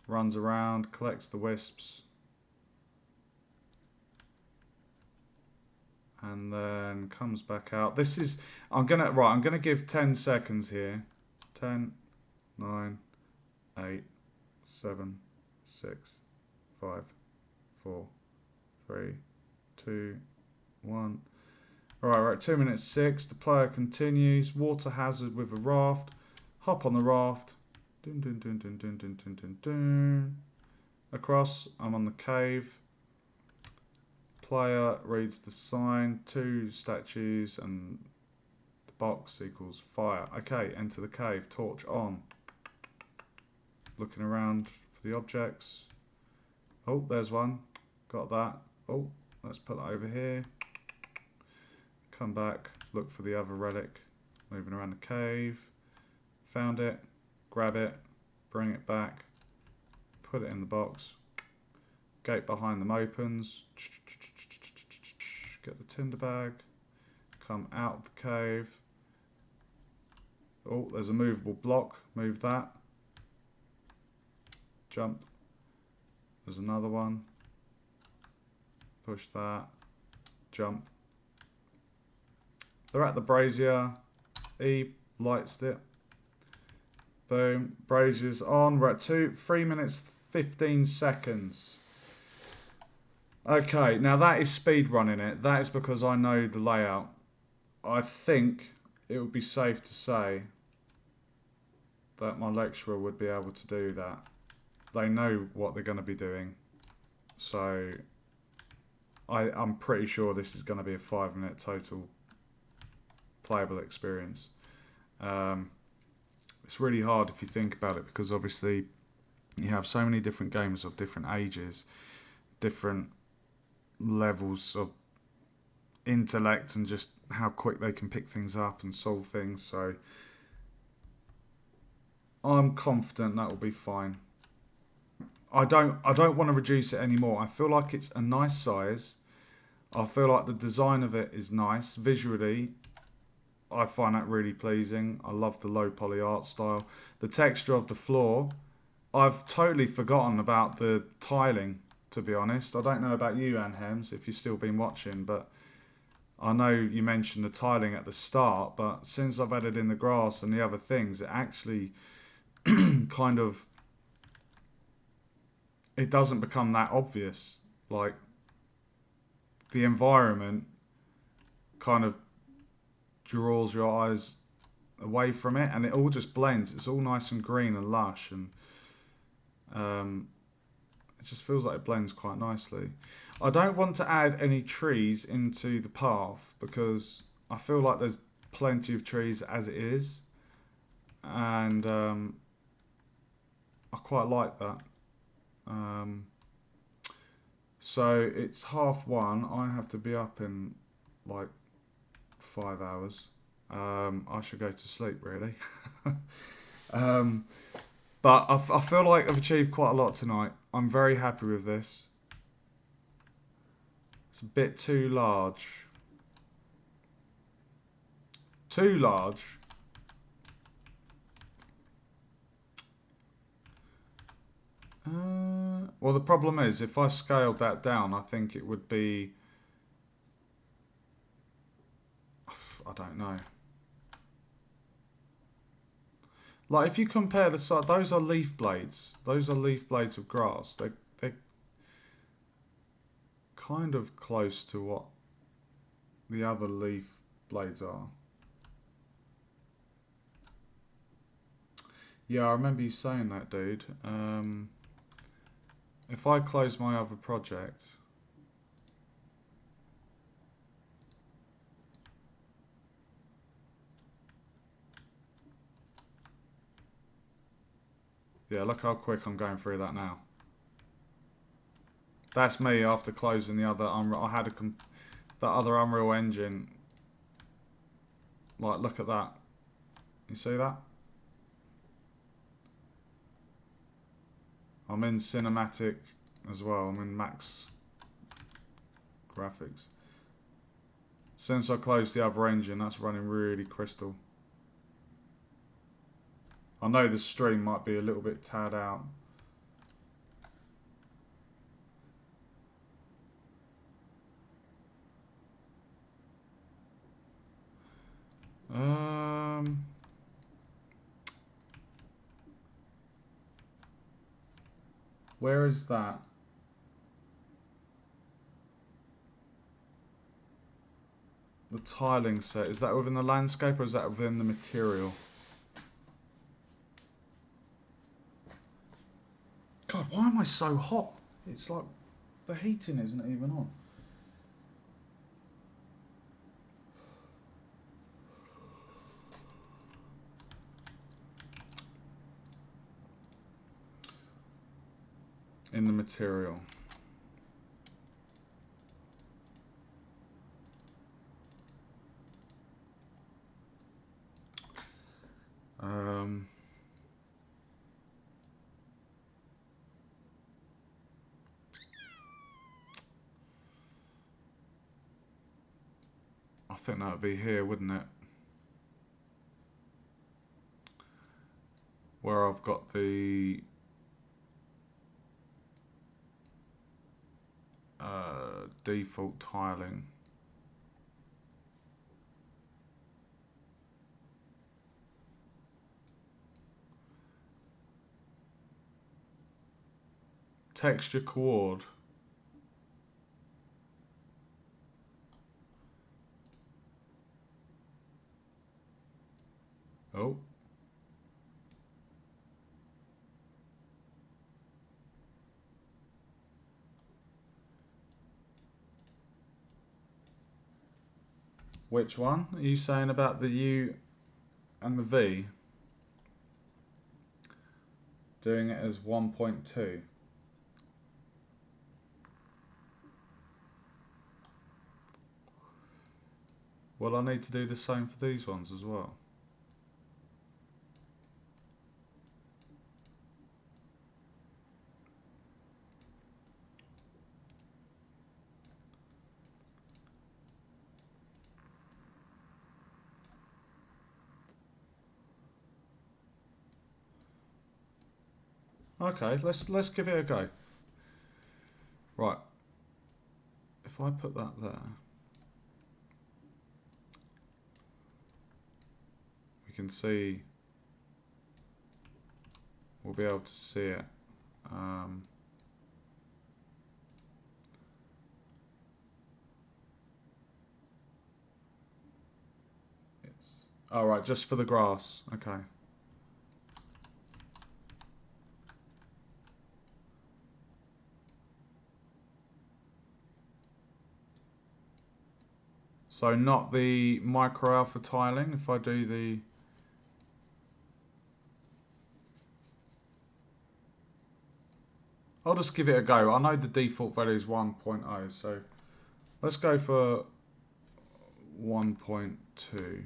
Runs around, collects the wisps. And then comes back out. This is, I'm gonna give 10 seconds here. 10, 9, 8, 7, 6, 5, 4, 3, 2, 1. Alright, we're at 2 minutes 6. The player continues. Water hazard with a raft. Hop on the raft. Dun, dun, dun, dun, dun, dun, dun, dun, dun. Across. I'm on the cave. Player reads the sign. 2 statues and the box equals fire. Okay, enter the cave. Torch on. Looking around for the objects. Oh, there's one. Got that. Oh, let's put that over here. Come back, look for the other relic, moving around the cave, found it, grab it, bring it back, put it in the box, gate behind them opens, get the tinder bag, come out of the cave, oh there's a movable block, move that, jump, there's another one, push that, jump. They're at the brazier. E lights it. Boom. Brazier's on. We're at 3 minutes 15 seconds. Okay, now that is speed running it. That is because I know the layout. I think it would be safe to say that my lecturer would be able to do that. They know what they're going to be doing. So I'm pretty sure this is going to be a 5 minute total playable experience. It's really hard if you think about it because obviously you have so many different games of different ages, different levels of intellect and just how quick they can pick things up and solve things. So I'm confident that will be fine. I don't want to reduce it anymore. I feel like it's a nice size. I feel like the design of it is nice visually. I find that really pleasing. I love the low poly art style. The texture of the floor. I've totally forgotten about the tiling, to be honest. I don't know about you, Anne Hems, if you've still been watching, but I know you mentioned the tiling at the start, but since I've added in the grass and the other things, it actually kind of, it doesn't become that obvious. Like, the environment kind of draws your eyes away from it and it all just blends. It's all nice and green and lush and it just feels like it blends quite nicely. I don't want to add any trees into the path because I feel like there's plenty of trees as it is and I quite like that. So it's 1:30. I have to be up in like 5 hours. I should go to sleep really. But I feel like I've achieved quite a lot tonight. I'm very happy with this. It's a bit too large. Too large. Well, the problem is if I scaled that down, I think it would be, I don't know. Like if you compare the side, those are leaf blades. Those are leaf blades of grass. They're kind of close to what the other leaf blades are. Yeah, I remember you saying that, dude. If I close my other project, yeah, look how quick I'm going through that now. That's me after closing the other Unreal. I had that other Unreal Engine. Like, look at that. You see that? I'm in cinematic as well. I'm in max graphics. Since I closed the other engine, that's running really crystal. I know the stream might be a little bit tad out. Where is that? The tiling set, is that within the landscape or is that within the material? God, why am I so hot? It's like the heating isn't even on. In the material. I think that would be here, wouldn't it? Where I've got the default tiling. Texture coord. Oh. Which one? Are you saying about the U and the V? Doing it as 1.2. Well, I need to do the same for these ones as well. Okay, let's give it a go. Right. If I put that there, we can see. We'll be able to see it. All right, just for the grass. Okay. So not the micro alpha tiling. If I do the I'll just give it a go. I know the default value is 1.0, so let's go for 1.2.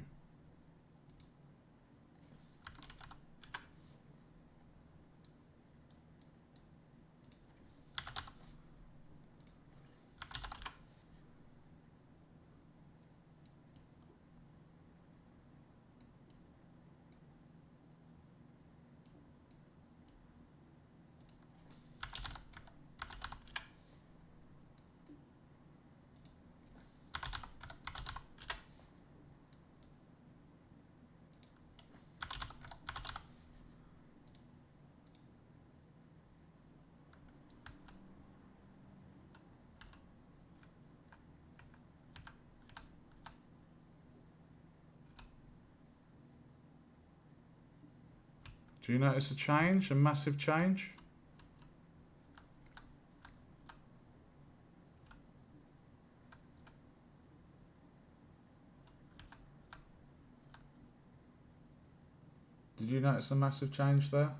Do you notice a change? A massive change? Did you notice a massive change there?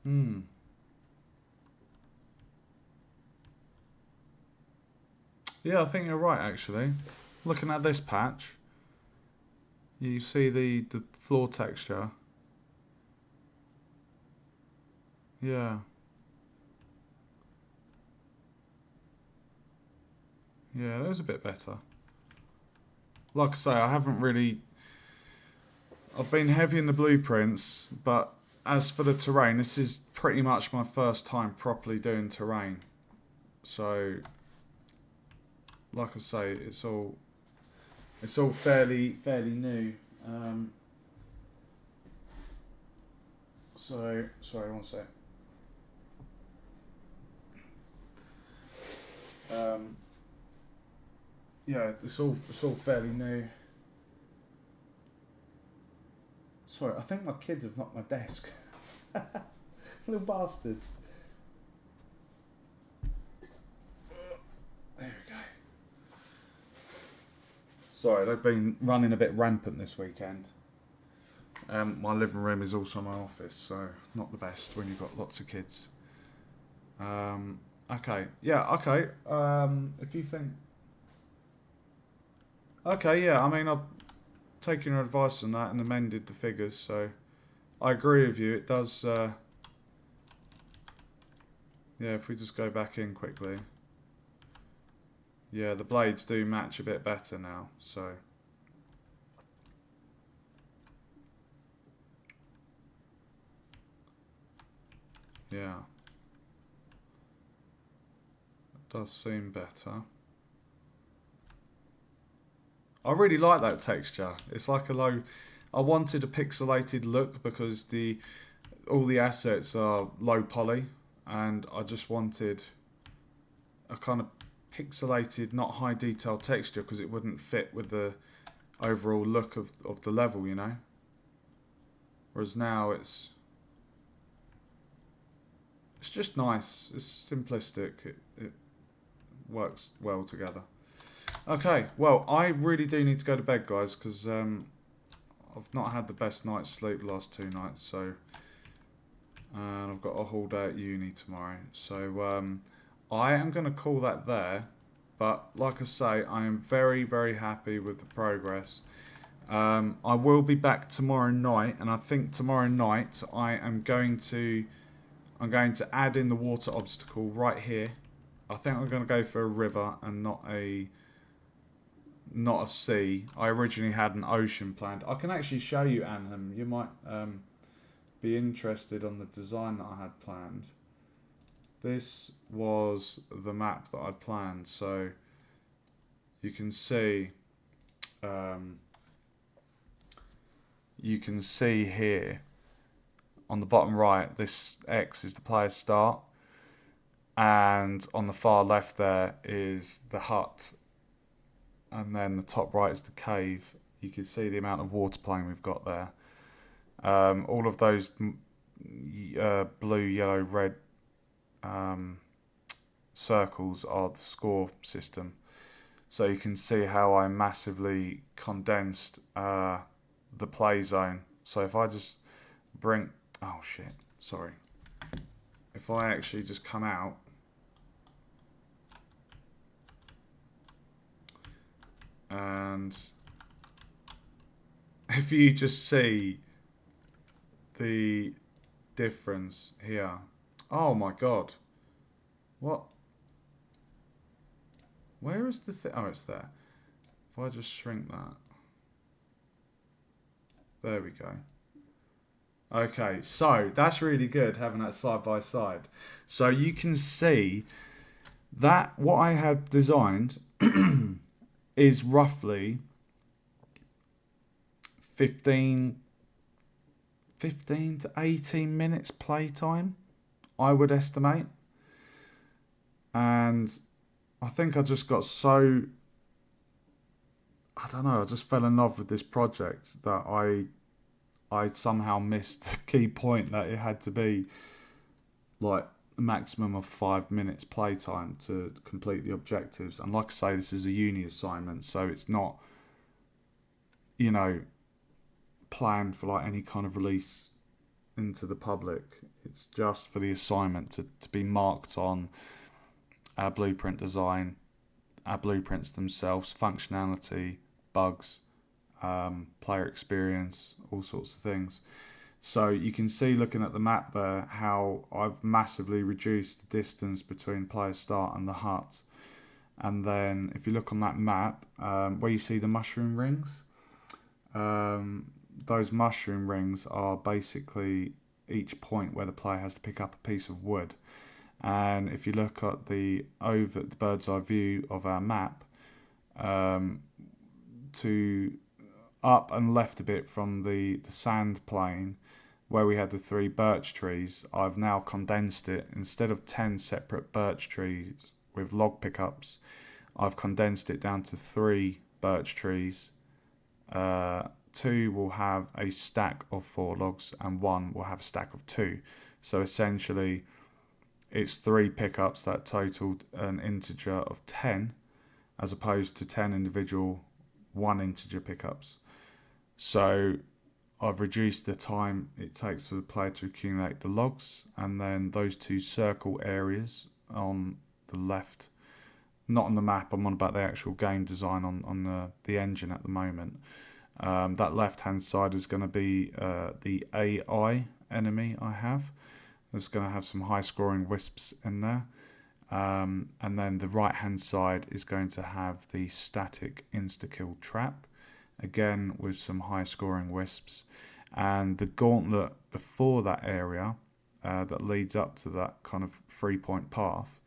Hmm. Yeah, I think you're right actually. Looking at this patch, you see the floor texture. Yeah. Yeah, that was a bit better. Like I say, I haven't really... I've been heavy in the blueprints, but as for the terrain, this is pretty much my first time properly doing terrain. So, like I say, it's all fairly new. So, sorry, one sec. Yeah, it's all fairly new. Sorry, I think my kids have knocked my desk. Little bastards. There we go. Sorry, they've been running a bit rampant this weekend. My living room is also my office, so not the best when you've got lots of kids. Okay, yeah, okay. If you think... Okay, yeah, I mean, I've taken your advice on that and amended the figures, so I agree with you. It does... yeah, if we just go back in quickly. Yeah, the blades do match a bit better now, so... Yeah. It does seem better. I really like that texture. It's like a low... I wanted a pixelated look because all the assets are low poly, and I just wanted a kind of pixelated, not high detail texture because it wouldn't fit with the overall look of the level, you know? Whereas now it's just nice. It's simplistic. It works well together. Okay, well, I really do need to go to bed, guys, because I've not had the best night's sleep the last 2 nights, so... And I've got a whole day at uni tomorrow. So I am going to call that there. But like I say, I am very, very happy with the progress. I will be back tomorrow night, and I think tomorrow night I'm going to add in the water obstacle right here. I think I'm going to go for a river and not a sea. I originally had an ocean planned. I can actually show you, Anham. You might be interested on the design that I had planned. This was the map that I planned, so you can see here on the bottom right, this X is the player's start, and on the far left there is the hut, and then the top right is the cave. You can see the amount of water plane we've got there. All of those blue, yellow, red circles are the score system. So you can see how I massively condensed the play zone. So if I just bring... Oh shit, sorry. If I actually just come out... And if you just see the difference here. Oh my god. What? Where is the thing? Oh, it's there. If I just shrink that. There we go. Okay, so that's really good having that side by side. So you can see that what I had designed is roughly 15, 15 to 18 minutes playtime, I would estimate. And I think I just got so, I don't know, I just fell in love with this project that I somehow missed the key point that it had to be like a maximum of 5 minutes playtime to complete the objectives. And like I say, this is a uni assignment, so it's not, you know, planned for like any kind of release into the public. It's just for the assignment to be marked on our blueprint design, our blueprints themselves, functionality, bugs, player experience, all sorts of things. So you can see, looking at the map there, how I've massively reduced the distance between player start and the hut. And then if you look on that map, where you see the mushroom rings, those mushroom rings are basically each point where the player has to pick up a piece of wood. And if you look at the bird's eye view of our map, to up and left a bit from the sand plane where we had the 3 birch trees, I've now condensed it. Instead of 10 separate birch trees with log pickups, I've condensed it down to 3 birch trees. 2 will have a stack of 4 logs and 1 will have a stack of 2. So essentially it's 3 pickups that totaled an integer of 10, as opposed to 10 individual 1 integer pickups. So I've reduced the time it takes for the player to accumulate the logs, and then those 2 circle areas on the left, not on the map, I'm on about the actual game design on the engine at the moment. That left hand side is going to be the AI enemy I have. It's going to have some high scoring wisps in there. And then the right hand side is going to have the static insta-kill trap, again with some high scoring wisps. And the gauntlet before that area that leads up to that kind of 3-point path,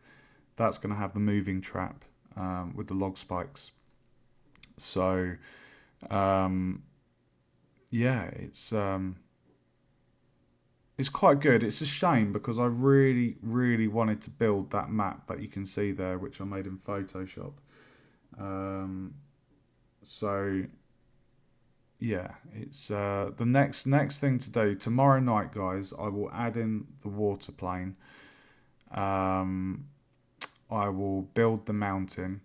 that's going to have the moving trap with the log spikes. So yeah, it's quite good. It's a shame because I really, really wanted to build that map that you can see there, which I made in Photoshop. So yeah, it's the next thing to do tomorrow night, guys. I will add in the water plane. I will build the mountain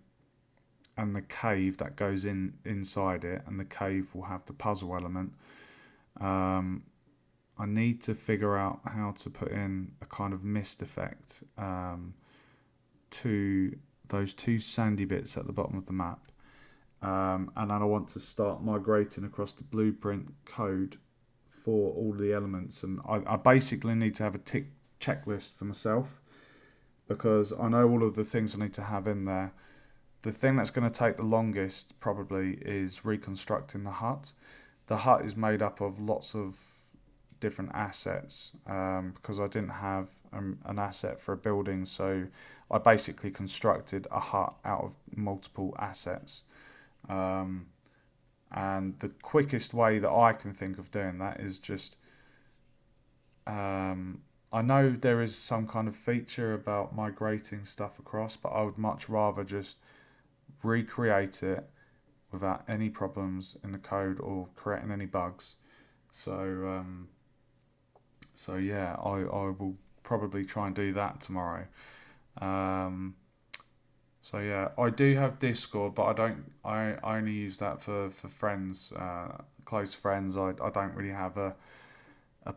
and the cave that goes inside it, and the cave will have the puzzle element. I need to figure out how to put in a kind of mist effect to those 2 sandy bits at the bottom of the map. And then I want to start migrating across the blueprint code for all the elements. And I basically need to have a checklist for myself, because I know all of the things I need to have in there. The thing that's going to take the longest probably is reconstructing the hut. The hut is made up of lots of different assets, because I didn't have an asset for a building, so I basically constructed a hut out of multiple assets. And the quickest way that I can think of doing that is just, I know there is some kind of feature about migrating stuff across, but I would much rather just recreate it without any problems in the code or creating any bugs. So yeah, I will probably try and do that tomorrow. So yeah, I do have Discord, but I only use that for friends, close friends. I don't really have a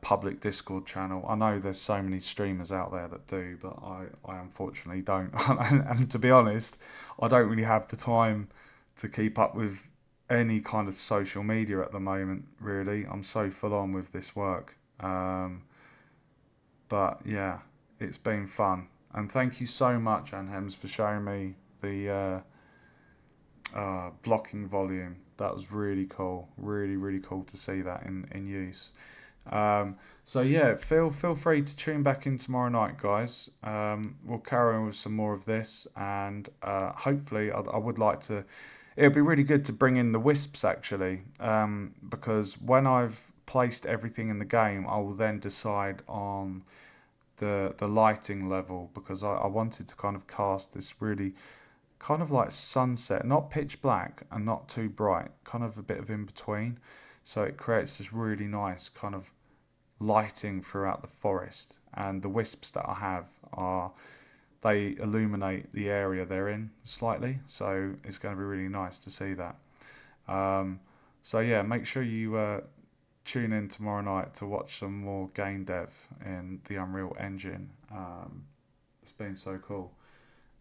public Discord channel. I know there's so many streamers out there that do, but I unfortunately don't. And to be honest, I don't really have the time to keep up with any kind of social media at the moment, really. I'm so full on with this work. But yeah, it's been fun. And thank you so much, Anhems, for showing me the blocking volume. That was really cool. Really, really cool to see that in use. So yeah, feel free to tune back in tomorrow night, guys. We'll carry on with some more of this, and hopefully, I would like to. It would be really good to bring in the wisps actually, because when I've placed everything in the game, I will then decide on the lighting level, because I wanted to kind of cast this really kind of like sunset, not pitch black and not too bright, kind of a bit of in between. So it creates this really nice kind of lighting throughout the forest. And the wisps that I have are, they illuminate the area they're in slightly, so it's going to be really nice to see that. Um, so yeah, make sure you tune in tomorrow night to watch some more game dev in the Unreal Engine. It's been so cool.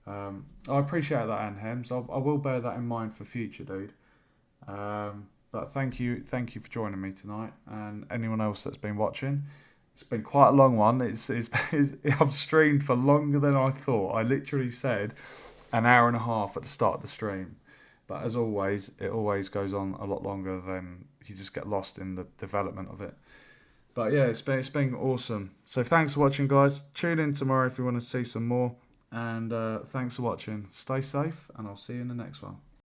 I appreciate that, Anhems. I will bear that in mind for future, dude. But thank you for joining me tonight, and anyone else that's been watching. It's been quite a long one. I've streamed for longer than I thought. I literally said an hour and a half at the start of the stream, but as always, it always goes on a lot longer than you just get lost in the development of it. But yeah, it's been awesome. So thanks for watching, guys. Tune in tomorrow if you want to see some more. And thanks for watching. Stay safe, and I'll see you in the next one.